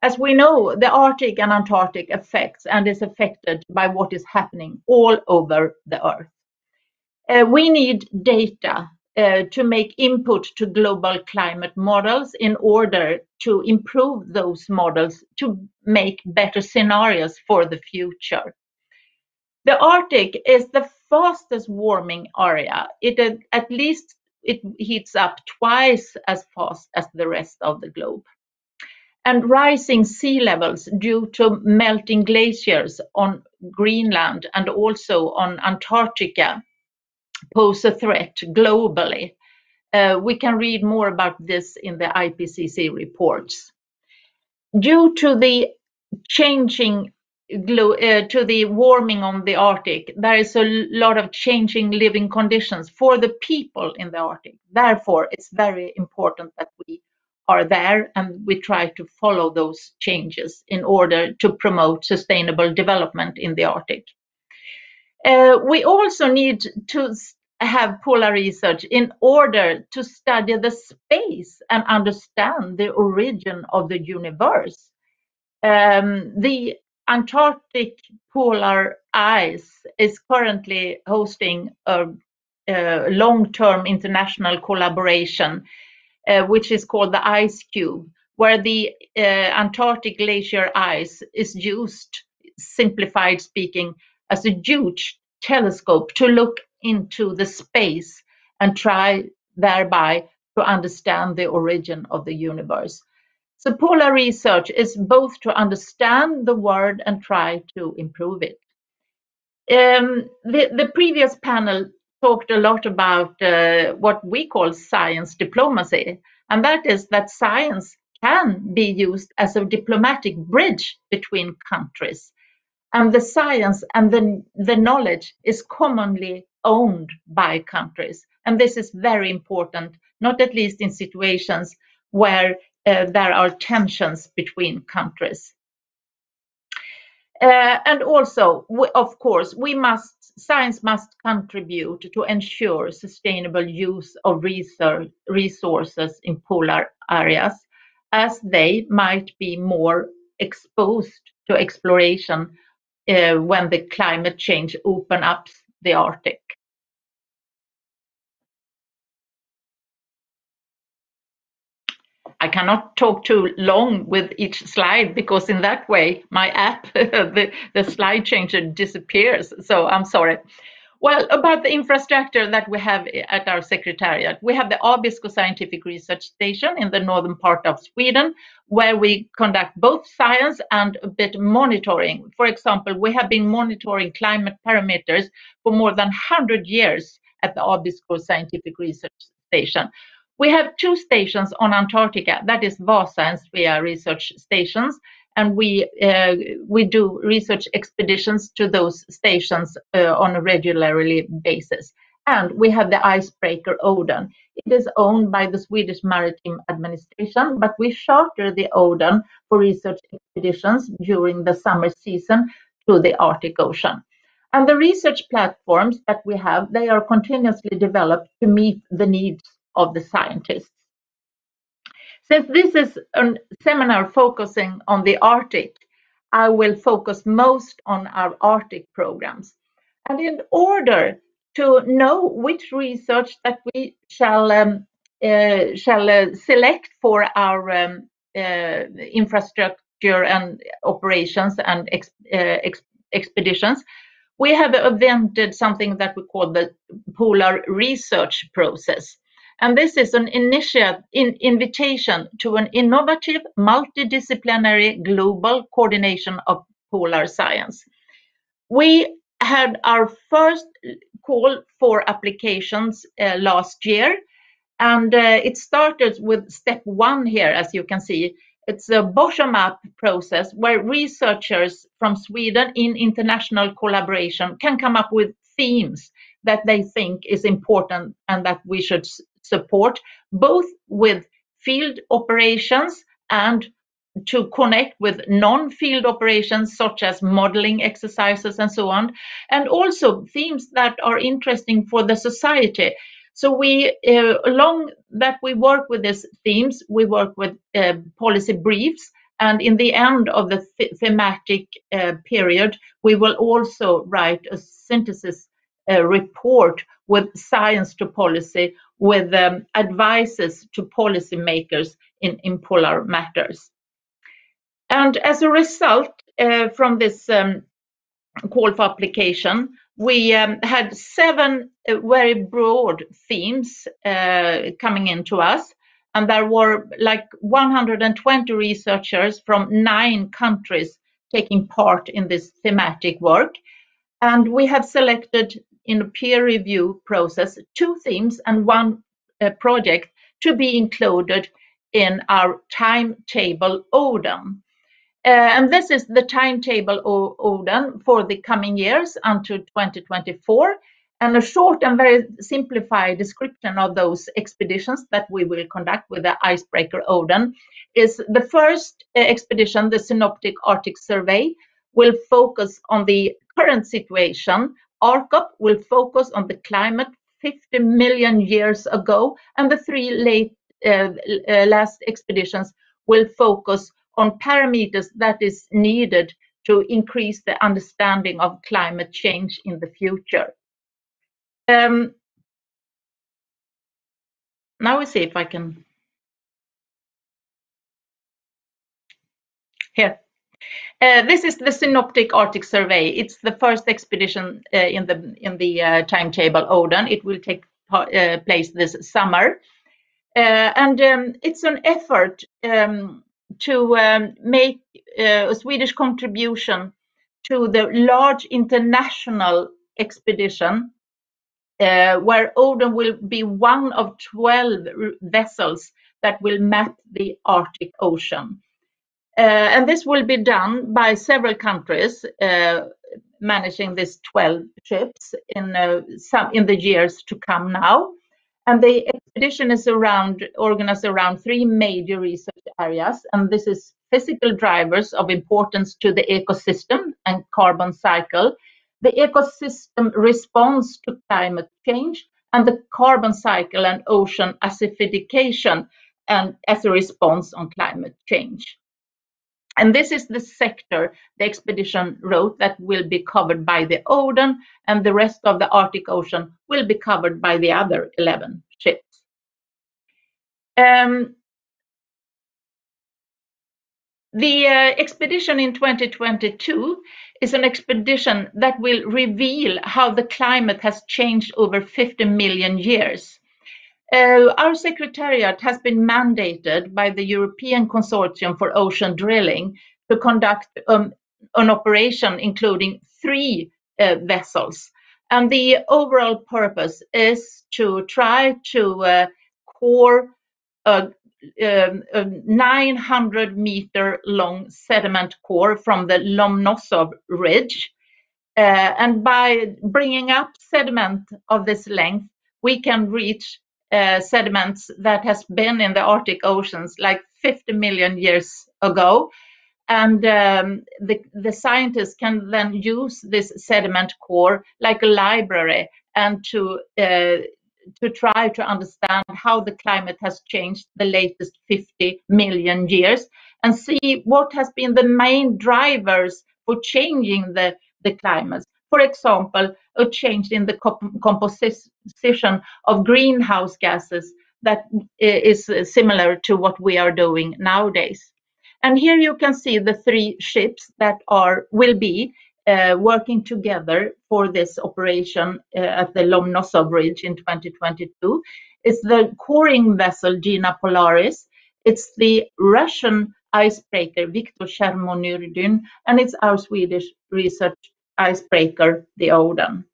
As we know, the Arctic and Antarctic affects and is affected by what is happening all over the Earth. We need data to make input to global climate models in order to improve those models to make better scenarios for the future. The Arctic is the fastest warming area. At least it heats up twice as fast as the rest of the globe. And rising sea levels due to melting glaciers on Greenland and also on Antarctica pose a threat globally. We can read more about this in the IPCC reports. Due to the to the warming on the Arctic, there is a lot of changing living conditions for the people in the Arctic. Therefore, it's very important that we are there and we try to follow those changes in order to promote sustainable development in the Arctic. We also need to have polar research in order to study the space and understand the origin of the universe. The Antarctic polar ice is currently hosting a long-term international collaboration, which is called the Ice Cube, where the Antarctic glacier ice is used, simplified speaking, as a huge telescope to look into the space and try thereby to understand the origin of the universe. So polar research is both to understand the world and try to improve it. The previous panel talked a lot about what we call science diplomacy, and that is that science can be used as a diplomatic bridge between countries. And the science and the knowledge is commonly owned by countries. And this is very important, not at least in situations where there are tensions between countries. And also, of course, science must contribute to ensure sustainable use of resources in polar areas, as they might be more exposed to exploration when the climate change opens up the Arctic. I cannot talk too long with each slide because in that way my app, the slide changer disappears. So I'm sorry. Well, about the infrastructure that we have at our Secretariat, we have the Abisko Scientific Research Station in the northern part of Sweden, where we conduct both science and a bit monitoring. For example, we have been monitoring climate parameters for more than 100 years at the Abisko Scientific Research Station. We have two stations on Antarctica, that is Vasa and Svea research stations, and we do research expeditions to those stations on a regularly basis. And we have the icebreaker Oden. It is owned by the Swedish Maritime Administration, but we charter the Oden for research expeditions during the summer season to the Arctic Ocean. And the research platforms that we have, they are continuously developed to meet the needs of the scientists. Since this is a seminar focusing on the Arctic, I will focus most on our Arctic programs. And in order to know which research that we shall select for our infrastructure and operations and expeditions, we have invented something that we call the polar research process. And this is an invitation to an innovative, multidisciplinary global coordination of polar science. We had our first call for applications last year, and it started with step one here, as you can see, It's a bottom-up process where researchers from Sweden in international collaboration can come up with themes that they think is important and that we should support, both with field operations and to connect with non-field operations such as modeling exercises and so on, and also themes that are interesting for the society. So we, along that we work with these themes, we work with policy briefs, and in the end of the thematic period, we will also write a synthesis report with science to policy, with advices to policymakers in polar matters. And as a result from this call for application, we had 7 very broad themes coming into us, and there were like 120 researchers from 9 countries taking part in this thematic work. And we have selected in a peer review process 2 themes and 1 project to be included in our timetable Oden. And this is the timetable Oden for the coming years until 2024, and a short and very simplified description of those expeditions that we will conduct with the icebreaker Oden is the first expedition, the Synoptic Arctic Survey, will focus on the current situation. ARCOP will focus on the climate 50 million years ago, and the 3 last expeditions will focus on parameters that is needed to increase the understanding of climate change in the future. Now we see if I can. Here. This is the Synoptic Arctic Survey. It's the first expedition in the timetable Oden. It will take place this summer. And it's an effort to make a Swedish contribution to the large international expedition where Oden will be one of 12 vessels that will map the Arctic Ocean. And this will be done by several countries managing these 12 ships in the years to come now. And the expedition is organized around 3 major research areas, and this is physical drivers of importance to the ecosystem and carbon cycle, the ecosystem response to climate change, and the carbon cycle and ocean acidification and as a response on climate change. And this is the sector the expedition wrote that will be covered by the Oden, and the rest of the Arctic Ocean will be covered by the other 11 ships. The expedition in 2022 is an expedition that will reveal how the climate has changed over 50 million years. Our Secretariat has been mandated by the European Consortium for Ocean Drilling to conduct an operation including 3 vessels. And the overall purpose is to try to core a 900-meter long sediment core from the Lomonosov Ridge. And by bringing up sediment of this length, we can reach sediments that has been in the Arctic oceans like 50 million years ago. And the scientists can then use this sediment core like a library and to try to understand how the climate has changed the latest 50 million years and see what has been the main drivers for changing the climate. For example, a change in the composition of greenhouse gases that is similar to what we are doing nowadays. And here you can see the 3 ships that will be working together for this operation at the Lomonosov Ridge in 2022. It's the coring vessel Gina Polaris, it's the Russian icebreaker Viktor Chermonurdin, and it's our Swedish research icebreaker, the Oden.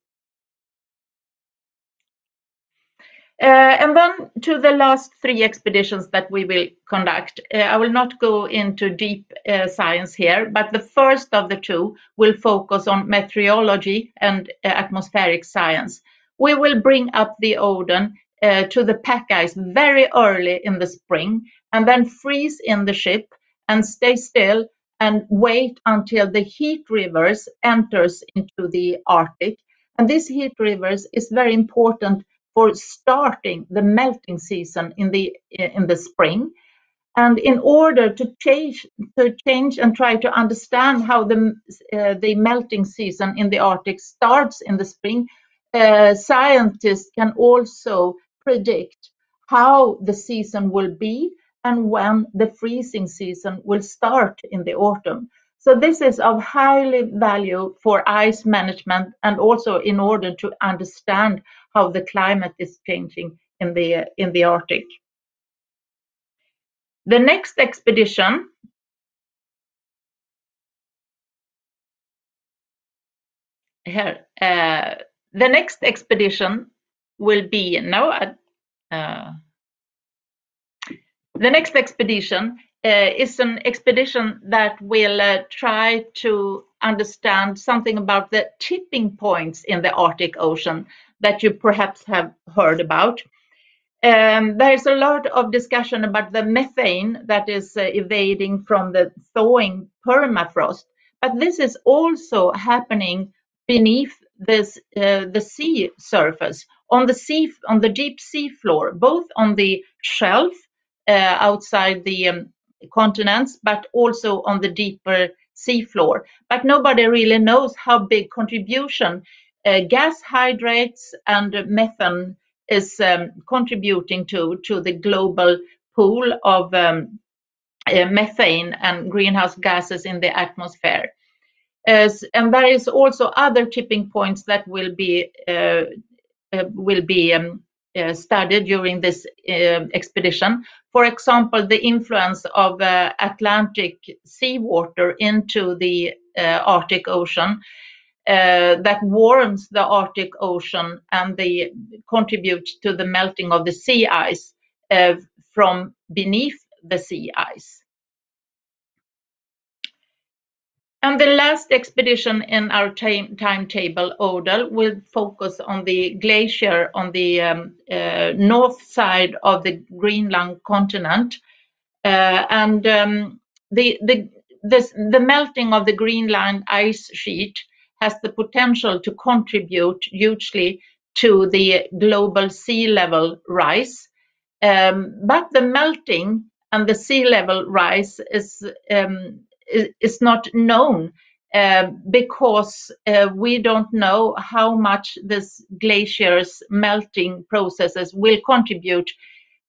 And then to the last 3 expeditions that we will conduct. I will not go into deep science here, but the first of the 2 will focus on meteorology and atmospheric science. We will bring up the Odin to the pack ice very early in the spring and then freeze in the ship and stay still and wait until the heat rivers enters into the Arctic. And this heat rivers is very important for starting the melting season in the spring. And in order to change and try to understand how the melting season in the Arctic starts in the spring, scientists can also predict how the season will be and when the freezing season will start in the autumn. So this is of highly value for ice management and also in order to understand how the climate is changing in the Arctic. The next expedition here, the next expedition will be the next expedition is an expedition that will try to understand something about the tipping points in the Arctic Ocean that you perhaps have heard about. There's a lot of discussion about the methane that is evading from the thawing permafrost, but this is also happening beneath the sea surface, on the deep sea floor, both on the shelf outside the continents, but also on the deeper sea floor. But nobody really knows how big contribution gas hydrates and methane is contributing to the global pool of methane and greenhouse gases in the atmosphere. And there is also other tipping points that will be studied during this expedition. For example, the influence of Atlantic seawater into the Arctic Ocean that warms the Arctic Ocean and contributes to the melting of the sea ice from beneath the sea ice. And the last expedition in our timetable, Odal, will focus on the glacier on the north side of the Greenland continent. The melting of the Greenland ice sheet has the potential to contribute hugely to the global sea level rise. But the melting and the sea level rise is not known because we don't know how much this glacier's melting processes will contribute,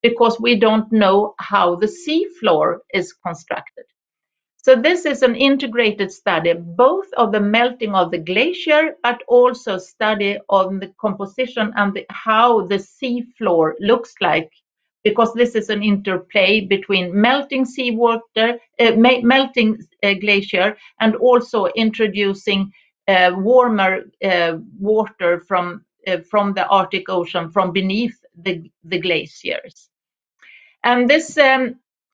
because we don't know how the sea floor is constructed. So this is an integrated study, both of the melting of the glacier, but also study on the composition and how the sea floor looks like, because this is an interplay between melting seawater, melting glacier, and also introducing warmer water from the Arctic Ocean from beneath the glaciers. And this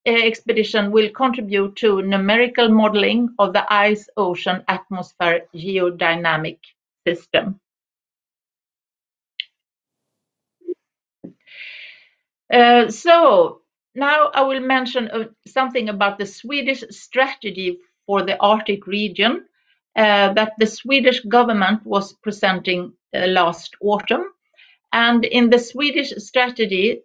expedition will contribute to numerical modeling of the ice-ocean atmosphere geodynamic system. So now I will mention something about the Swedish strategy for the Arctic region that the Swedish government was presenting last autumn. And in the Swedish strategy,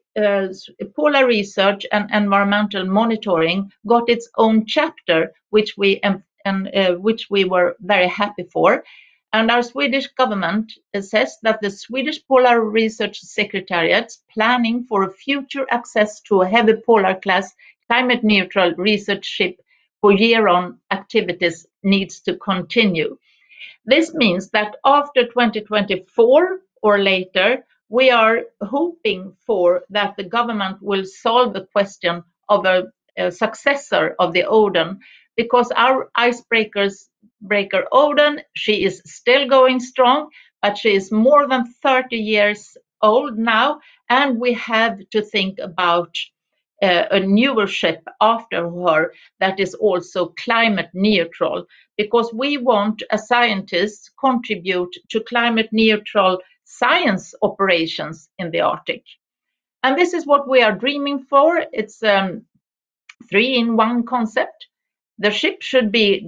polar research and environmental monitoring got its own chapter, which we were very happy for. And our Swedish government says that the Swedish Polar Research Secretariat is planning for a future access to a heavy polar class climate neutral research ship for year-on activities needs to continue. This means that after 2024 or later, we are hoping for that the government will solve the question of a successor of the Odin, because our icebreaker Odin, she is still going strong, but she is more than 30 years old now, and we have to think about a newer ship after her that is also climate neutral, because we want, as scientists, contribute to climate neutral science operations in the Arctic. And this is what we are dreaming for. It's 3-in-1 concept. The ship should be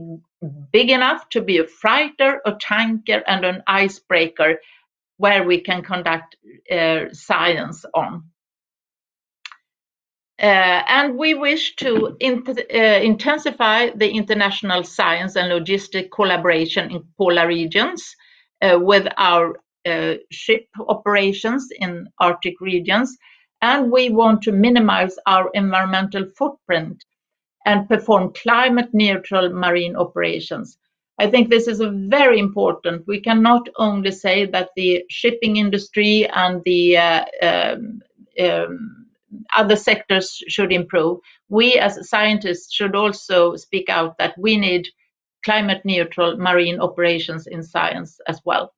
big enough to be a freighter, a tanker, and an icebreaker where we can conduct science on. And we wish to intensify the international science and logistic collaboration in polar regions with our ship operations in Arctic regions. And we want to minimize our environmental footprint and perform climate neutral marine operations. I think this is very important. We cannot only say that the shipping industry and the other sectors should improve. We as scientists should also speak out that we need climate neutral marine operations in science as well.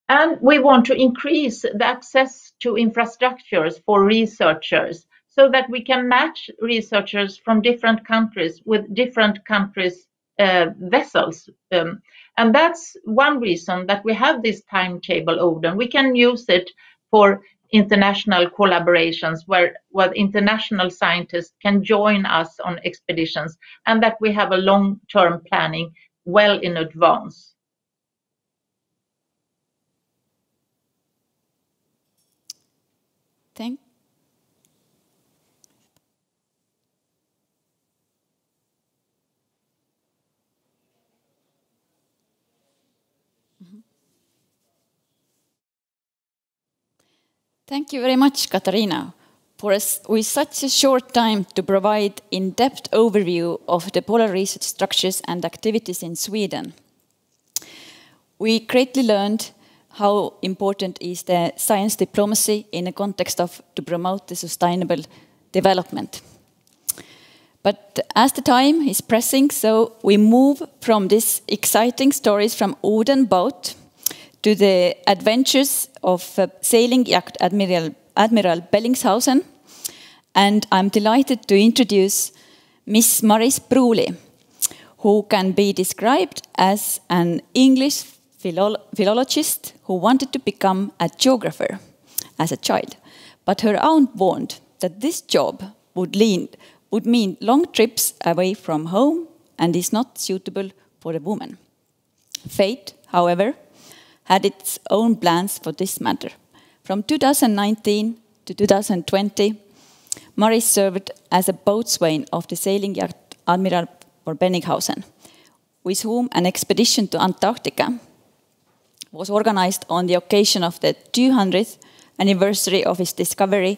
And we want to increase the access to infrastructures for researchers so that we can match researchers from different countries with different countries' vessels. And that's one reason that we have this timetable, Odin. We can use it for international collaborations where international scientists can join us on expeditions, and that we have a long-term planning well in advance. Thank Thank you very much, Katarina, with such a short time to provide in-depth overview of the polar research structures and activities in Sweden. We greatly learned how important is the science diplomacy in the context of to promote the sustainable development. But as the time is pressing, so we move from these exciting stories from Oden boat to the adventures of sailing yacht Admiral Bellingshausen. And I'm delighted to introduce Miss Maris Brooley, who can be described as an English philologist who wanted to become a geographer as a child. But her aunt warned that this job would mean long trips away from home and is not suitable for a woman. Fate, however, had its own plans for this matter. From 2019 to 2020, Maris served as a boatswain of the sailing yacht Admiral Bellingshausen, with whom an expedition to Antarctica was organized on the occasion of the 200th anniversary of his discovery,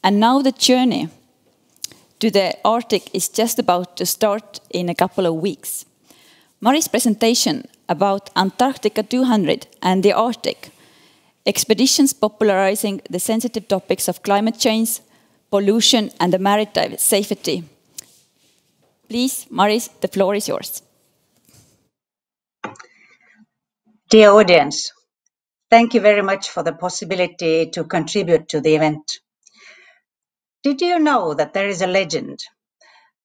and now the journey to the Arctic is just about to start in a couple of weeks. Maris' presentation about Antarctica 200 and the Arctic, expeditions popularizing the sensitive topics of climate change, pollution, and the maritime safety. Please, Maris, the floor is yours. Dear audience, thank you very much for the possibility to contribute to the event. Did you know that there is a legend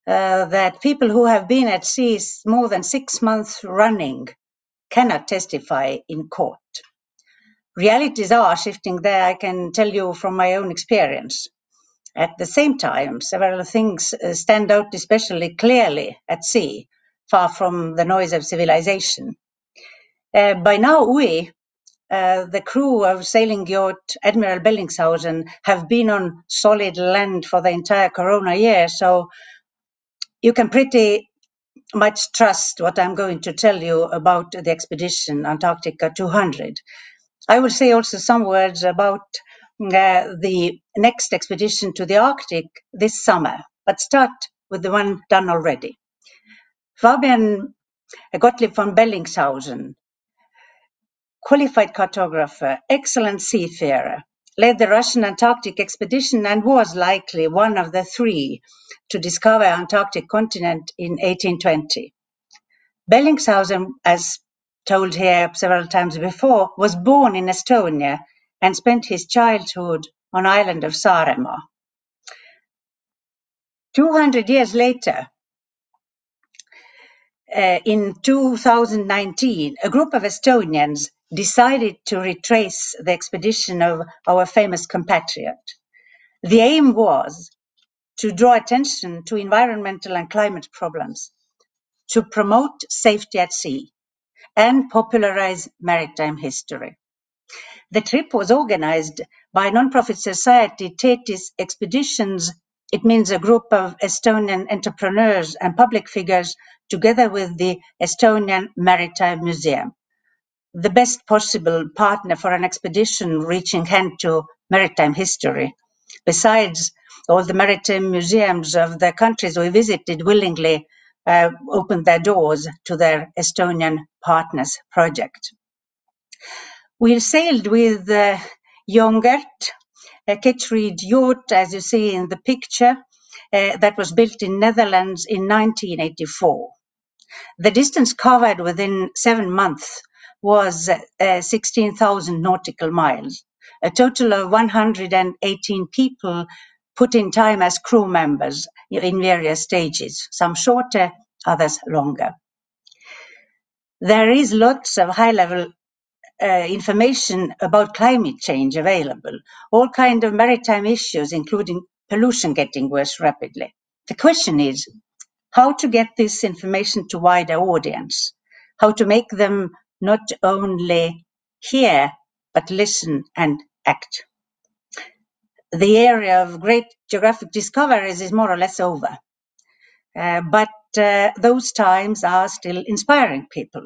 that people who have been at sea more than 6 months running cannot testify in court? Realities are shifting there, I can tell you from my own experience. At the same time, several things stand out especially clearly at sea, far from the noise of civilization. By now, we, the crew of sailing yacht Admiral Bellingshausen, have been on solid land for the entire corona year, so you can pretty much trust what I'm going to tell you about the expedition Antarctica 200. I will say also some words about the next expedition to the Arctic this summer, but start with the one done already. Fabian Gottlieb von Bellingshausen, qualified cartographer, excellent seafarer, led the Russian Antarctic expedition and was likely one of the 3 to discover Antarctic continent in 1820. Bellingshausen, as told here several times before, was born in Estonia and spent his childhood on island of Saaremaa. 200 years later, in 2019, a group of Estonians decided to retrace the expedition of our famous compatriot. The aim was to draw attention to environmental and climate problems, to promote safety at sea, and popularize maritime history. The trip was organized by non-profit society Thetis Expeditions. It means a group of Estonian entrepreneurs and public figures together with the Estonian Maritime Museum, the best possible partner for an expedition reaching hand to maritime history. Besides, all the maritime museums of the countries we visited willingly opened their doors to their Estonian partners project. We sailed with Jongert, a Ketreed yacht, as you see in the picture, that was built in Netherlands in 1984. The distance covered within 7 months was 16,000 nautical miles. A total of 118 people put in time as crew members in various stages, some shorter, others longer. There is lots of high-level information about climate change available, all kinds of maritime issues, including pollution getting worse rapidly. The question is how to get this information to wider audience, how to make them not only hear, but listen and act. The area of great geographic discoveries is more or less over, but those times are still inspiring people.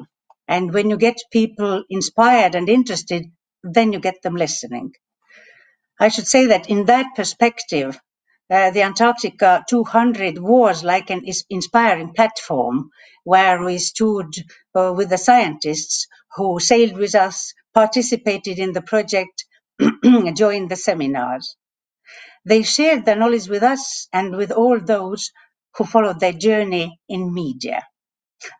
And when you get people inspired and interested, then you get them listening. I should say that in that perspective, the Antarctica 200 was like an inspiring platform where we stood with the scientists who sailed with us, participated in the project, joined the seminars. They shared their knowledge with us and with all those who followed their journey in media.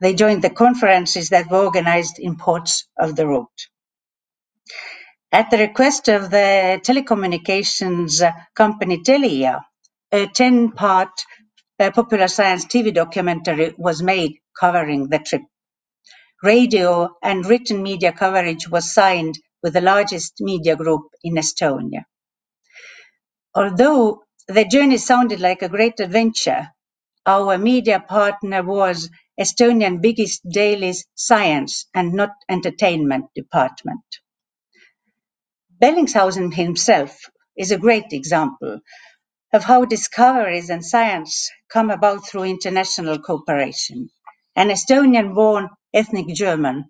They joined the conferences that were organized in ports of the route. At the request of the telecommunications company Telia, a 10-part popular science TV documentary was made covering the trip. Radio and written media coverage was signed with the largest media group in Estonia. Although the journey sounded like a great adventure, our media partner was Estonian biggest daily science and not entertainment department. Bellingshausen himself is a great example of how discoveries and science come about through international cooperation. An Estonian-born ethnic German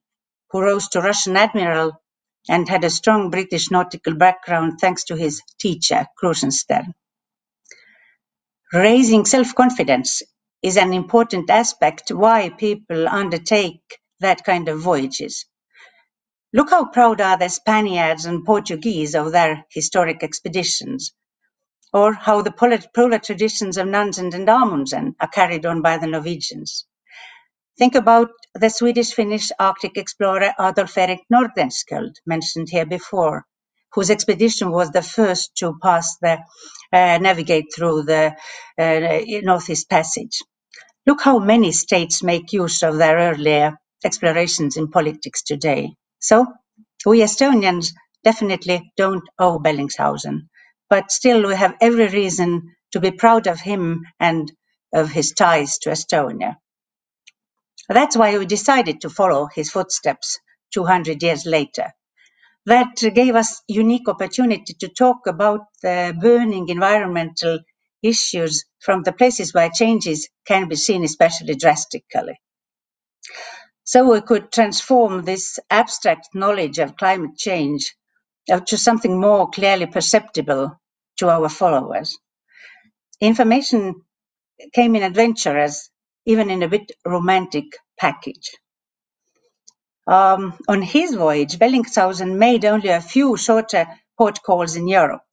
who rose to Russian admiral and had a strong British nautical background thanks to his teacher, Krusenstern. Raising self-confidence is an important aspect why people undertake that kind of voyages. Look how proud are the Spaniards and Portuguese of their historic expeditions, or how the polar traditions of Nansen and Amundsen are carried on by the Norwegians. Think about the Swedish-Finnish Arctic explorer Adolf Erik Nordenskjöld, mentioned here before, whose expedition was the first to navigate through the Northeast Passage. Look how many states make use of their earlier explorations in politics today. So, we Estonians definitely don't owe Bellingshausen, but still we have every reason to be proud of him and of his ties to Estonia. That's why we decided to follow his footsteps 200 years later. That gave us unique opportunity to talk about the burning environmental issues from the places where changes can be seen especially drastically. So we could transform this abstract knowledge of climate change to something more clearly perceptible to our followers. Information came in adventurous, even in a bit romantic package. On his voyage, Bellingshausen made only a few shorter port calls in Europe,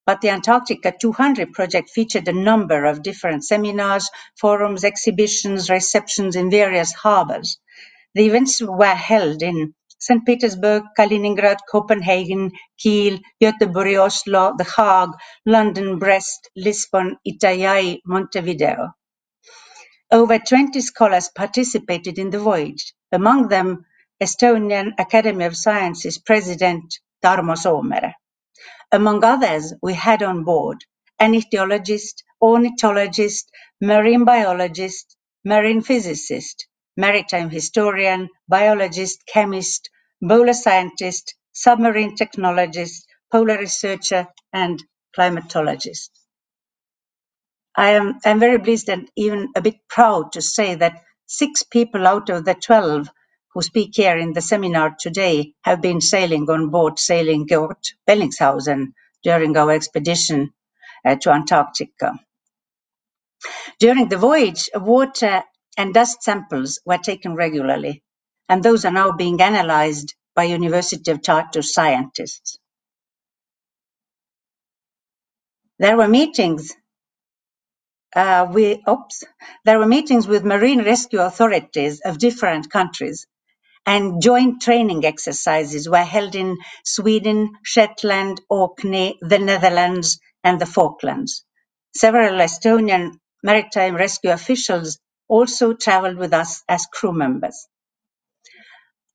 but the Antarctica 200 project featured a number of different seminars, forums, exhibitions, receptions in various harbors. The events were held in St. Petersburg, Kaliningrad, Copenhagen, Kiel, Göteborg, Oslo, The Hague, London, Brest, Lisbon, Itajaí, Montevideo. Over 20 scholars participated in the voyage, among them Estonian Academy of Sciences President Tarmo Soomere. Among others, we had on board an ichthyologist, ornithologist, marine biologist, marine physicist, maritime historian, biologist, chemist, polar scientist, submarine technologist, polar researcher, and climatologist. I'm very pleased and even a bit proud to say that 6 people out of the 12 who speak here in the seminar today have been sailing on board sailing Gort Bellingshausen during our expedition to Antarctica. During the voyage, water and dust samples were taken regularly, and those are now being analyzed by University of Tartu scientists. There were meetings with marine rescue authorities of different countries, and joint training exercises were held in Sweden, Shetland, Orkney, the Netherlands, and the Falklands. Several Estonian maritime rescue officials also traveled with us as crew members.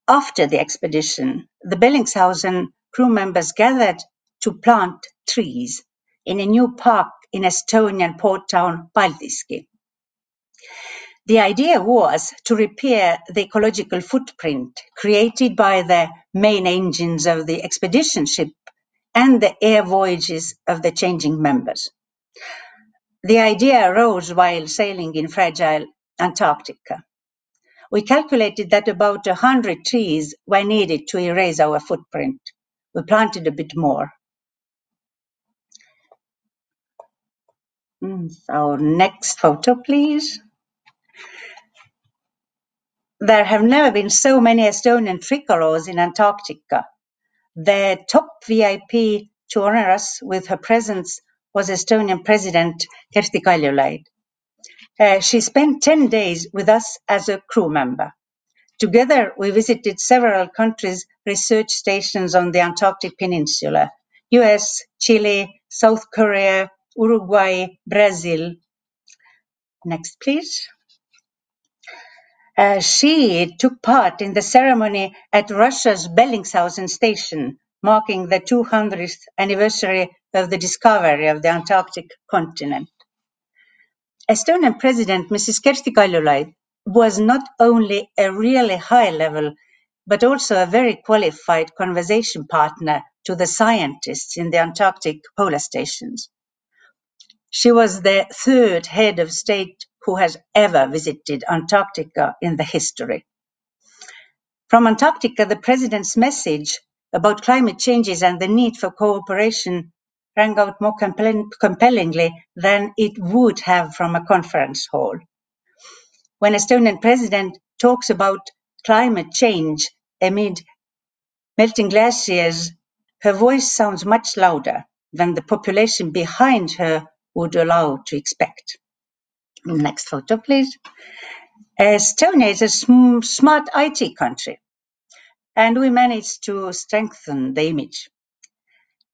After the expedition, the Bellingshausen crew members gathered to plant trees in a new park in Estonian port town Paldiski. The idea was to repair the ecological footprint created by the main engines of the expedition ship and the air voyages of the changing members. The idea arose while sailing in fragile Antarctica. We calculated that about 100 trees were needed to erase our footprint. We planted a bit more. So next photo, please. There have never been so many Estonian tricolors in Antarctica. The top VIP to honor us with her presence was Estonian President Kersti Kaljulaid. She spent 10 days with us as a crew member. Together, we visited several countries' research stations on the Antarctic Peninsula: US, Chile, South Korea, Uruguay, Brazil. Next, please. She took part in the ceremony at Russia's Bellingshausen station, marking the 200th anniversary of the discovery of the Antarctic continent. Estonian President Mrs. Kersti Kaljulaid was not only a really high-level, but also a very qualified conversation partner to the scientists in the Antarctic polar stations. She was the 3rd head of state who has ever visited Antarctica in the history. From Antarctica, the president's message about climate changes and the need for cooperation rang out more compellingly than it would have from a conference hall. When Estonian president talks about climate change amid melting glaciers, her voice sounds much louder than the population behind her would allow to expect. Next photo, please. Estonia is a smart IT country, and we managed to strengthen the image.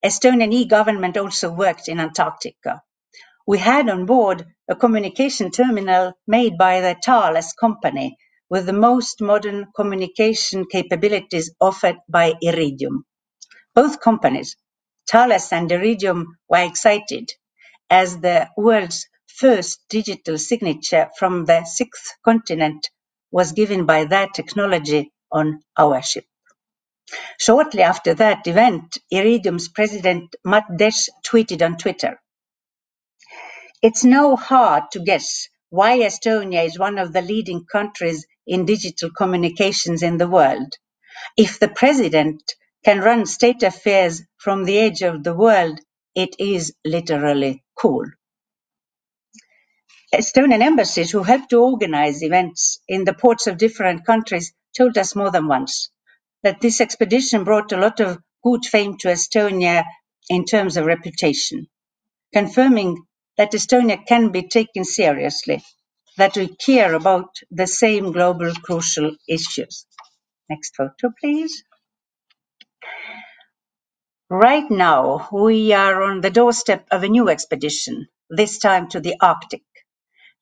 Estonian e-government also worked in Antarctica. We had on board a communication terminal made by the Thales company with the most modern communication capabilities offered by Iridium. Both companies, Thales and Iridium, were excited as the world's first digital signature from the 6th continent was given by their technology on our ship. Shortly after that event, Iridium's president Matt Desch tweeted on Twitter, "It's no hard to guess why Estonia is one of the leading countries in digital communications in the world. If the president can run state affairs from the edge of the world, it is literally cool." Estonian embassies who helped to organize events in the ports of different countries told us more than once that this expedition brought a lot of good fame to Estonia in terms of reputation, confirming that Estonia can be taken seriously, that we care about the same global crucial issues. Next photo, please. Right now, we are on the doorstep of a new expedition, this time to the Arctic.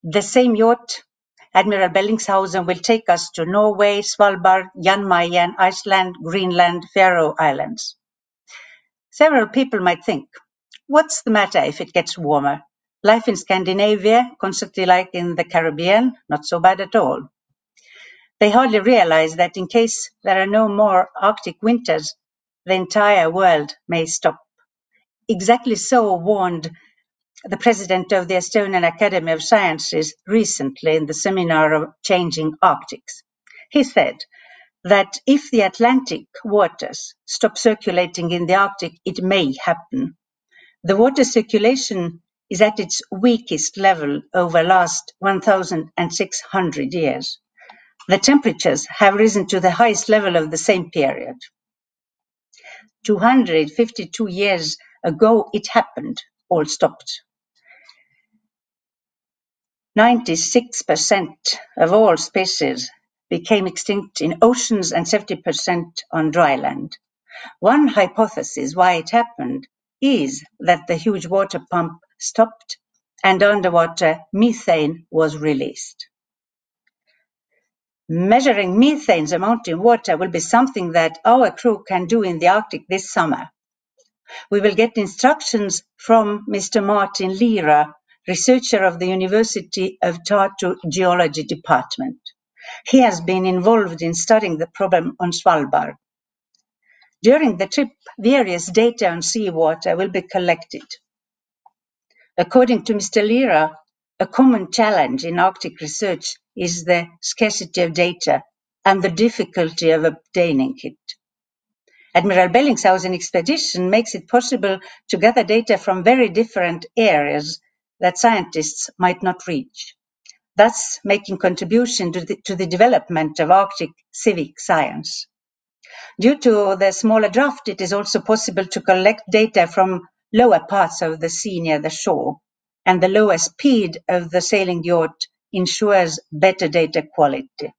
The same yacht, Admiral Bellingshausen, will take us to Norway, Svalbard, Jan Mayen, Iceland, Greenland, Faroe Islands. Several people might think, what's the matter if it gets warmer? Life in Scandinavia, constantly like in the Caribbean, not so bad at all. They hardly realize that in case there are no more Arctic winters, the entire world may stop. Exactly so warned the president of the Estonian Academy of Sciences recently in the seminar of Changing Arctics. He said that if the Atlantic waters stop circulating in the Arctic, it may happen. The water circulation is at its weakest level over the last 1,600 years. The temperatures have risen to the highest level of the same period. 252 years ago it happened, all stopped. 96% of all species became extinct in oceans and 70% on dry land. One hypothesis why it happened is that the huge water pump stopped and underwater methane was released. Measuring methane's amount in water will be something that our crew can do in the Arctic this summer. We will get instructions from Mr. Martin Lira, researcher of the University of Tartu Geology Department. He has been involved in studying the problem on Svalbard. During the trip, various data on seawater will be collected. According to Mr. Lira, a common challenge in Arctic research is the scarcity of data and the difficulty of obtaining it. Admiral Bellingshausen expedition makes it possible to gather data from very different areas that scientists might not reach, thus making contribution to the development of Arctic civic science. Due to the smaller draft, it is also possible to collect data from lower parts of the sea near the shore, and the lower speed of the sailing yacht ensures better data quality.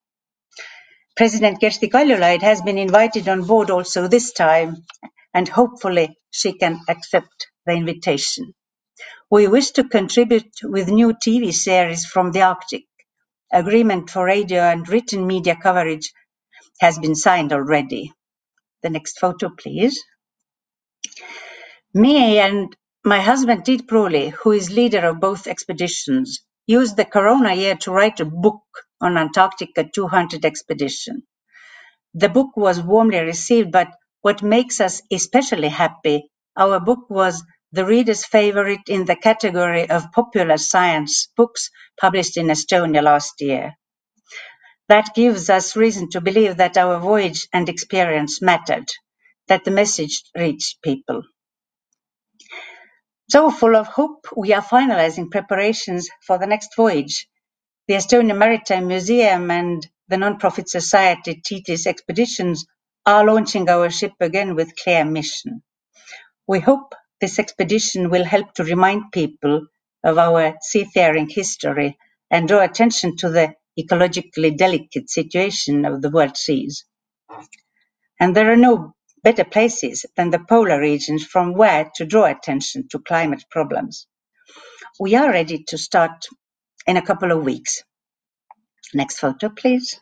President Kersti Kaljulaid has been invited on board also this time, and hopefully she can accept the invitation. We wish to contribute with new TV series from the Arctic. Agreement for radio and written media coverage has been signed already. The next photo, please. Me and my husband, Tiit Pruuli, who is leader of both expeditions, used the Corona year to write a book on Antarctica 200 expedition. The book was warmly received, but what makes us especially happy, our book was the reader's favorite in the category of popular science books published in Estonia last year. That gives us reason to believe that our voyage and experience mattered, that the message reached people. So full of hope, we are finalizing preparations for the next voyage. The Estonian Maritime Museum and the non-profit society TT's Expeditions are launching our ship again with clear mission. We hope this expedition will help to remind people of our seafaring history and draw attention to the ecologically delicate situation of the world seas. And there are no better places than the polar regions from where to draw attention to climate problems. We are ready to start in a couple of weeks. Next photo, please.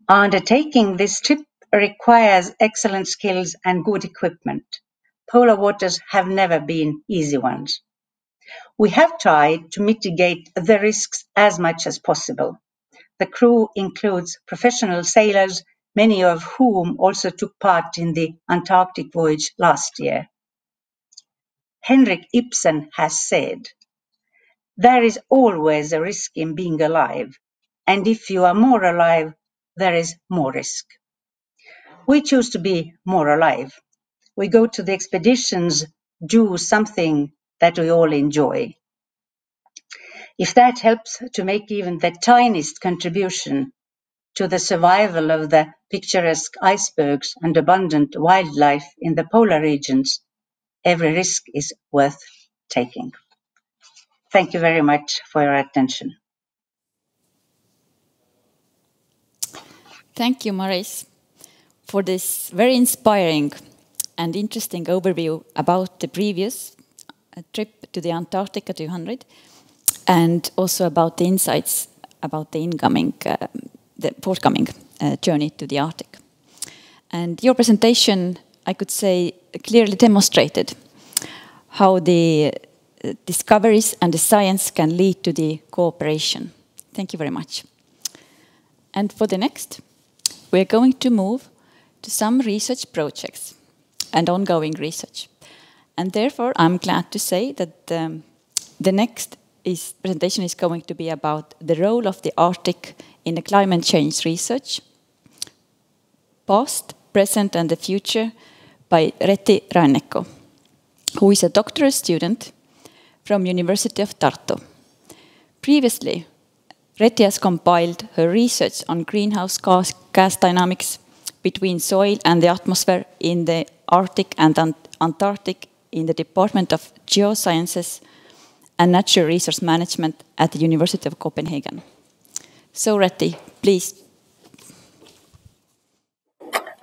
Undertaking this trip requires excellent skills and good equipment. Polar waters have never been easy ones. We have tried to mitigate the risks as much as possible. The crew includes professional sailors, many of whom also took part in the Antarctic voyage last year. Henrik Ibsen has said, "There is always a risk in being alive, and if you are more alive, there is more risk." We choose to be more alive. We go to the expeditions, do something that we all enjoy. If that helps to make even the tiniest contribution to the survival of the picturesque icebergs and abundant wildlife in the polar regions, every risk is worth taking. Thank you very much for your attention. Thank you, Maris, for this very inspiring and interesting overview about the previous trip to the Antarctica 200, and also about the insights about the forthcoming journey to the Arctic. And your presentation, I could say, clearly demonstrated how the discoveries and the science can lead to the cooperation. Thank you very much. And for the next, we're going to move to some research projects and ongoing research. And therefore, I'm glad to say that the next presentation is going to be about the role of the Arctic in the climate change research, past, present, and the future, by Reti Ranneko, who is a doctoral student from University of Tartu. Previously, Reti has compiled her research on greenhouse gas dynamics between soil and the atmosphere in the Arctic and Antarctic in the Department of Geosciences and Natural Resource Management at the University of Copenhagen. So, Reti, please.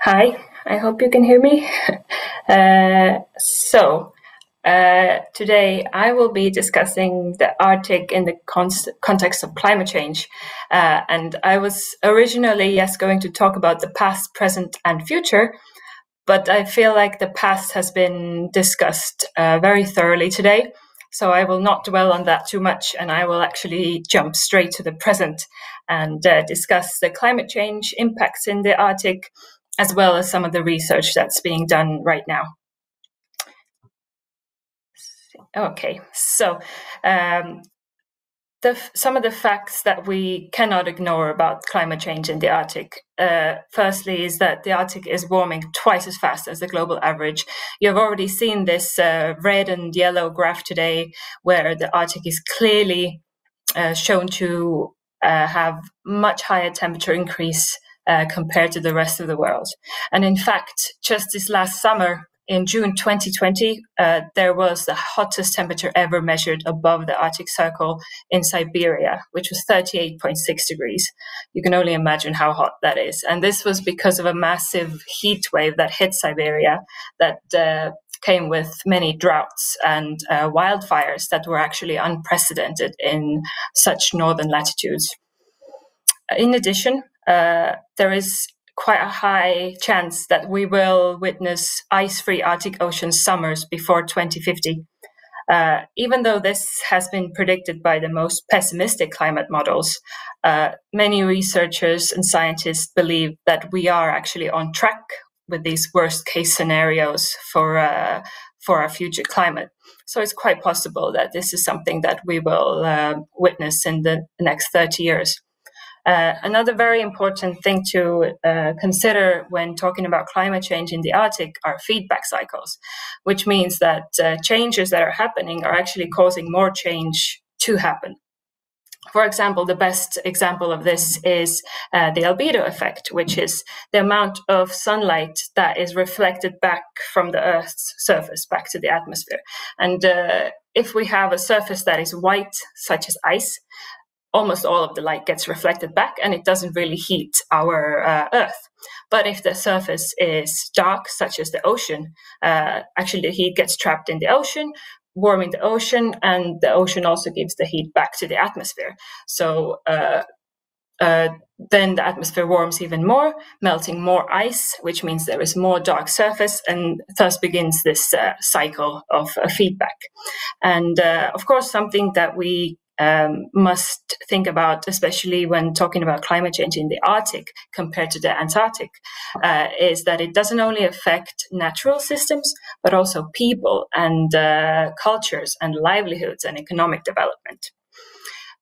Hi, I hope you can hear me. Today I will be discussing the Arctic in the context of climate change. And I was originally, going to talk about the past, present, and future, but I feel like the past has been discussed very thoroughly today. So I will not dwell on that too much, and I will actually jump straight to the present and discuss the climate change impacts in the Arctic, as well as some of the research that's being done right now. Okay, so some of the facts that we cannot ignore about climate change in the Arctic. Firstly, is that the Arctic is warming twice as fast as the global average. You've already seen this red and yellow graph today, where the Arctic is clearly shown to have much higher temperature increase compared to the rest of the world. And in fact, just this last summer, in June 2020, there was the hottest temperature ever measured above the Arctic Circle in Siberia, which was 38.6 degrees. You can only imagine how hot that is. And this was because of a massive heat wave that hit Siberia that came with many droughts and wildfires that were actually unprecedented in such northern latitudes. In addition, there is quite a high chance that we will witness ice-free Arctic Ocean summers before 2050. Even though this has been predicted by the most pessimistic climate models, many researchers and scientists believe that we are actually on track with these worst-case scenarios for our future climate. So it's quite possible that this is something that we will witness in the next 30 years. Another very important thing to consider when talking about climate change in the Arctic are feedback cycles, which means that changes that are happening are actually causing more change to happen. For example, the best example of this is the albedo effect, which is the amount of sunlight that is reflected back from the Earth's surface back to the atmosphere. And if we have a surface that is white, such as ice, almost all of the light gets reflected back and it doesn't really heat our Earth. But if the surface is dark, such as the ocean, actually the heat gets trapped in the ocean, warming the ocean, and the ocean also gives the heat back to the atmosphere. So then the atmosphere warms even more, melting more ice, which means there is more dark surface, and thus begins this cycle of feedback. And of course, something that we must think about, especially when talking about climate change in the Arctic compared to the Antarctic, is that it doesn't only affect natural systems, but also people and cultures and livelihoods and economic development.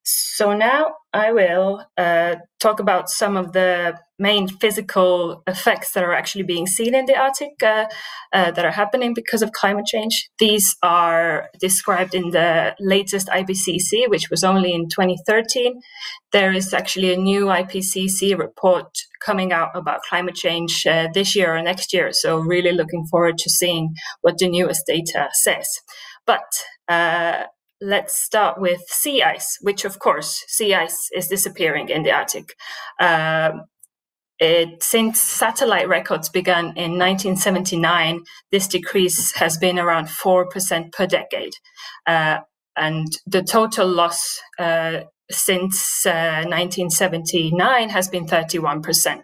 So now I will talk about some of the main physical effects that are actually being seen in the Arctic that are happening because of climate change. These are described in the latest IPCC, which was only in 2013. There is actually a new IPCC report coming out about climate change this year or next year. So really looking forward to seeing what the newest data says. But let's start with sea ice, which of course, sea ice is disappearing in the Arctic. since satellite records began in 1979, this decrease has been around 4% per decade. And the total loss since 1979 has been 31%.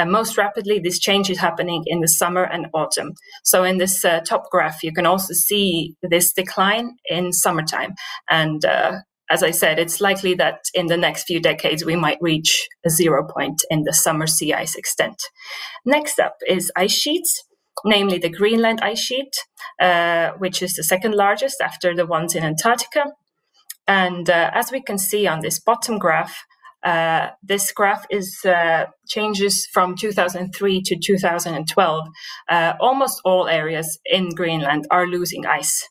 Most rapidly, this change is happening in the summer and autumn. So in this top graph, you can also see this decline in summertime. And as I said, it's likely that in the next few decades, we might reach a 0 point in the summer sea ice extent. Next up is ice sheets, namely the Greenland ice sheet, which is the second largest after the ones in Antarctica. And as we can see on this bottom graph, this graph is changes from 2003 to 2012. Almost all areas in Greenland are losing ice.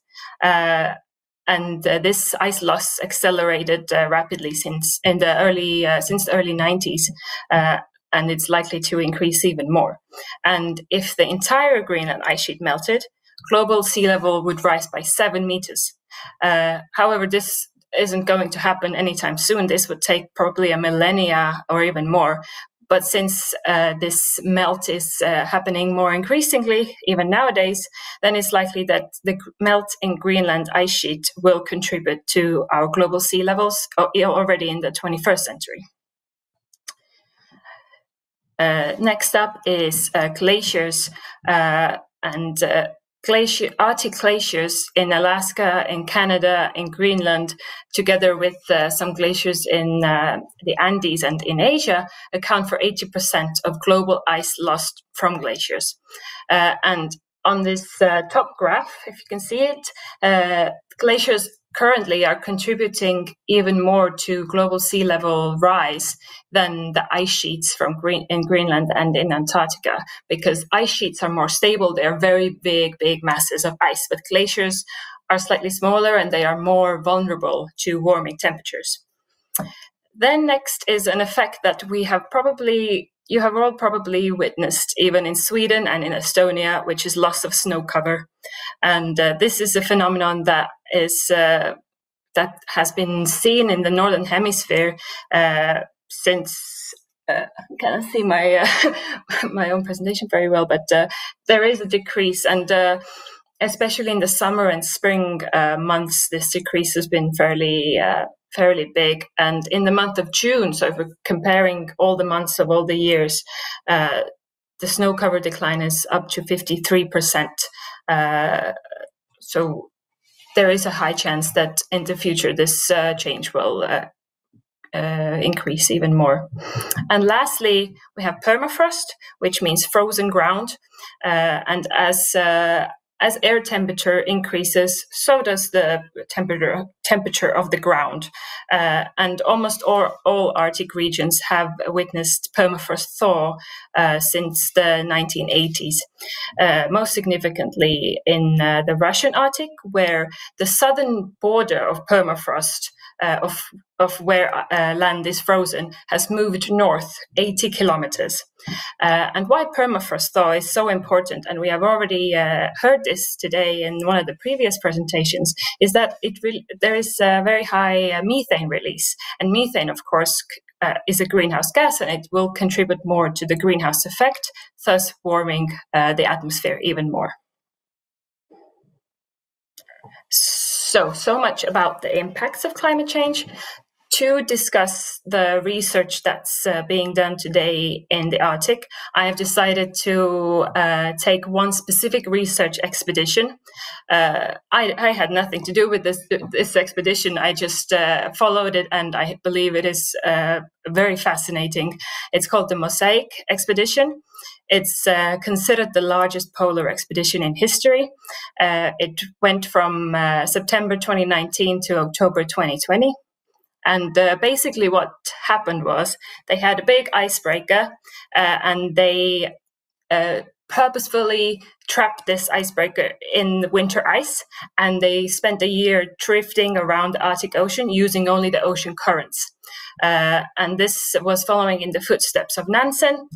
And this ice loss accelerated rapidly since the early 90s, and it's likely to increase even more. And if the entire Greenland ice sheet melted, global sea level would rise by 7 meters. However, this isn't going to happen anytime soon. This would take probably a millennia or even more. But since this melt is happening more increasingly, even nowadays, then it's likely that the melt in Greenland ice sheet will contribute to our global sea levels already in the 21st century. Next up is glaciers and Arctic glaciers in Alaska, in Canada, in Greenland, together with some glaciers in the Andes and in Asia, account for 80% of global ice lost from glaciers. And on this top graph, if you can see it, glaciers currently are contributing even more to global sea level rise than the ice sheets in Greenland and in Antarctica, because ice sheets are more stable. They are very big masses of ice, but glaciers are slightly smaller and they are more vulnerable to warming temperatures. Then next is an effect that you have all probably witnessed, even in Sweden and in Estonia, which is loss of snow cover. And this is a phenomenon that has been seen in the Northern Hemisphere since, I can't see my my own presentation very well, but there is a decrease, and especially in the summer and spring months, this decrease has been fairly big. And in the month of June, so if we're comparing all the months of all the years, the snow cover decline is up to 53%. So there is a high chance that in the future this change will increase even more. And lastly, we have permafrost, which means frozen ground. And as air temperature increases, so does the temperature of the ground. And almost all Arctic regions have witnessed permafrost thaw since the 1980s. Most significantly in the Russian Arctic, where the southern border of permafrost of where land is frozen has moved north 80 kilometers. And why permafrost thaw is so important, and we have already heard this today in one of the previous presentations, is that there is a very high methane release. And methane, of course, is a greenhouse gas, and it will contribute more to the greenhouse effect, thus warming the atmosphere even more. So much about the impacts of climate change. To discuss the research that's being done today in the Arctic, I have decided to take one specific research expedition. I had nothing to do with this expedition. I just followed it, and I believe it is very fascinating. It's called the Mosaic Expedition. It's considered the largest polar expedition in history. It went from September 2019 to October 2020. And basically what happened was they had a big icebreaker and they purposefully trapped this icebreaker in the winter ice, and they spent a year drifting around the Arctic Ocean using only the ocean currents. And this was following in the footsteps of Nansen,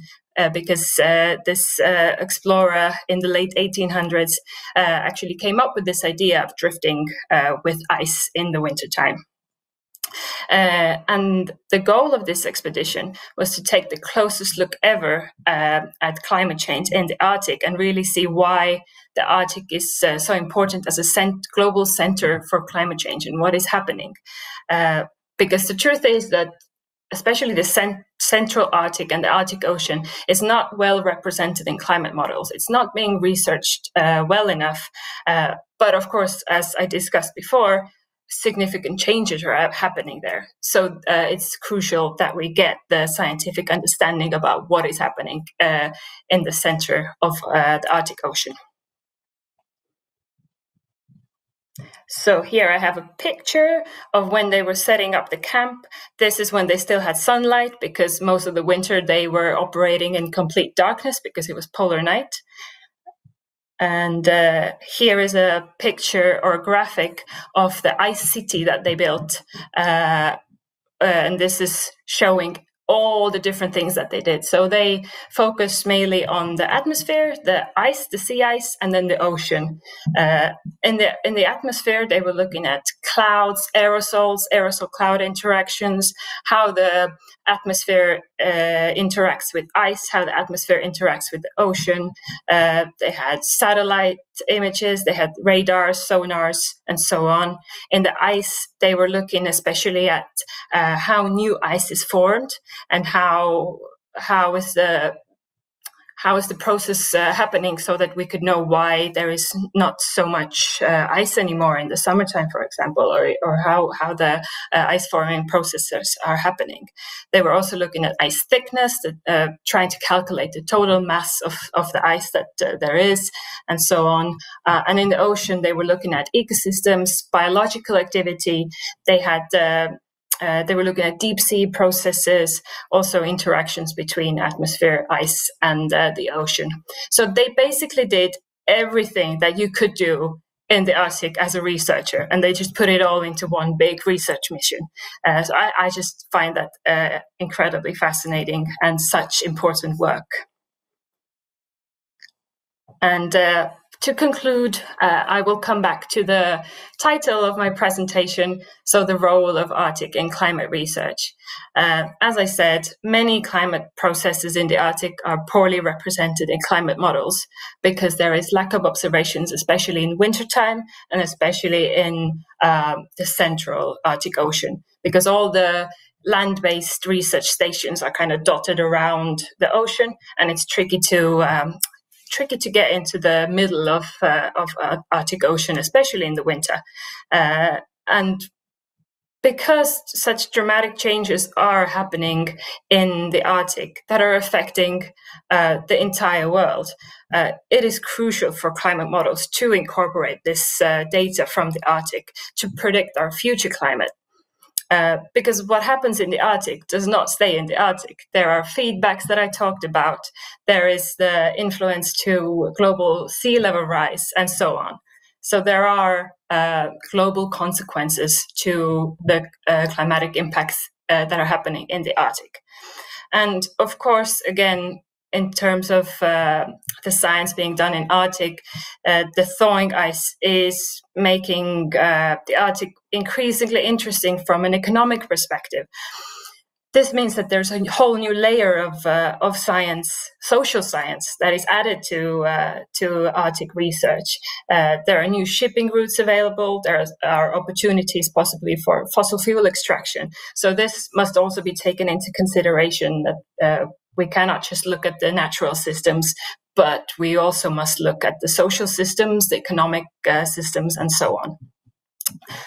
because this explorer in the late 1800s actually came up with this idea of drifting with ice in the wintertime. And the goal of this expedition was to take the closest look ever at climate change in the Arctic and really see why the Arctic is so important as a global center for climate change and what is happening. Because the truth is that especially the central Arctic and the Arctic Ocean is not well represented in climate models. It's not being researched well enough. But of course, as I discussed before, significant changes are happening there. So it's crucial that we get the scientific understanding about what is happening in the center of the Arctic Ocean. So here I have a picture of when they were setting up the camp. This is when they still had sunlight, because most of the winter they were operating in complete darkness because it was polar night. And here is a picture or a graphic of the ice city that they built. And this is showing all the different things that they did. So they focused mainly on the atmosphere, the ice, the sea ice, and then the ocean. In the atmosphere, they were looking at clouds, aerosols, aerosol cloud interactions, how the atmosphere interacts with ice, how the atmosphere interacts with the ocean. They had satellite images, they had radars, sonars, and so on. In the ice, they were looking especially at how new ice is formed and how is the process happening, so that we could know why there is not so much ice anymore in the summertime, for example, or how the ice forming processes are happening. They were also looking at ice thickness, trying to calculate the total mass of the ice that there is, and so on. And in the ocean, they were looking at ecosystems, biological activity. They were looking at deep sea processes, also interactions between atmosphere, ice, and the ocean. So they basically did everything that you could do in the Arctic as a researcher, and they just put it all into one big research mission. So I just find that incredibly fascinating and such important work. And to conclude, I will come back to the title of my presentation, so the role of Arctic in climate research. As I said, many climate processes in the Arctic are poorly represented in climate models because there is lack of observations, especially in wintertime and especially in the central Arctic Ocean, because all the land-based research stations are kind of dotted around the ocean, and it's tricky to get into the middle of Arctic Ocean, especially in the winter. And because such dramatic changes are happening in the Arctic that are affecting the entire world, it is crucial for climate models to incorporate this data from the Arctic to predict our future climate. Because what happens in the Arctic does not stay in the Arctic. There are feedbacks that I talked about. There is the influence to global sea level rise, and so on. So there are global consequences to the climatic impacts that are happening in the Arctic. And of course, again, in terms of the science being done in Arctic, the thawing ice is making the Arctic increasingly interesting from an economic perspective. This means that there's a whole new layer of science, social science, that is added to Arctic research. There are new shipping routes available. There are opportunities possibly for fossil fuel extraction. So this must also be taken into consideration, that we cannot just look at the natural systems, but we also must look at the social systems, the economic systems, and so on.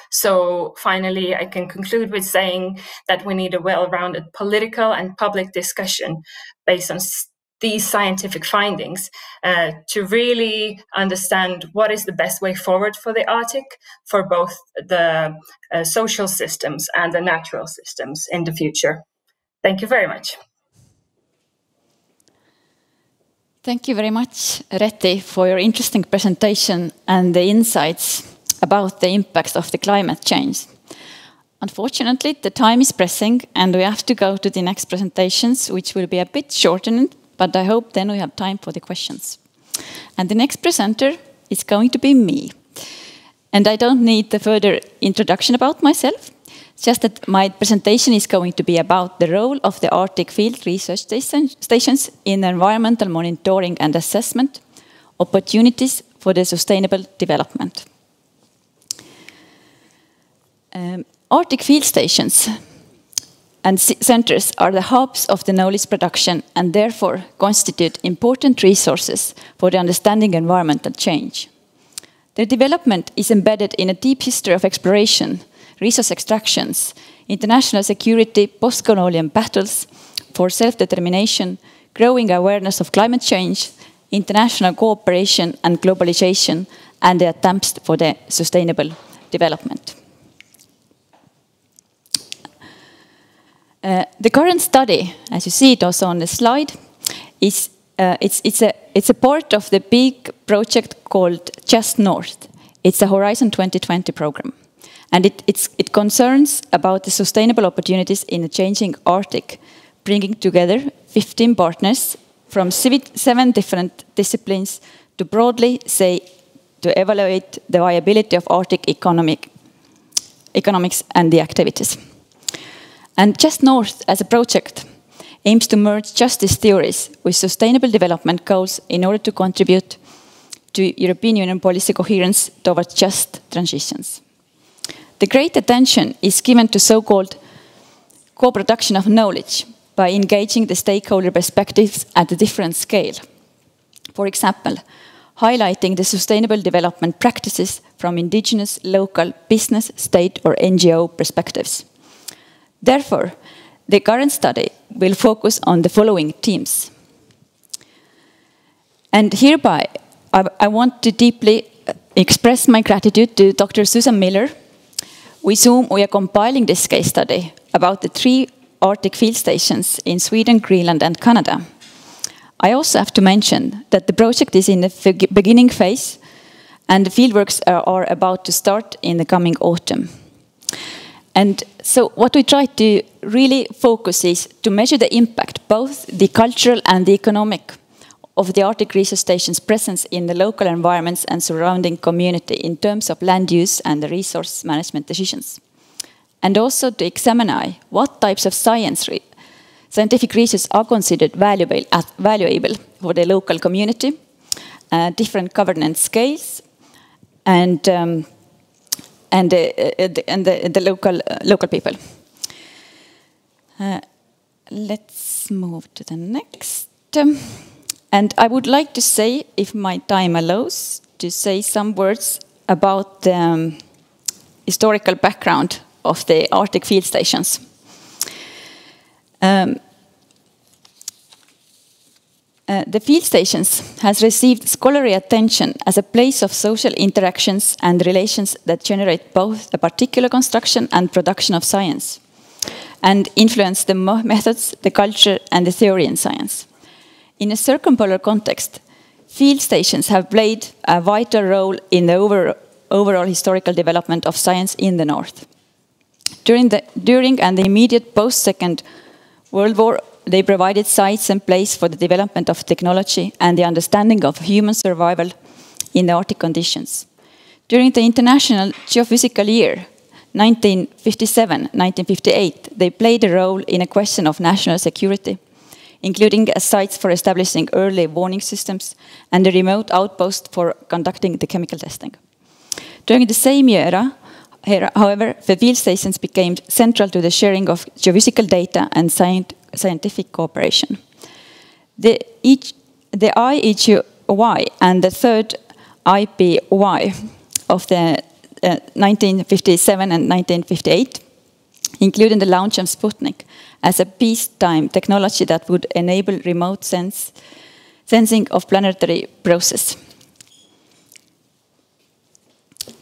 So finally, I can conclude with saying that we need a well-rounded political and public discussion based on these scientific findings to really understand what is the best way forward for the Arctic, for both the social systems and the natural systems in the future. Thank you very much. Thank you very much, Reti, for your interesting presentation and the insights about the impacts of the climate change. Unfortunately, the time is pressing and we have to go to the next presentations, which will be a bit shortened, but I hope then we have time for the questions. And the next presenter is going to be me. And I don't need the further introduction about myself. Just that my presentation is going to be about the role of the Arctic field research stations in environmental monitoring and assessment, opportunities for the sustainable development. Arctic field stations and centers are the hubs of the knowledge production and therefore constitute important resources for the understanding environmental change. Their development is embedded in a deep history of exploration, resource extractions, international security, post-colonial battles for self-determination, growing awareness of climate change, international cooperation and globalization, and the attempts for the sustainable development. The current study, as you see it also on the slide, is it's a part of the big project called Just North. It's a Horizon 2020 program. And it concerns about the sustainable opportunities in a changing Arctic, bringing together 15 partners from 7 different disciplines to broadly say, to evaluate the viability of Arctic economics and the activities. And Just North, as a project, aims to merge justice theories with sustainable development goals in order to contribute to European Union policy coherence towards just transitions. The great attention is given to so-called co-production of knowledge by engaging the stakeholder perspectives at a different scale. For example, highlighting the sustainable development practices from indigenous, local, business, state or NGO perspectives. Therefore, the current study will focus on the following themes. And hereby, I want to deeply express my gratitude to Dr. Susan Miller, with whom we are compiling this case study about the 3 Arctic field stations in Sweden, Greenland and Canada. I also have to mention that the project is in the beginning phase and the fieldworks are about to start in the coming autumn. And so what we try to really focus is to measure the impact, both the cultural and the economic, of the Arctic research station's presence in the local environments and surrounding community in terms of land use and the resource management decisions. And also to examine what types of scientific research are considered valuable for the local community, different governance scales, and the local people. Let's move to the next. And I would like to say, if my time allows, to say some words about the historical background of the Arctic field stations. The field stations has received scholarly attention as a place of social interactions and relations that generate both the particular construction and production of science, and influence the methods, the culture, and the theory in science. In a circumpolar context, field stations have played a vital role in the overall historical development of science in the North. During and the immediate post-Second World War, they provided sites and place for the development of technology and the understanding of human survival in the Arctic conditions. During the International Geophysical Year, 1957-1958, they played a role in a question of national security, including as sites for establishing early warning systems and a remote outpost for conducting the chemical testing. During the same era, however, the field stations became central to the sharing of geophysical data and scientific cooperation. The IEGY and the third IPY of the 1957 and 1958 including the launch of Sputnik as a peacetime technology that would enable remote sensing of planetary process.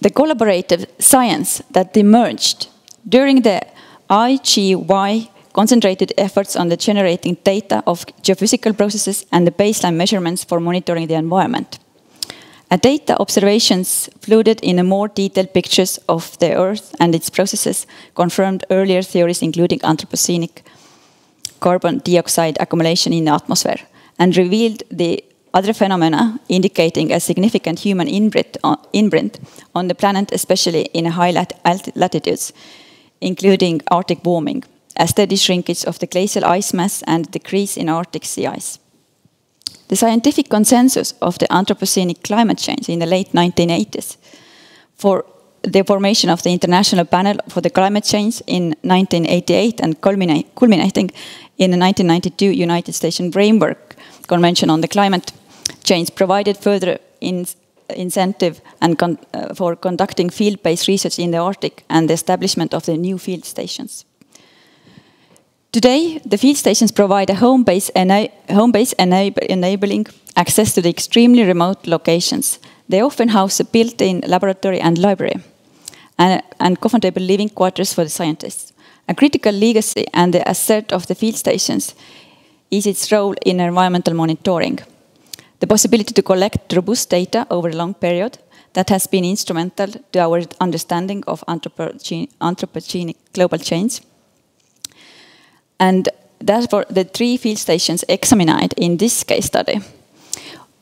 The collaborative science that emerged during the IGY concentrated efforts on the generating data of geophysical processes and the baseline measurements for monitoring the environment. Data observations flooded in a more detailed pictures of the Earth and its processes confirmed earlier theories including Anthropocenic carbon dioxide accumulation in the atmosphere and revealed the other phenomena indicating a significant human imprint on the planet, especially in high latitudes, including Arctic warming, a steady shrinkage of the glacial ice mass and decrease in Arctic sea ice. The scientific consensus of the Anthropocenic climate change in the late 1980s for the formation of the International Panel for the Climate Change in 1988 and culminating in the 1992 United Nations Framework Convention on the Climate Change provided further incentive and for conducting field-based research in the Arctic and the establishment of the new field stations. Today, the field stations provide a home base enabling access to the extremely remote locations. They often house a built-in laboratory and library, and comfortable living quarters for the scientists. A critical legacy and the asset of the field stations is its role in environmental monitoring. The possibility to collect robust data over a long period that has been instrumental to our understanding of anthropogenic global change. And therefore, the 3 field stations examined in this case study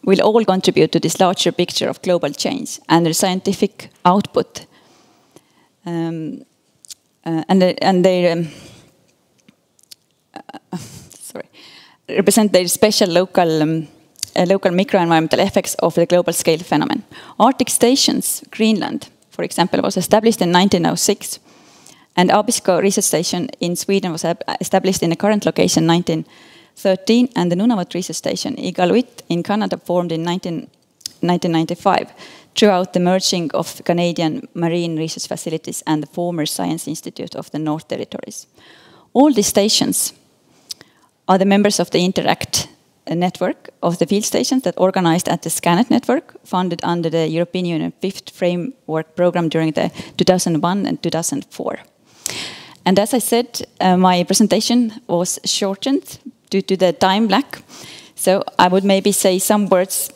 will all contribute to this larger picture of global change and their scientific output. Represent their special local microenvironmental effects of the global scale phenomenon. Arctic Stations, Greenland, for example, was established in 1906, and Abisko Research Station in Sweden was established in the current location in 1913, and the Nunavut Research Station, Iqaluit, in Canada, formed in 1995, throughout the merging of Canadian marine research facilities and the former Science Institute of the North Territories. All these stations are the members of the Interact network of the field stations that organized at the SCANET network, funded under the European Union 5th Framework Program during the 2001 and 2004. And as I said, my presentation was shortened due to the time lack. So I would maybe say some words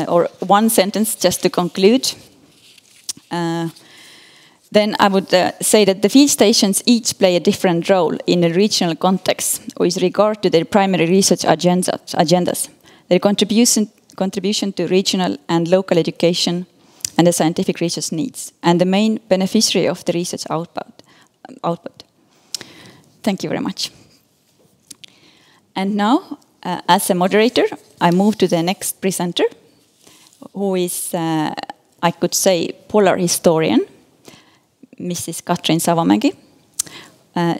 or one sentence just to conclude. Then I would say that the field stations each play a different role in a regional context with regard to their primary research agendas, their contribution to regional and local education and the scientific research needs, and the main beneficiary of the research output. Thank you very much. And now, as a moderator, I move to the next presenter, who is, I could say, polar historian, Mrs. Katrin Savamägi.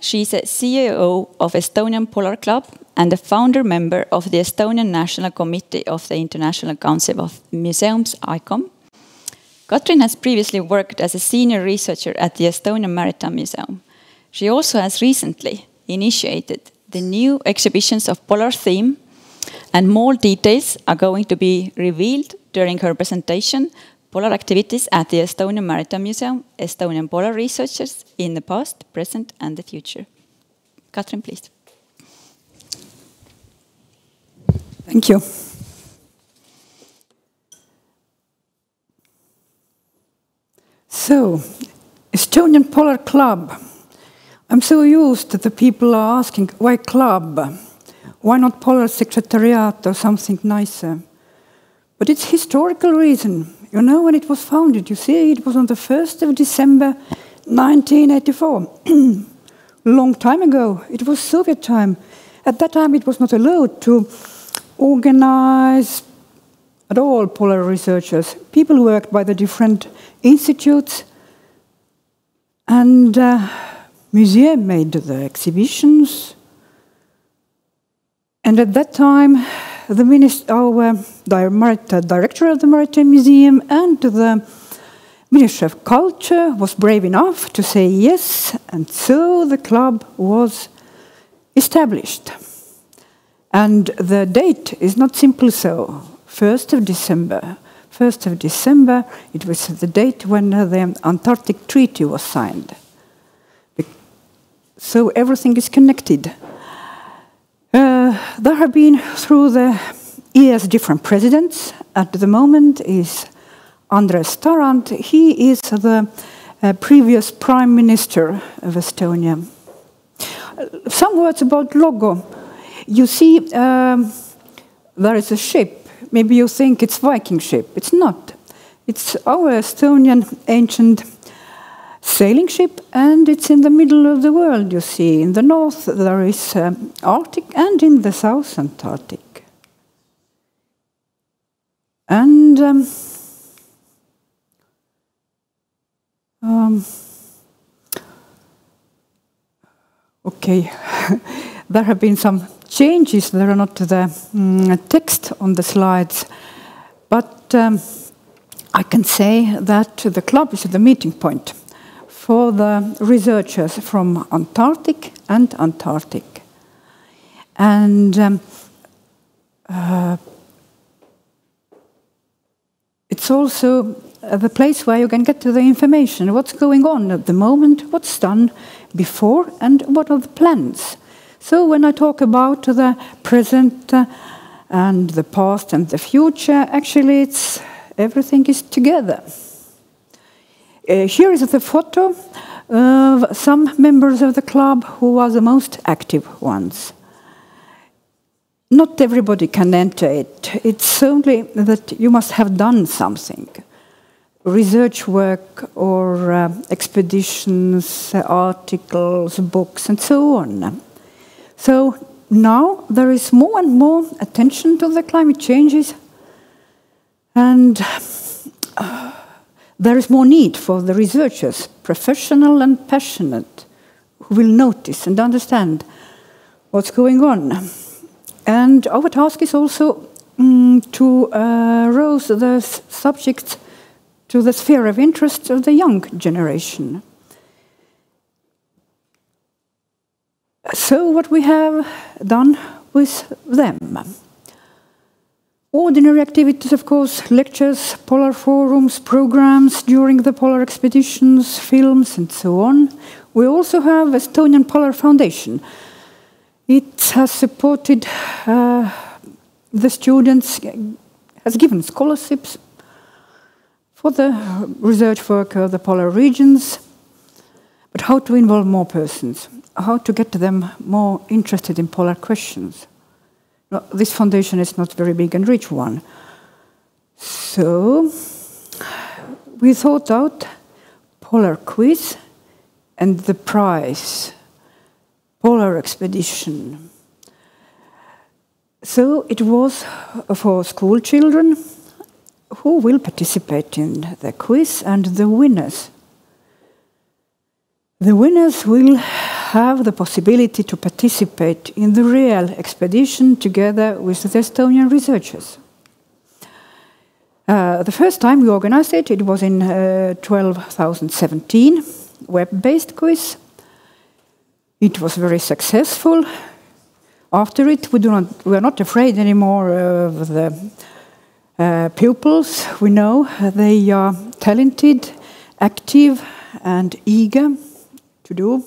She's a CEO of Estonian Polar Club and a founder member of the Estonian National Committee of the International Council of Museums, ICOM. Katrin has previously worked as a senior researcher at the Estonian Maritime Museum. She also has recently initiated the new exhibitions of polar theme, and more details are going to be revealed during her presentation, Polar Activities at the Estonian Maritime Museum, Estonian Polar Researchers in the Past, Present and the Future. Katrin, please. Thank you. So, Estonian Polar Club. I'm so used that the people are asking, why club? Why not Polar Secretariat or something nicer? But it's historical reason. You know when it was founded? You see, it was on the 1st of December 1984. Long time ago. It was Soviet time. At that time, it was not allowed to organize at all polar researchers. People worked by the different institutes, and museum made the exhibitions. And at that time, the director of the Maritime Museum and the Ministry of Culture was brave enough to say yes, and so the club was established. And the date is not simple so, 1st of December. 1st of December, it was the date when the Antarctic Treaty was signed. So everything is connected. There have been, through the years, different presidents. At the moment is Andres Tarand. He is the previous Prime Minister of Estonia. Some words about logo. You see, there is a ship. Maybe you think it's Viking ship. It's not. It's our Estonian ancient sailing ship, and it's in the middle of the world, you see. In the north there is Arctic, and in the south Antarctic. And okay, there have been some changes. There are not the text on the slides, but I can say that the club is the meeting point for the researchers from Antarctic and Antarctic. And it's also the place where you can get to the information, what's going on at the moment, what's done before, and what are the plans. So when I talk about the present and the past and the future, actually it's everything is together. Here is the photo of some members of the club who are the most active ones. Not everybody can enter it. It's only that you must have done something. Research work or expeditions, articles, books, and so on. So now there is more and more attention to the climate changes, and there is more need for the researchers, professional and passionate, who will notice and understand what's going on. And our task is also to raise the subjects to the sphere of interest of the young generation. So what we have done with them. Ordinary activities, of course, lectures, polar forums, programs during the polar expeditions, films, and so on. We also have Estonian Polar Foundation. It has supported the students, has given scholarships for the research work of the polar regions. But how to involve more persons? How to get them more interested in polar questions? No, this foundation is not very big and rich one. So we thought out polar quiz and the prize, polar expedition. So it was for school children who will participate in the quiz, and the winners. The winners will have the possibility to participate in the real expedition together with the Estonian researchers. The first time we organized it, it was in 2017, web-based quiz. It was very successful. After it, we are not afraid anymore of the pupils. We know they are talented, active, and eager to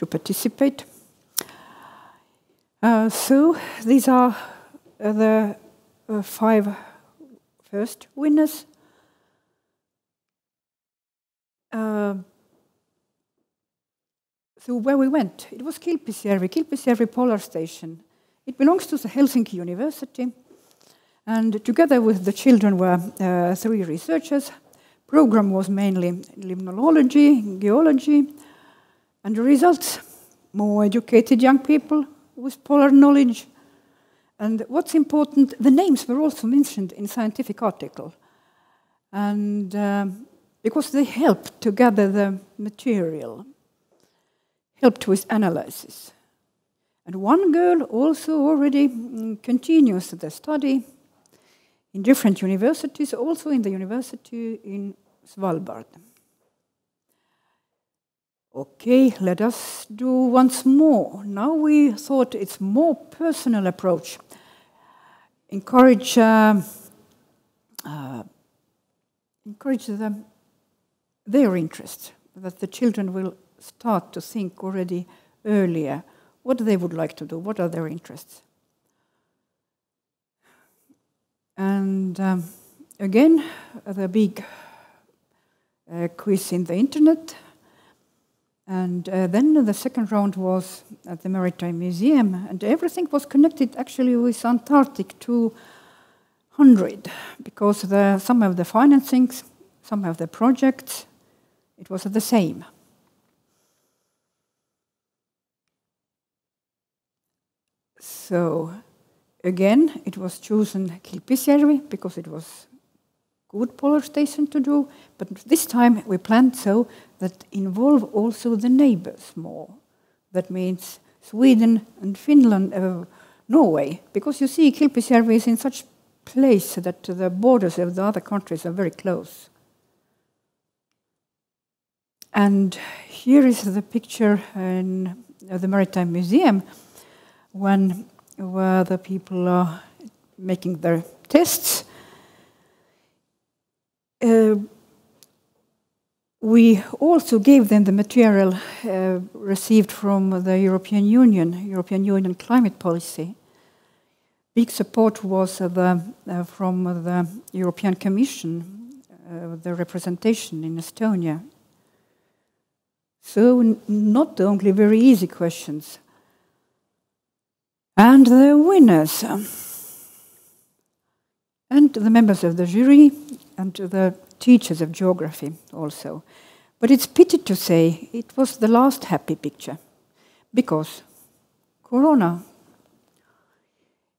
participate. So these are the 5 first winners. So where we went, it was Kilpisjärvi Polar Station. It belongs to the Helsinki University, and together with the children were 3 researchers. Program was mainly limnology, geology, and the results, more educated young people with polar knowledge. And what's important, the names were also mentioned in scientific article. And because they helped to gather the material, helped with analysis. And one girl also already continues the study in different universities, also in the university in Svalbard. Okay, let us do once more. Now we thought it's more personal approach. Encourage them, their interest, that the children will start to think already earlier what they would like to do, what are their interests. And again, the big quiz in the internet. And then the second round was at the Maritime Museum, and everything was connected actually with Antarctic 200, because some of the financings, some of the projects It was the same. So again, it was chosen Kilpisjärvi because it was good polar station to do, but this time we planned so that involve also the neighbors more. That means Sweden and Finland, Norway, because you see Kilpisjärvi is in such place that the borders of the other countries are very close. And here is the picture in the Maritime Museum where the people are making their tests. We also gave them the material received from the European Union climate policy. Big support was from the European Commission, the representation in Estonia. So not only very easy questions. And the winners, and the members of the jury, and the teachers of geography also. But it's pity to say it was the last happy picture, because Corona.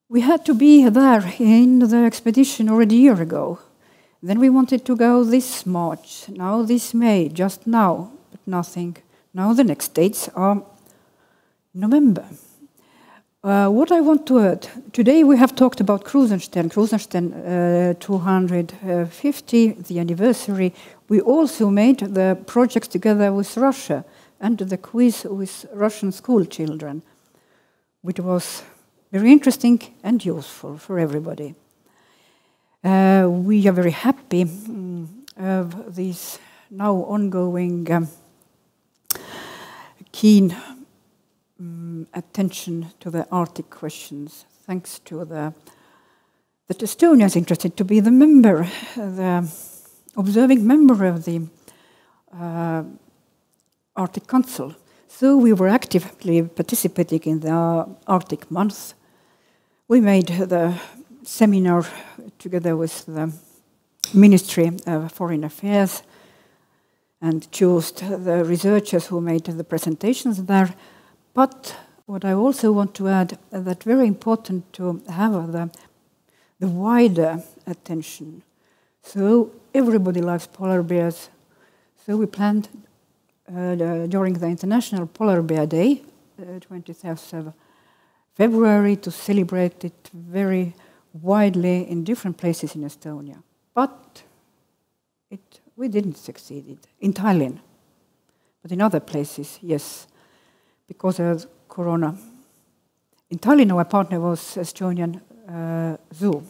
We had to be there in the expedition already a year ago. Then we wanted to go this March, now this May, just now, but nothing. Now the next dates are November. What I want to add, today we have talked about Krusenstern 250, the anniversary. We also made the projects together with Russia and the quiz with Russian school children, which was very interesting and useful for everybody. We are very happy of this now ongoing keen attention to the Arctic questions, thanks to that Estonia is interested to be the member, the observing member of the Arctic Council. So we were actively participating in the Arctic Month. We made the seminar together with the Ministry of Foreign Affairs and chose the researchers who made the presentations there. But what I also want to add is that very important to have the wider attention. So everybody likes polar bears. So we planned during the International Polar Bear Day, 20th of February, to celebrate it very widely in different places in Estonia. But we didn't succeed in Tallinn. But in other places, yes, because of Corona. In Tallinn, our partner was Estonian Zoo.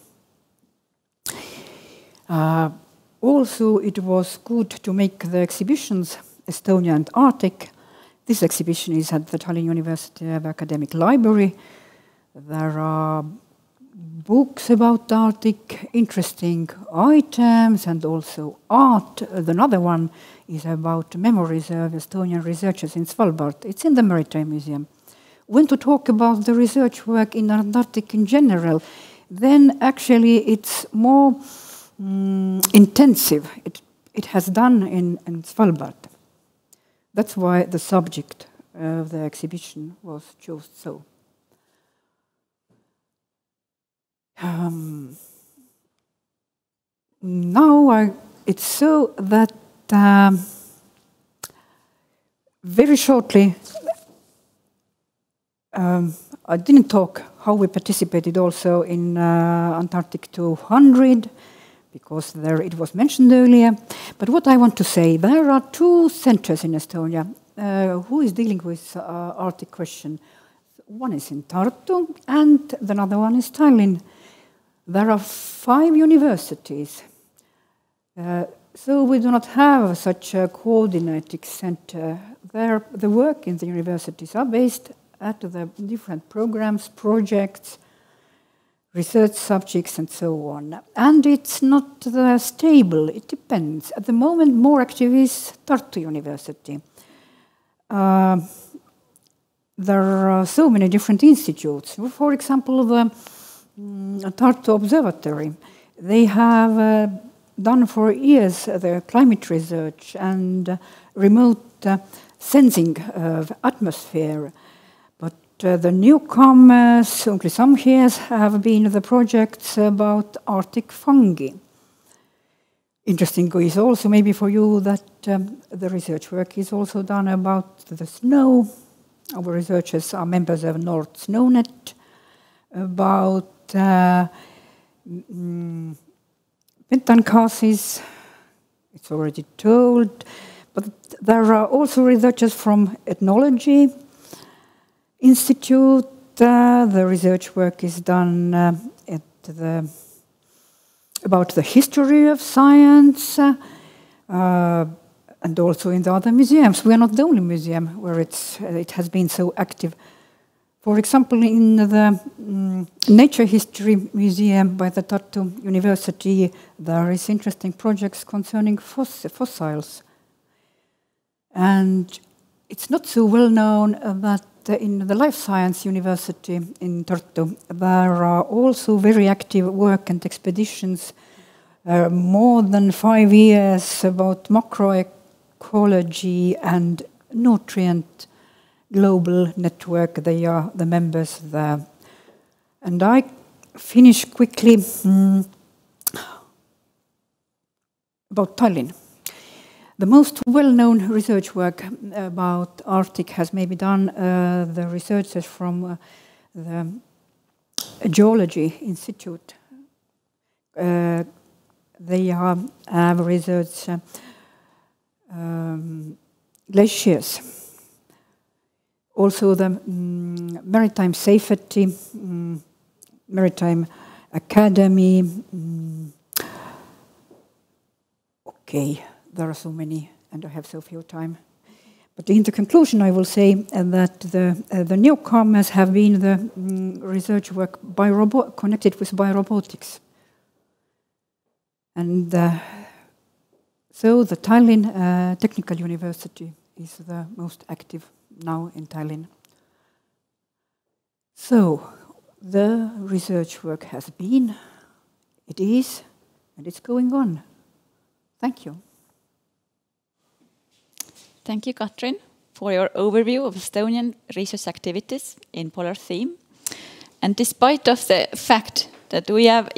Also, it was good to make the exhibitions Estonia and Arctic. This exhibition is at the Tallinn University of Academic Library. There are books about the Arctic, interesting items, and also art. Another one is about memories of Estonian researchers in Svalbard. It's in the Maritime Museum. When to talk about the research work in Antarctic in general, then actually it's more intensive. It has done in Svalbard. That's why the subject of the exhibition was chosen so. Now it's so that very shortly I didn't talk how we participated also in Antarctic 200 because there it was mentioned earlier. But what I want to say, there are two centers in Estonia who is dealing with Arctic question. One is in Tartu and another one is Tallinn. There are 5 universities. So we do not have such a coordinating center. The work in the universities are based at the different programs, projects, research subjects, and so on. And it's not stable, it depends. At the moment, more active is Tartu University. There are so many different institutes. For example, the Tartu Observatory. They have done for years the climate research and remote sensing of atmosphere. But the newcomers, only some years, have been the projects about Arctic fungi. Interesting is also maybe for you that the research work is also done about the snow. Our researchers are members of North SnowNet, about methane gases, it's already told, but there are also researchers from Ethnology Institute. The research work is done about the history of science, and also in the other museums. We are not the only museum where it has been so active. For example, in the Nature History Museum by the Tartu University, there is interesting projects concerning fossils. And it's not so well known that in the Life Science University in Tartu, there are also very active work and expeditions, more than 5 years, about macroecology and nutrient global network. They are the members there. And I finish quickly about Tallinn. The most well-known research work about Arctic has maybe done the researchers from the Geology Institute. They have researched glaciers. Also the Maritime Safety, Maritime Academy. Okay, there are so many and I have so few time. But in the conclusion I will say that the newcomers have been the research work connected with biorobotics. And so the Tallinn Technical University is the most active now in Tallinn. So the research work has been, it is, and it's going on. Thank you. Thank you, Katrin, for your overview of Estonian research activities in polar theme. And despite of the fact that we have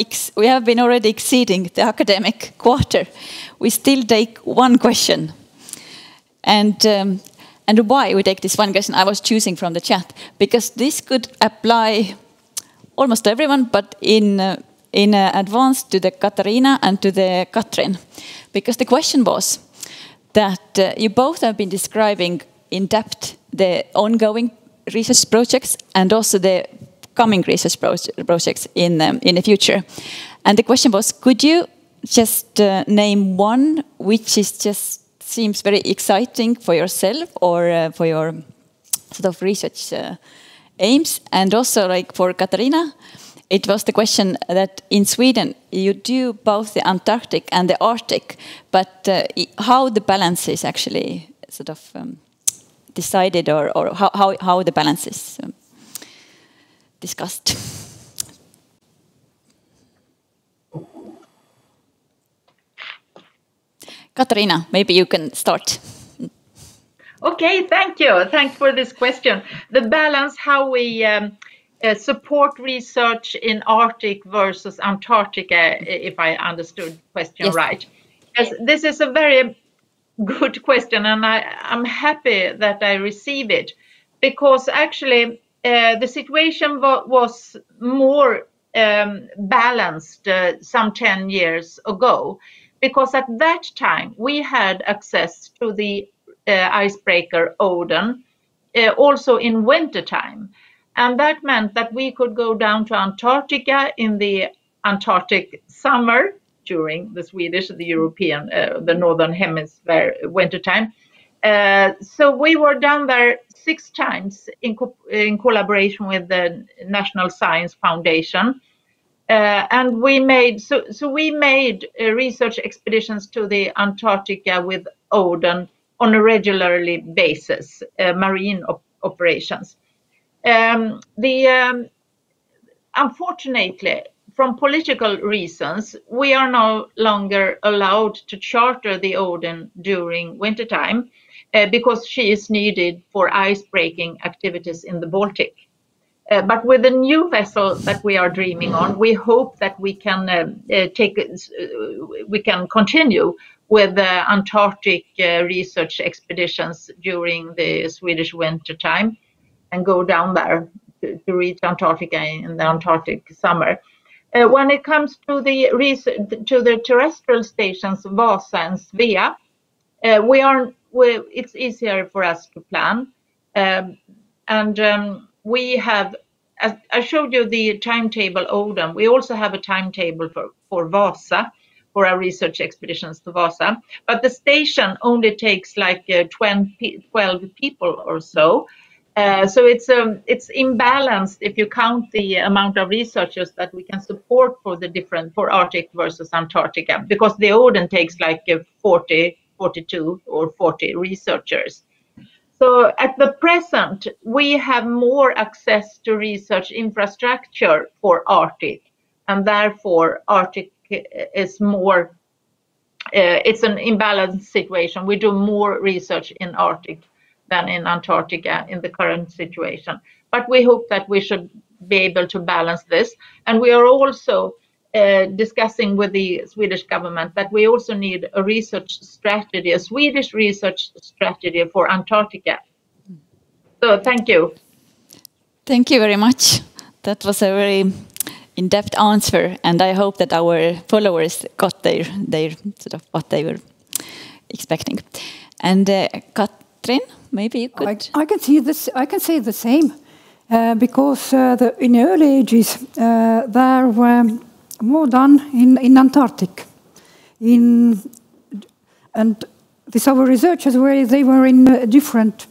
been already exceeding the academic quarter, we still take one question. And why we take this one question, I was choosing from the chat, because this could apply almost to everyone, but in advance to the Katariina and to the Katrin. Because the question was that you both have been describing in depth the ongoing research projects and also the coming research projects in the future. And the question was, could you just name one which is just seems very exciting for yourself or for your sort of research aims? And also, like for Katariina, it was the question that in Sweden you do both the Antarctic and the Arctic, but how the balance is actually sort of decided, or how the balance is discussed. Katariina, maybe you can start. Okay, thank you. Thanks for this question. The balance, how we support research in Arctic versus Antarctica, if I understood the question right. Yes, this is a very good question, and I'm happy that I receive it, because actually the situation was more balanced some 10 years ago, because at that time we had access to the icebreaker Odin also in wintertime. And that meant that we could go down to Antarctica in the Antarctic summer during the Swedish, the European, the Northern Hemisphere wintertime. So we were down there 6 times in collaboration with the National Science Foundation. And we made, we made research expeditions to the Antarctica with Odin on a regularly basis, marine operations. Unfortunately, from political reasons, we are no longer allowed to charter the Odin during wintertime because she is needed for ice-breaking activities in the Baltic. But with the new vessel that we are dreaming on, we hope that we can continue with the Antarctic research expeditions during the Swedish winter time and go down there to reach Antarctica in the Antarctic summer. When it comes to the terrestrial stations Vasa and Svea, it's easier for us to plan. We have, as I showed you the timetable Odin, we also have a timetable for Vasa, for our research expeditions to Vasa. But the station only takes like 12 people or so. So it's imbalanced if you count the amount of researchers that we can support for Arctic versus Antarctica, because the Odin takes like 40, 42 or 40 researchers. So at the present, we have more access to research infrastructure for Arctic, and therefore Arctic is more, it's an imbalanced situation. We do more research in Arctic than in Antarctica in the current situation. But we hope that we should be able to balance this. And we are also discussing with the Swedish government that we also need a research strategy, a Swedish research strategy for Antarctica. So thank you. Thank you very much. That was a very in-depth answer, and I hope that our followers got their sort of what they were expecting. And Katrin, maybe you could. I can see this. I can say the same, because in the early ages there were more done in Antarctic, and these our researchers they were in different,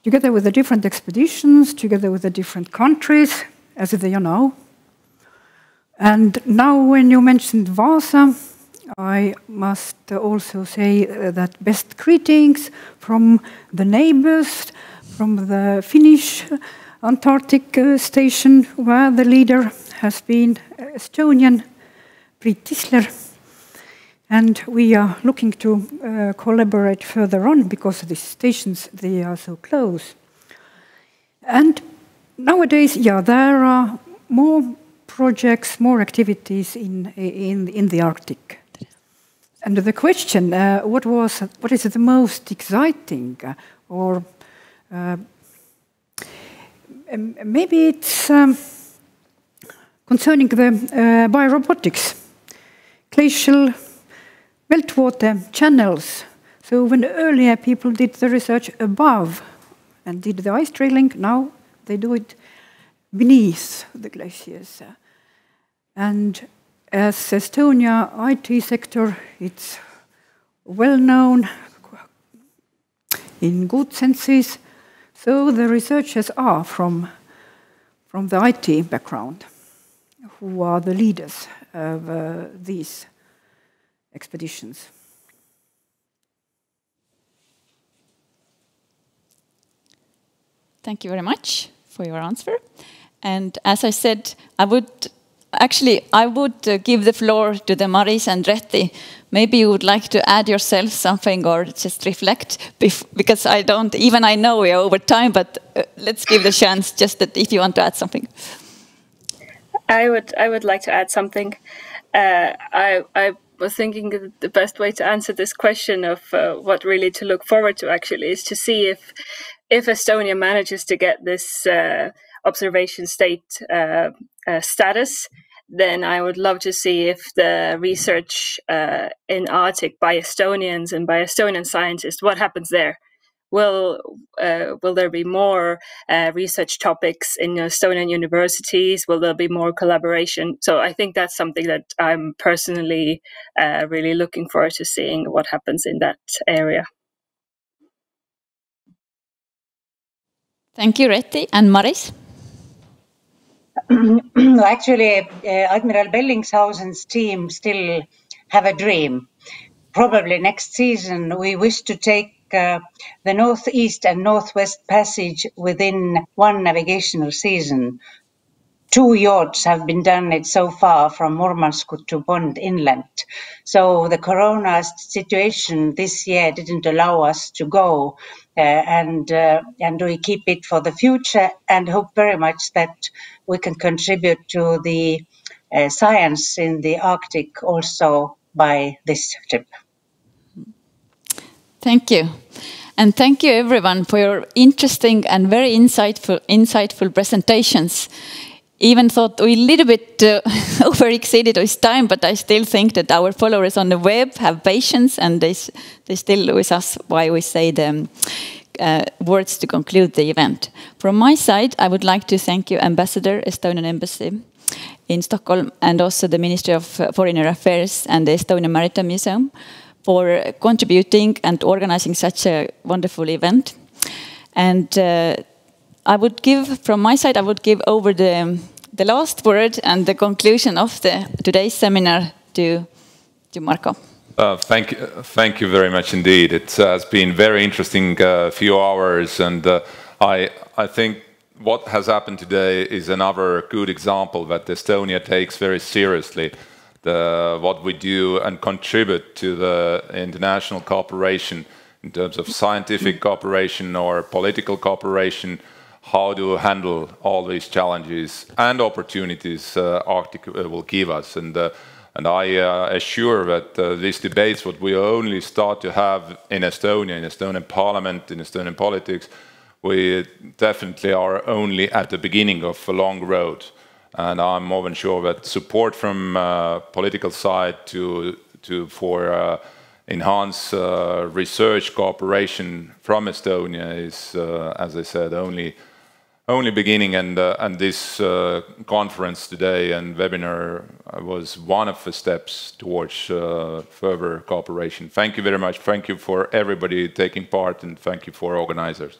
together with the different expeditions, together with the different countries, as they are now. And now when you mentioned Vasa, I must also say that best greetings from the neighbors, from the Finnish Antarctic station, where the leader has been Estonian Priit Tisler. And we are looking to collaborate further on, because these stations, they are so close. And nowadays, yeah, there are more projects, more activities in the Arctic. And the question, what is the most exciting, or maybe it's concerning the biorobotics, glacial meltwater channels. So when earlier people did the research above and did the ice drilling, now they do it beneath the glaciers. And as Estonia IT sector, it's well known in good senses. So the researchers are from the IT background, who are the leaders of these expeditions. Thank you very much for your answer. And as I said, I would give the floor to the Maris and Reti. Maybe you would like to add yourself something or just reflect, because I know we are over time, but let's give the chance, just that if you want to add something. I would like to add something. I was thinking the best way to answer this question of what really to look forward to actually is to see if Estonia manages to get this observation state status, then I would love to see if the research in Arctic by Estonians and by Estonian scientists, what happens there. Will there be more research topics in Estonian universities? Will there be more collaboration? So I think that's something that I'm personally really looking forward to seeing what happens in that area. Thank you, Reti. And Maris? Actually, Admiral Bellingshausen's team still have a dream. Probably next season we wish to take the northeast and northwest passage within one navigational season 2 yachts have been done it so far from Murmansk to Bond inland. So the corona situation this year didn't allow us to go, and we keep it for the future and hope very much that we can contribute to the science in the Arctic also by this trip. Thank you. And thank you everyone for your interesting and very insightful presentations. Even thought we a little bit over-exceeded with time, but I still think that our followers on the web have patience and they still with us while we say the words to conclude the event. From my side, I would like to thank you, Ambassador, Estonian Embassy in Stockholm, and also the Ministry of Foreign Affairs and the Estonian Maritime Museum for contributing and organizing such a wonderful event. And I would give, from my side, I would give over the last word and the conclusion of today's seminar to Marko. Thank you very much indeed. It has been very interesting few hours, and I think what has happened today is another good example that Estonia takes very seriously what we do and contribute to the international cooperation in terms of scientific cooperation or political cooperation, how to handle all these challenges and opportunities Arctic will give us. And I assure that these debates, what we only start to have in Estonia, in Estonian parliament, in Estonian politics, we definitely are only at the beginning of a long road. And I'm more than sure that support from political side for enhanced research cooperation from Estonia is, as I said, only beginning. And this conference today and webinar was one of the steps towards further cooperation. Thank you very much. Thank you for everybody taking part, and thank you for organizers.